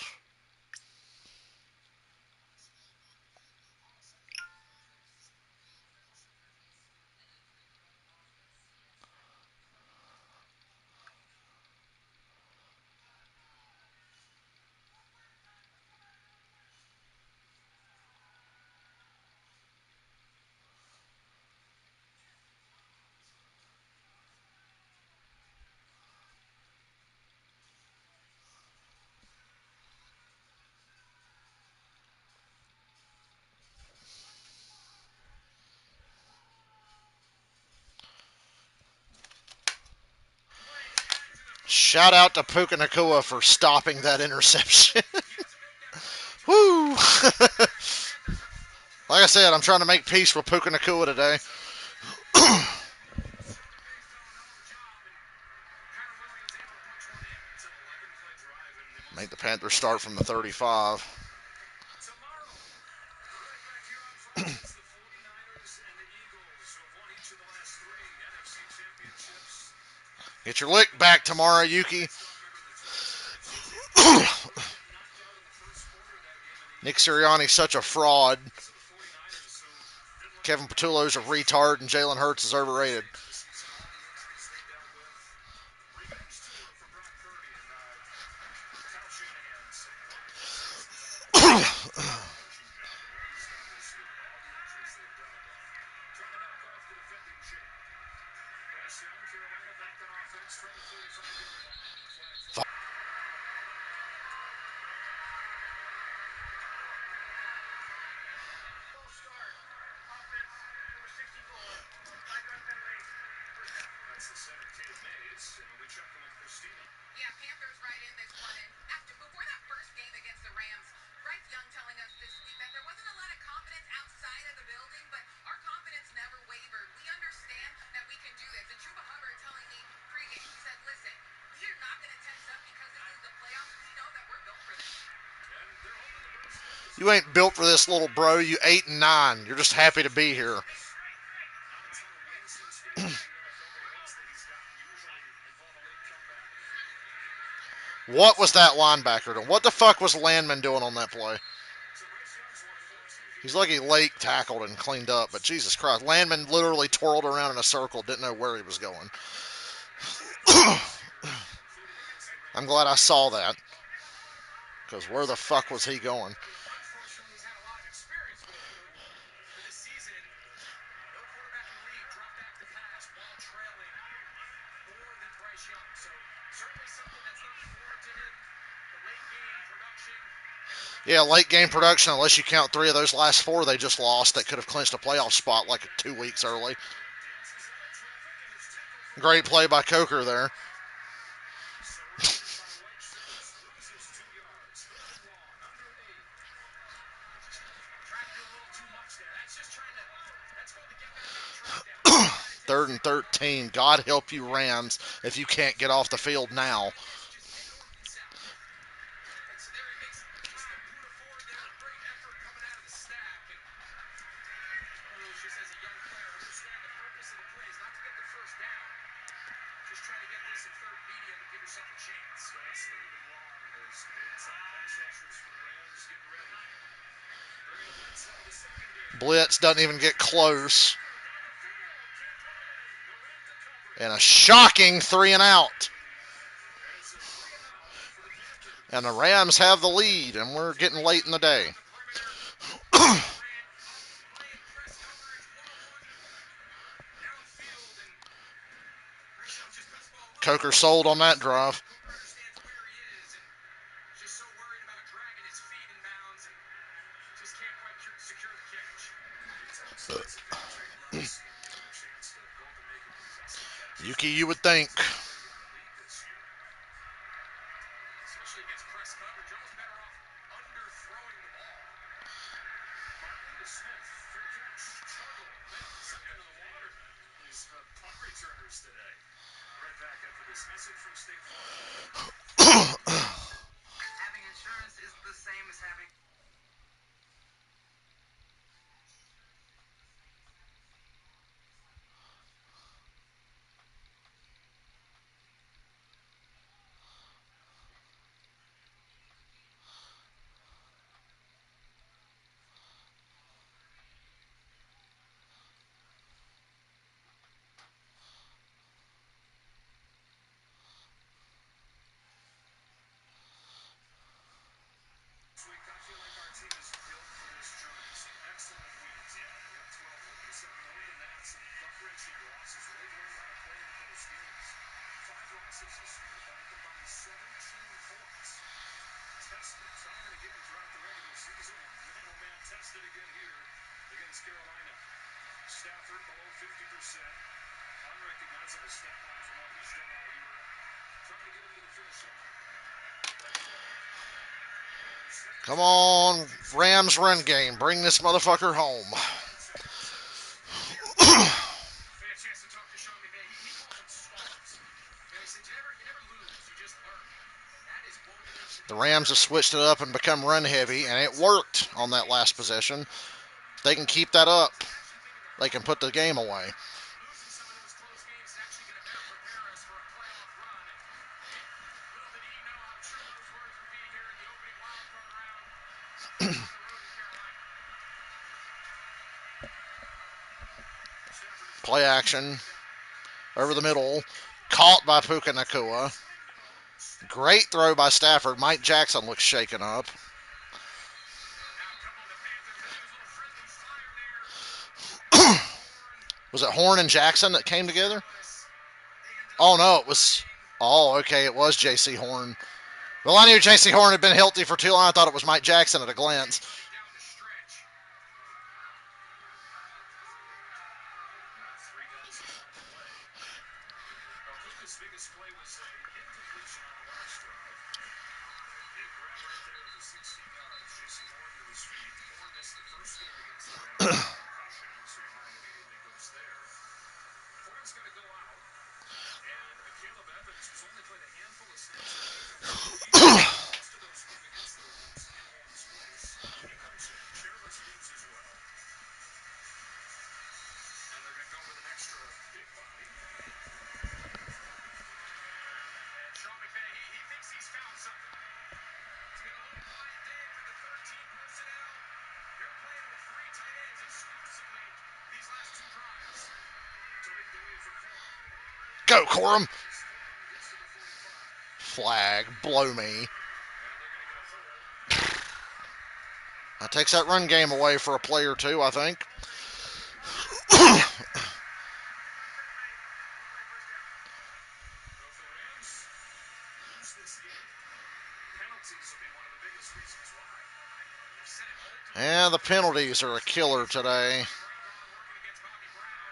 Shout out to Puka Nakua for stopping that interception. Woo! Like I said, I'm trying to make peace with Puka Nakua today. Make the Panthers start from the 35. Tomorrow, right back here on Fox, the 49ers and the Eagles, who have won each of the last three NFC championships. Get your lick back tomorrow, Yuki. Knocked out in the first quarter of that game, and the Nick Sirianni's such a fraud. Eagles, the 49ers, who didn't look Kevin Patullo's a retard, and Jalen Hurts is overrated. this season, all the injuries they dealt with. Revenge tour for Brock Purdy and Kyle Shanahan's coaching job and what he's done this year. All the injuries they've dealt with. Trying to knock off the defending champ. Bryce Young, Carolina back on offense from the 35-yard line. Flag false start. Offense number 64. 5-yard penalty. First down. That's the center, Kate Mays, and we check in with Christina. Yeah, Panthers right in this one. And before that first game against the Rams, Bryce Young telling us this week that there wasn't a lot of confidence outside of the building, but our confidence never wavered. We understand that we can do this. And Chuba Hubbard telling me pregame, he said, listen, we are not going to tense up because this is the playoffs. We know that we're built for this. And they're hoping the Bears win this. You ain't built for this, little bro. You 8 and 9. You're just happy to be here. Not a ton of wins since getting in the NFL, but wins that he's gotten usually involve a late comeback. What was that linebacker doing? What the fuck was Landman doing on that play? So Bryce Young's won 14 He's lucky late tackled and cleaned up, but Jesus Christ, Landman literally twirled around in a circle, didn't know where he was going. I'm glad I saw that, because where the fuck was he going? Unfortunately, he's had a lot of experience with for this season. No quarterback in the league dropped back to pass while trailing more than Bryce Young. So certainly something that's not foreign to him. The late game production. Yeah, late game production, unless you count 3 of those last 4 they just lost that could have clinched a playoff spot like 2 weeks early. Dances out of traffic and is tackled for Great play by Coker there. surrounded by white shirts. Loses 2 yards. Third and long. Under 8. Trying to do a little too much there. That's just trying to. That's called the get back on track down. Third and 13. God help you, Rams, if you can't get off the field now. Just take a piece out. And so there he makes just a boot forward there. Great effort coming out of the stack. And just as a young player, understand the purpose of the play is not to get the first down. Just trying to get this in third and medium and give yourself a chance. So it's third and long. There's inside pass rushers for the Rams getting ready. Bringing a blitz out of the secondary. Blitz doesn't even get close. Down the field. Can't put it in. Durant to cover. And a shocking 3 and out. And it's a 3 and out for the Panthers. And the Rams have the lead, and we're getting late in the day. The perimeter. Durant playing press coverage one-on-one downfield, and Bryce Young just best ball away. Coker sold on that drive. Coker understands where he is and just so worried about dragging his feet in bounds and just can't quite secure the catch. Yuki, you would think. Especially against press coverage, almost better off underthrowing the ball. Marquise Smith, fair catch. Struggle. Something in the water. These punt returners today. Right back after this message from State Farm. Having insurance is the same as having This week, I feel like our team is built for this journey. Some excellent wins. Yeah, we got 12 wins. And more than that, some gut-wrenching losses. They've learned how to play in close games. 5 losses this year by a combined 17 points. Tested time and again throughout the regular season. And oh man, tested again here against Carolina. Stafford below 50%. Unrecognizable stat line from what he's done all year. Come on, Rams run game. Bring this motherfucker home. The Rams have switched it up and become run heavy, and it worked on that last possession. If they can keep that up, they can put the game away. Losing some of those close games is actually going to better prepare us for a playoff run. Little did he know how true those words would be here in the opening wild card round on the road in Carolina. Play action over the middle, caught by Puka Nakua. Great throw by Stafford. Mike Jackson looks shaken up. Now a couple of the Panthers, I think it was a little friendly fire there. Was it Horn and Jackson that came together? They ended Oh, no, it was. Oh, okay, it was J.C. Horn. Well, I knew J.C. Horn had been healthy for too long. I thought it was Mike Jackson at a glance. down the stretch. Three guys in one play. Puka's biggest play was an incompletion on the last drive. Big grab right there to the 16 yards. J.C. Horn to his feet. Horn missed the first game against the Rams. Concussion, so your mind immediately goes there. Horn's going to go out. And Caleb Evans, who's only played a handful of snaps in defense, most of those came against the Rams in Horn's place. He comes in, careless moves as well. And they're going to go with an extra big body. And Sean McVay, he thinks he's found something. It's been a little quiet day for the 13 personnel. They're playing with three tight ends exclusively these last two drives. Turning the way for Corum. Go, Corum. Corum gets to the 45. Flag. Blow me. And they're going to get a hold. That takes that run game away for a play or two, I think. If the Rams lose this game, penalties will be one of the biggest reasons why. They've said it multiple And the penalties are a killer today. working against Bobby Brown.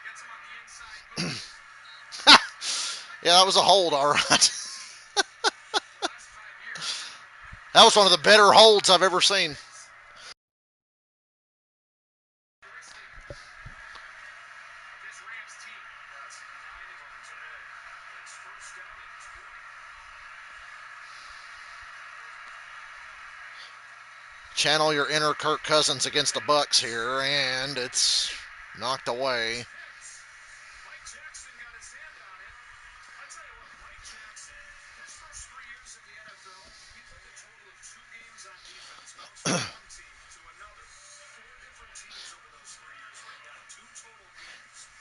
Gets him on the inside move. Yeah, that was a hold, all right. The last 5 years, That was one of the better holds I've ever seen. characteristic of this Rams team. That's 9 of them today. It's first down and 20. Channel your inner Kirk Cousins against the Bucks here, and it's knocked away. Mike Jackson got his hand on it. I tell you what, Mike Jackson, his first 3 years in the NFL, he played a total of 2 games on defense, bounced from one team to another. 4 different teams over those 3 years where he got 2 total games.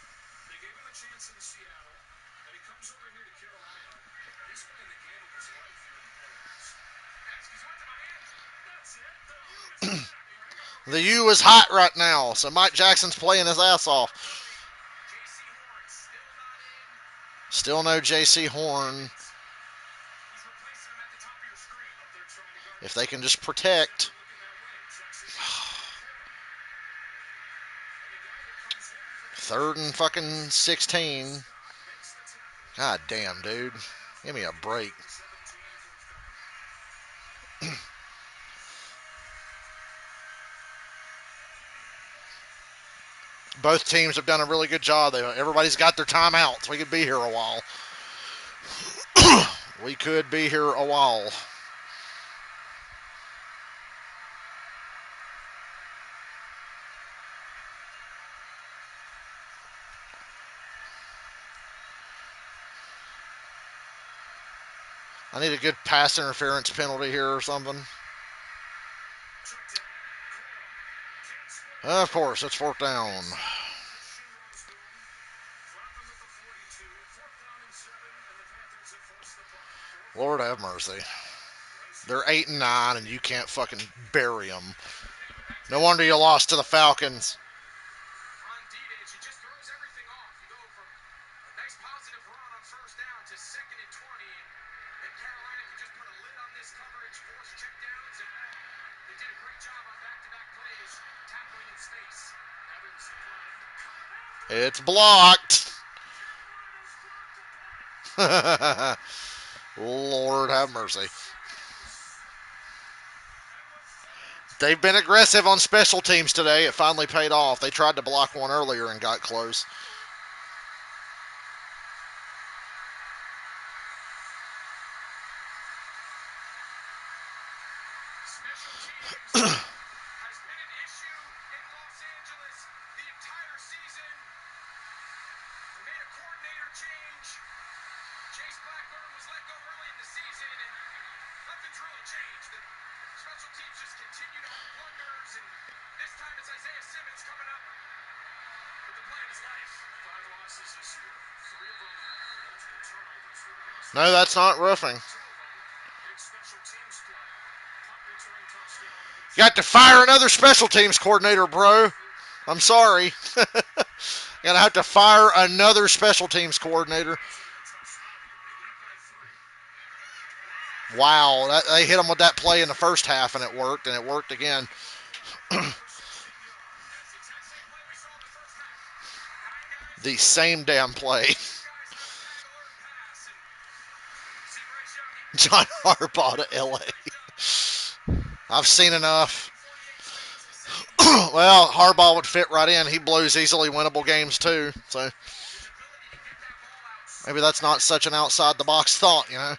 They gave him a chance in Seattle, and he comes over here to Carolina, and he's playing the game of his life here in the playoffs. He's went to Miami. That's it. The U is The U is hot right now, so Mike Jackson's playing his ass off. J.C. Horn still not in. Still no J.C. Horn. He's replacing him at the top of your screen. Up there trying to guard. If they can just protect. Looking that way. Jackson. And the guy that comes in for Third and fucking 16. makes the tackle. God damn, dude. Give me a break. 17 forthcoming. Both teams have done a really good job. Everybody's got their timeouts. We could be here a while. We could be here a while. I need a good pass interference penalty here or something. Of course, it's fourth down. Lord have mercy. They're 8-9, and you can't fucking bury them. No wonder you lost to the Falcons. On D-Days, he just throws everything off. You go from a nice positive run on first down to 2nd and 20, and Carolina can just put a lid on this coverage, force checkdowns, and they did a great job on back-to-back plays, tackling in space. Evans to play. It's blocked. Lord have mercy. They've been aggressive on special teams today. It finally paid off. They tried to block one earlier and got close. Special teams has been an issue in Los Angeles the entire season. They made a coordinator change. Chase Blackburn was let go early in the season, and nothing's really changed. The special teams just continue to have blunders, and this time it's Isaiah Simmons coming up with the play of his life. 5 losses this year, 3 of them multiple turnovers for the Minnesota. No, that's not roofing. 2 of them big special teams play. Punt return touchdown. You got to fire another special teams coordinator, bro. I'm sorry. Gonna have to fire another special teams coordinator. Wow, they hit him with that play in the first half, and it worked again. The same damn play. John Harbaugh to LA. I've seen enough. Well, Harbaugh would fit right in. He blows easily winnable games too. So maybe that's not such an outside the box thought, you know.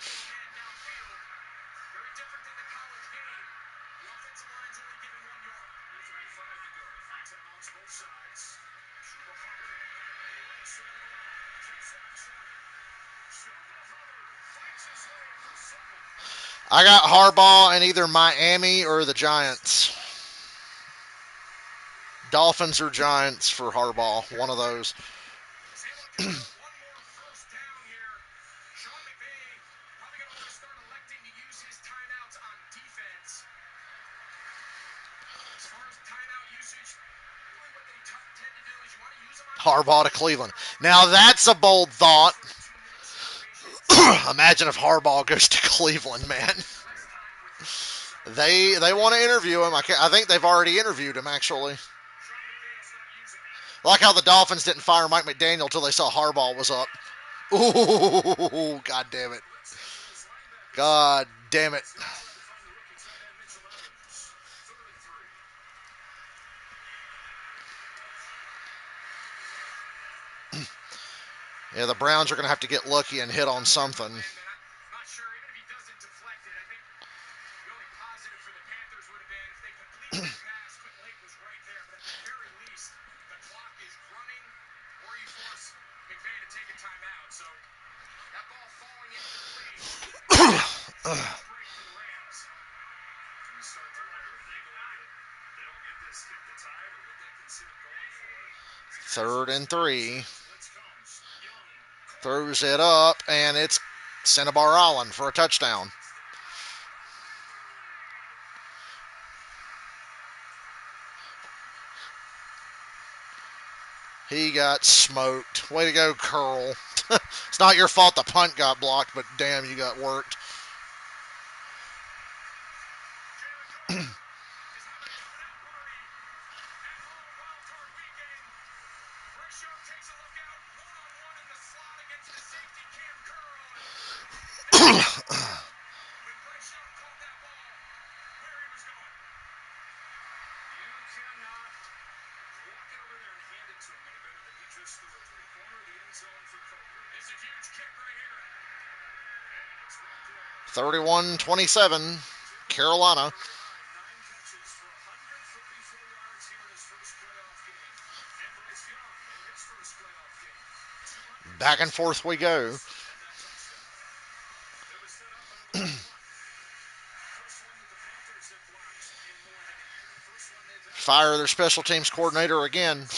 I got Harbaugh in either Miami or the Giants. Dolphins or Giants for Harbaugh. One of those. Harbaugh to Cleveland. Now that's a bold thought. Imagine if Harbaugh goes to Cleveland, man. They want to interview him. I think they've already interviewed him, actually. Like how the Dolphins didn't fire Mike McDaniel until they saw Harbaugh was up. Ooh, God damn it. God damn it. Yeah, the Browns are going to have to get lucky and hit on something. Not sure, even if he doesn't deflect it, I think the only positive for the Panthers would have been if they completed the pass. Quentin Lake was right there, but at the very least, the clock is running, or you force McVay to take a timeout. So that ball falling incomplete. Break for the Rams. You start to wonder, are they going to? They don't get this, skip the tide, or would they consider going for it? 3rd and 3. Throws it up, and it's Cinnabar Island for a touchdown. He got smoked. Way to go, Curl. It's not your fault the punt got blocked, but damn, you got worked. It's a huge kick right here. 31-27, Carolina. 9 catches for 134 yards here in his first playoff game. And Bryce Young in his first playoff game. Back and forth we go. Fire their special teams coordinator again. You've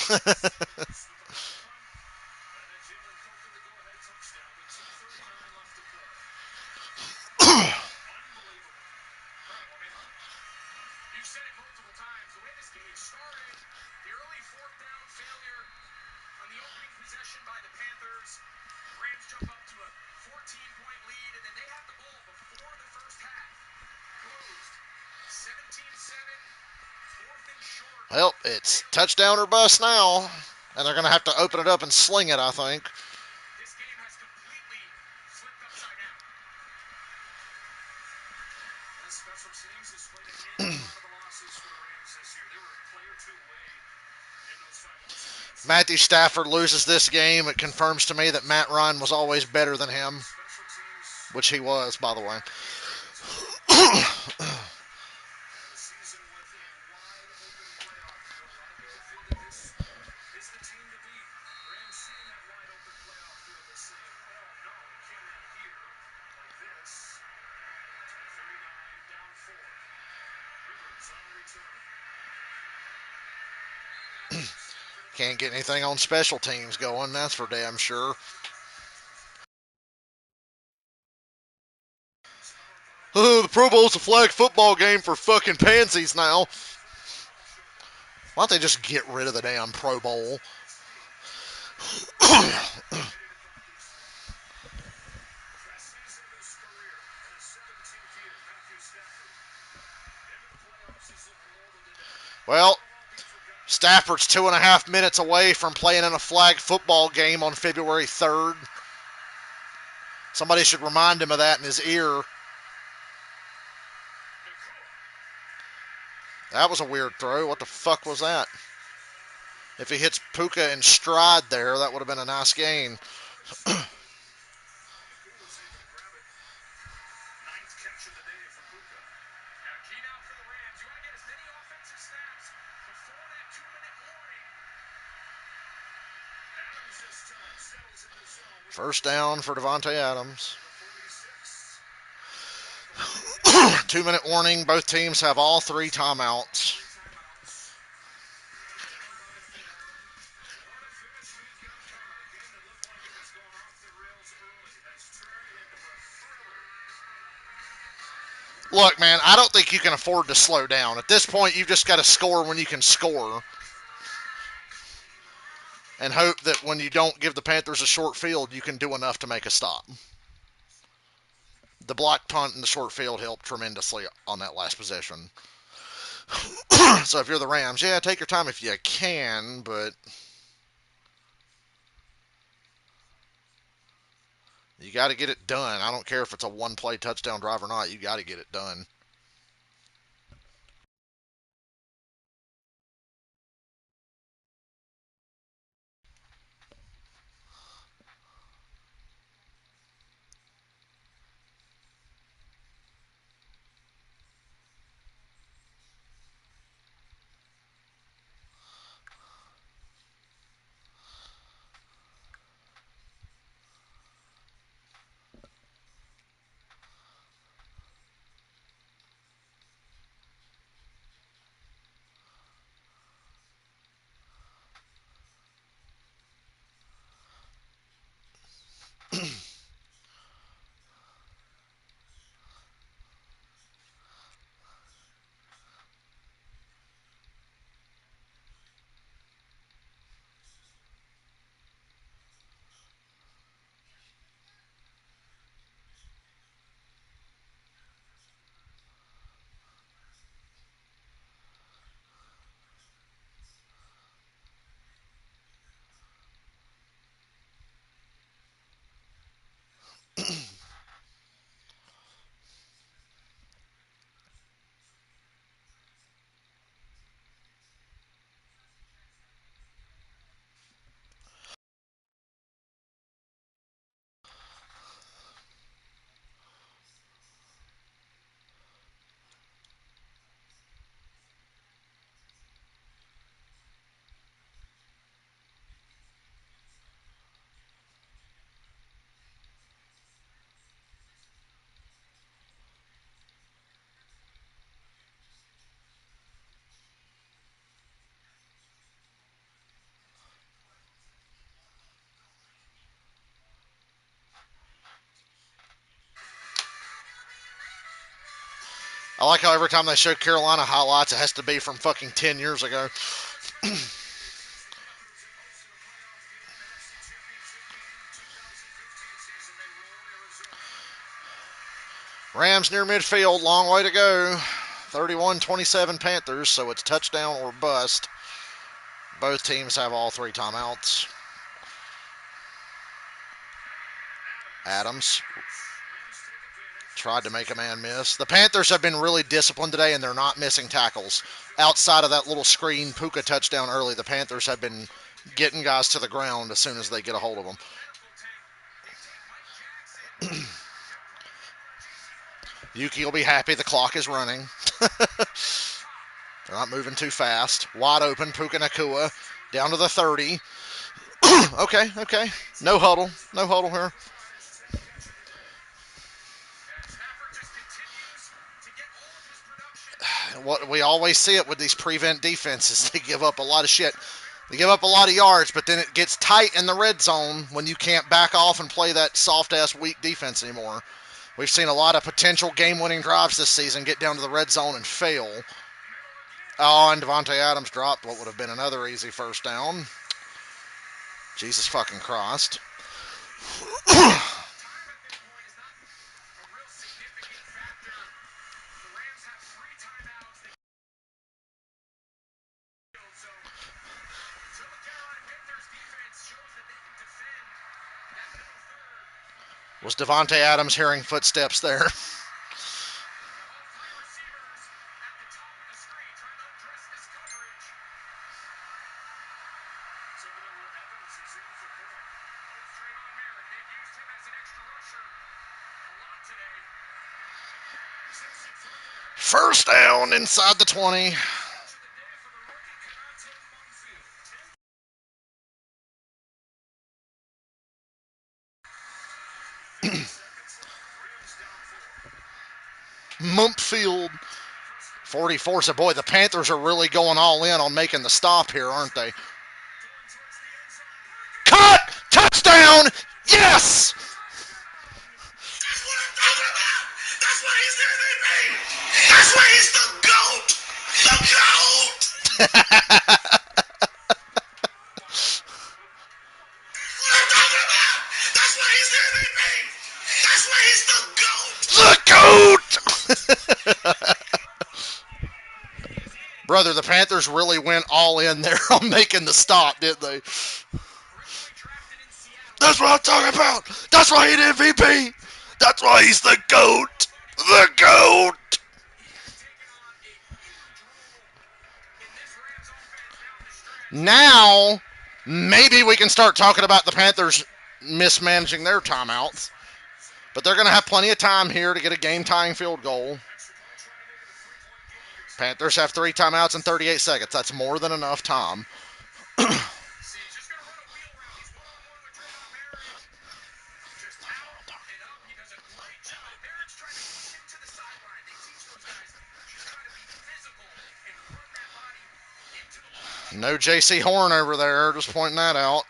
said it multiple times. The way this game started, the early 4th down failure on the opening possession by the Panthers. Rams jump up to a 14-point lead, and then they have the ball before the first half. Closed. 17-7. 4th and short. Well, it's touchdown or bust now. And they're going to have to open it up and sling it, I think. This game has completely flipped upside down. Special teams has played a hand in a lot of the losses for the Rams this year. They were a play or two away in those 5 losses against Matthew Stafford loses this game. It confirms to me that Matt Ryan was always better than him, special teams. which he was, by the way. And a season with a wide open playoff field. A lot of people feel that this is the team to beat. Rams seeing that wide open playoff field. They say, oh no, it can't end here like this. 39 down 4. Rivers on the return. Can't get anything on special teams going, that's for damn sure. Oh, the Pro Bowl's a flag football game for fucking pansies now. Why don't they just get rid of the damn Pro Bowl? Best season of his career in his 17th year. Matthew Stafford. Into the playoffs, he's looking older today. Well, Won't be forgotten. Stafford's 2.5 minutes away from playing in a flag football game on February 3rd. Somebody should remind him of that in his ear. That was a weird throw. What the fuck was that? If he hits Puka in stride there, that would have been a nice gain. Nakua was able to grab it. 9th catch of the day for Puka. Now, key now for the Rams. You want to get as many offensive snaps before that 2-minute warning. Adams this time settles in the zone. First down for Devontae Adams. The 46. 2-minute warning. Both teams have all 3 timeouts. Timeouts. Down by 4. What a finish we've got coming. A game that looked like it was going off the rails early has turned into a thriller. Look, man, I don't think you can afford to slow down. At this point, you've just got to score when you can score. And hope that when you don't give the Panthers a short field, you can do enough to make a stop. The block punt and the short field helped tremendously on that last possession. So if you're the Rams, yeah, take your time if you can, but you got to get it done. I don't care if it's a one-play touchdown drive or not. You got to get it done. I like how every time they show Carolina highlights, it has to be from fucking 10 years ago. Rams near midfield, long way to go. 31-27 Panthers, so it's touchdown or bust. Both teams have all 3 timeouts. Adams Tried to make a man miss. The Panthers have been really disciplined today, and they're not missing tackles. Outside of that little screen Puka touchdown early, the Panthers have been getting guys to the ground as soon as they get a hold of them. Yuki will be happy the clock is running. They're not moving too fast. Wide open, Puka Nakua down to the 30. Okay. No huddle. No huddle here. What we always see it with these prevent defenses, they give up a lot of shit. They give up a lot of yards, but then it gets tight in the red zone when you can't back off and play that soft-ass weak defense anymore. We've seen a lot of potential game-winning drives this season get down to the red zone and fail. Oh, and Devontae Adams dropped what would have been another easy first down. Jesus fucking Christ. Was Devontae Adams hearing footsteps there? First down inside the 20. Mumpfield 44. So, boy, the Panthers are really going all in on making the stop here, aren't they? Cut! Touchdown! Yes! That's why he's the MVP. That's why he's the GOAT. The GOAT. What I'm talking about. That's why he's the MVP. That's why he's the GOAT. The GOAT! Brother, the Panthers really went all in there on making the stop, didn't they? That's what I'm talking about. That's why he's MVP. That's why he's the GOAT. The GOAT. Now, maybe we can start talking about the Panthers mismanaging their timeouts. But they're going to have plenty of time here to get a game-tying field goal. Panthers have 3 timeouts in 38 seconds. That's more than enough time. No J.C. Horn over there, just pointing that out.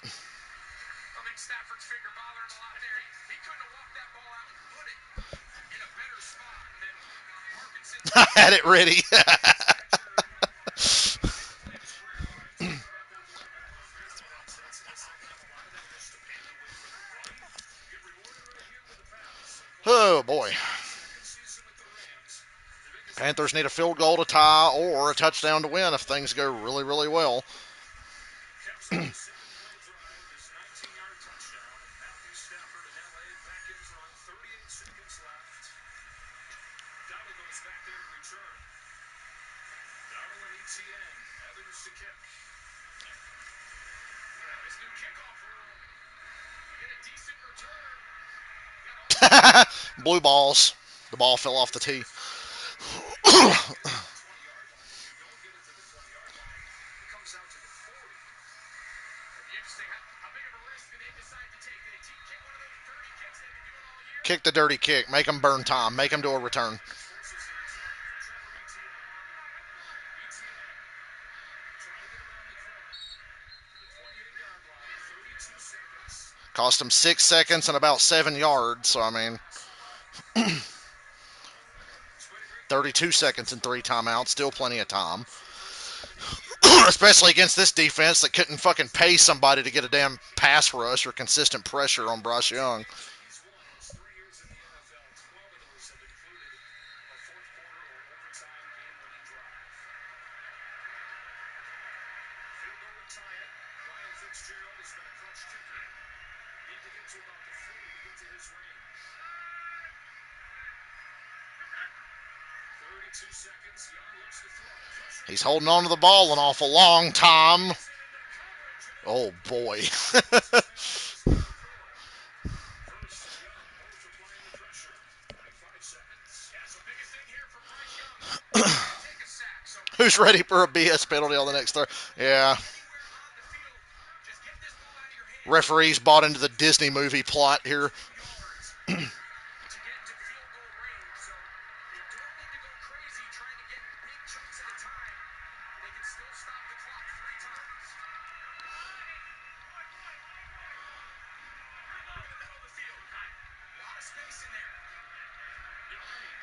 I had it ready. Oh, boy. Panthers need a field goal to tie or a touchdown to win if things go really, really well. Blue balls. The ball fell off the tee. Kick the dirty kick. Make them burn time. Make them do a return. Cost them 6 seconds and about 7 yards. So, I mean, 32 seconds and 3 timeouts. Still plenty of time. Especially against this defense that couldn't fucking pay somebody to get a damn pass rush or consistent pressure on Bryce Young. He's holding on to the ball an awful long time. Oh, boy. Who's ready for a BS penalty on the next throw? Yeah. Referees bought into the Disney movie plot here.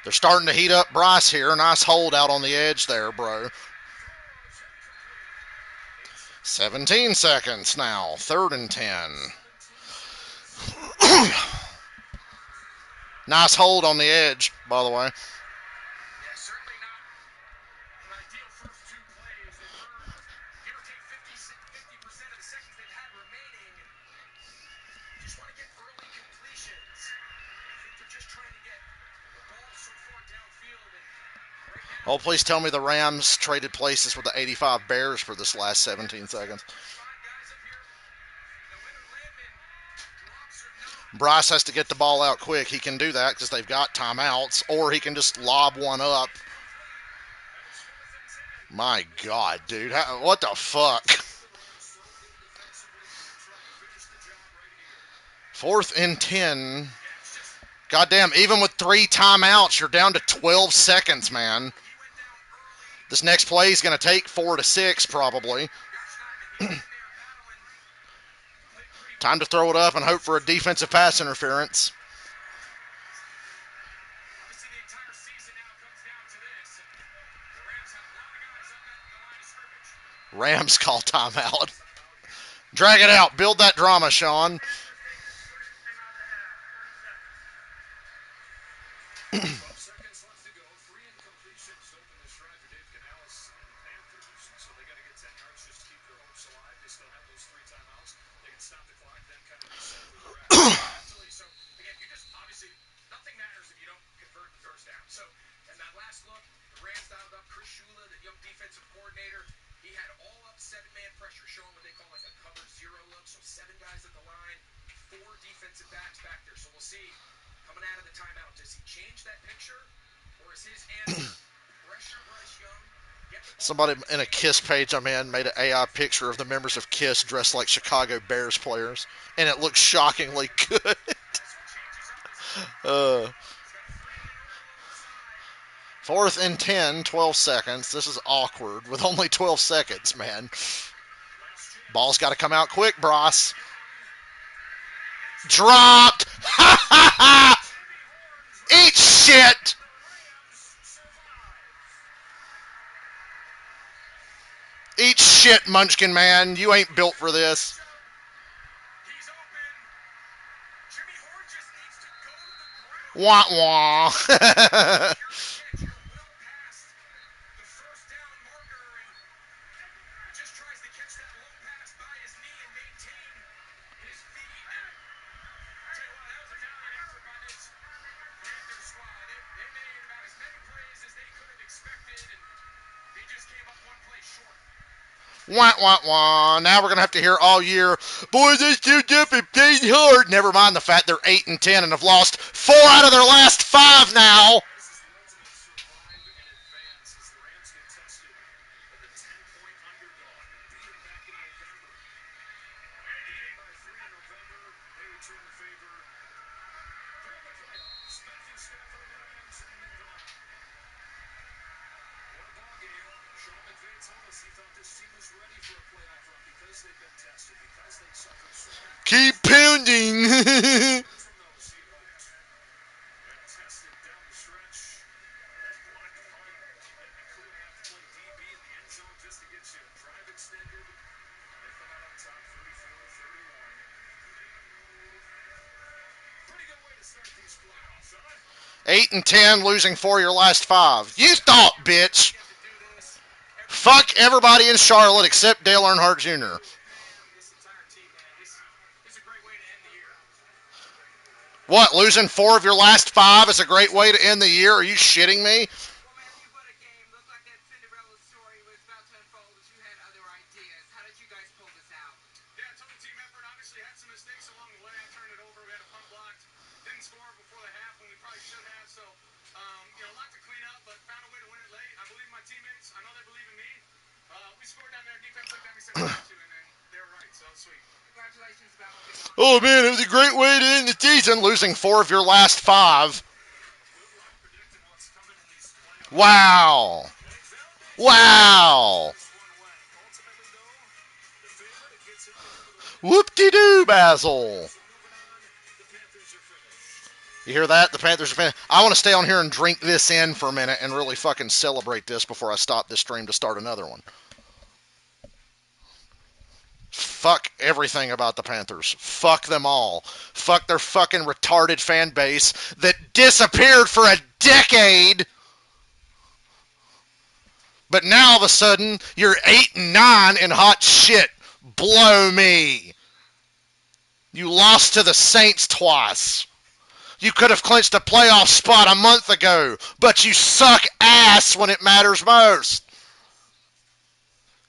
They're starting to heat up Bryce here. Nice hold out on the edge there, bro. 17 seconds now. 3rd and 10. Nice hold on the edge, by the way. Yeah, certainly not an ideal first two plays. They burned, give or take 50% of the seconds they've had remaining. Just want to get early completions. I think they're just trying to get the ball so far downfield. And right now, Oh, please tell me the Rams traded places with the 85 Bears for this last 17 seconds. Bryce has to get the ball out quick. He can do that because they've got timeouts, or he can just lob one up. My God, dude. What the fuck? 4th and 10. Goddamn, even with 3 timeouts, you're down to 12 seconds, man. This next play is going to take 4 to 6, probably. Time to throw it up and hope for a defensive pass interference. Rams call timeout. Drag it out. Build that drama, Sean. 12 seconds left to go. 3 incompletions to open this drive for Dave Canales and the Panthers. So they got to get 10 yards just to keep their hopes alive. They still have those 3 timeouts. They can stop the clock, then kind of reset where they're at. Absolutely. So, again, you just obviously, nothing matters if you don't convert the first down. So, in that last look, the Rams dialed up Chris Shula, the young defensive coordinator. He had all up 7-man pressure, showing what they call like a cover 0 look. So 7 guys at the line, 4 defensive backs back there. So we'll see. Coming out of the timeout, does he change that picture, or is his answer pressure Bryce Young? Somebody in a KISS page I'm in made an AI picture of the members of KISS dressed like Chicago Bears players, and it looks shockingly good. 4th and 10, 12 seconds. This is awkward with only 12 seconds, man. Ball's got to come out quick, Bryce. Dropped! Ha ha ha! Eat shit! Eat shit, Munchkin Man. You ain't built for this. Wah wah. Wah, wah, wah. Now we're going to have to hear all year, boys, this too different, playing hard. Never mind the fact they're 8 and 10 and have lost 4 out of their last 5 now. Keep pounding. Eight and 10, losing 4 of your last 5. You thought, bitch. Fuck everybody in Charlotte except Dale Earnhardt Jr. What, losing 4 of your last 5 is a great way to end the year? Are you shitting me? scored down there. Defense looked at me, said we got to, and then they were right. So sweet. Congratulations, Bama. Oh man, it was a great way to end the season, losing 4 of your last 5. Wow. Wow. Whoop-de-doo, Basil. You hear that? The Panthers are finished. I want to stay on here and drink this in for a minute and really fucking celebrate this before I stop this stream to start another one. Fuck everything about the Panthers. Fuck them all. Fuck their fucking retarded fan base that disappeared for a decade. But now all of a sudden, you're 8-9 in hot shit. Blow me. You lost to the Saints twice. You could have clinched a playoff spot a month ago, but you suck ass when it matters most.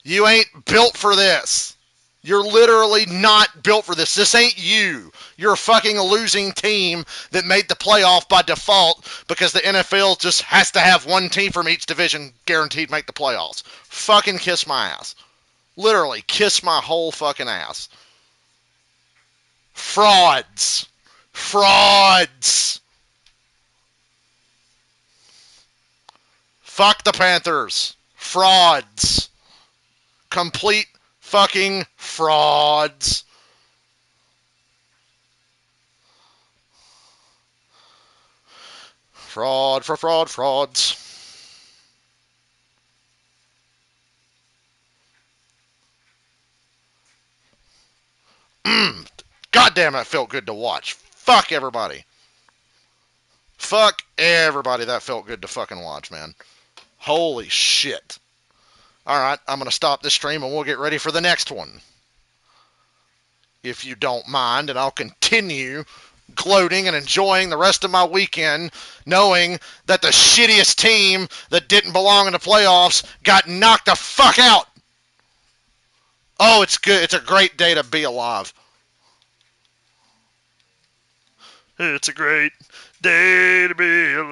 You ain't built for this. You're literally not built for this. This ain't you. You're a fucking losing team that made the playoff by default because the NFL just has to have one team from each division guaranteed make the playoffs. Fucking kiss my ass. Literally, kiss my whole fucking ass. Frauds. Frauds. Fuck the Panthers. Frauds. Complete fucking frauds. Frauds. God damn, that felt good to watch. Fuck everybody. Fuck everybody. That felt good to fucking watch, man. Holy shit. Alright, I'm going to stop this stream and we'll get ready for the next one. If you don't mind, and I'll continue gloating and enjoying the rest of my weekend knowing that the shittiest team that didn't belong in the playoffs got knocked the fuck out. Oh, it's good. It's a great day to be alive. It's a great day to be alive.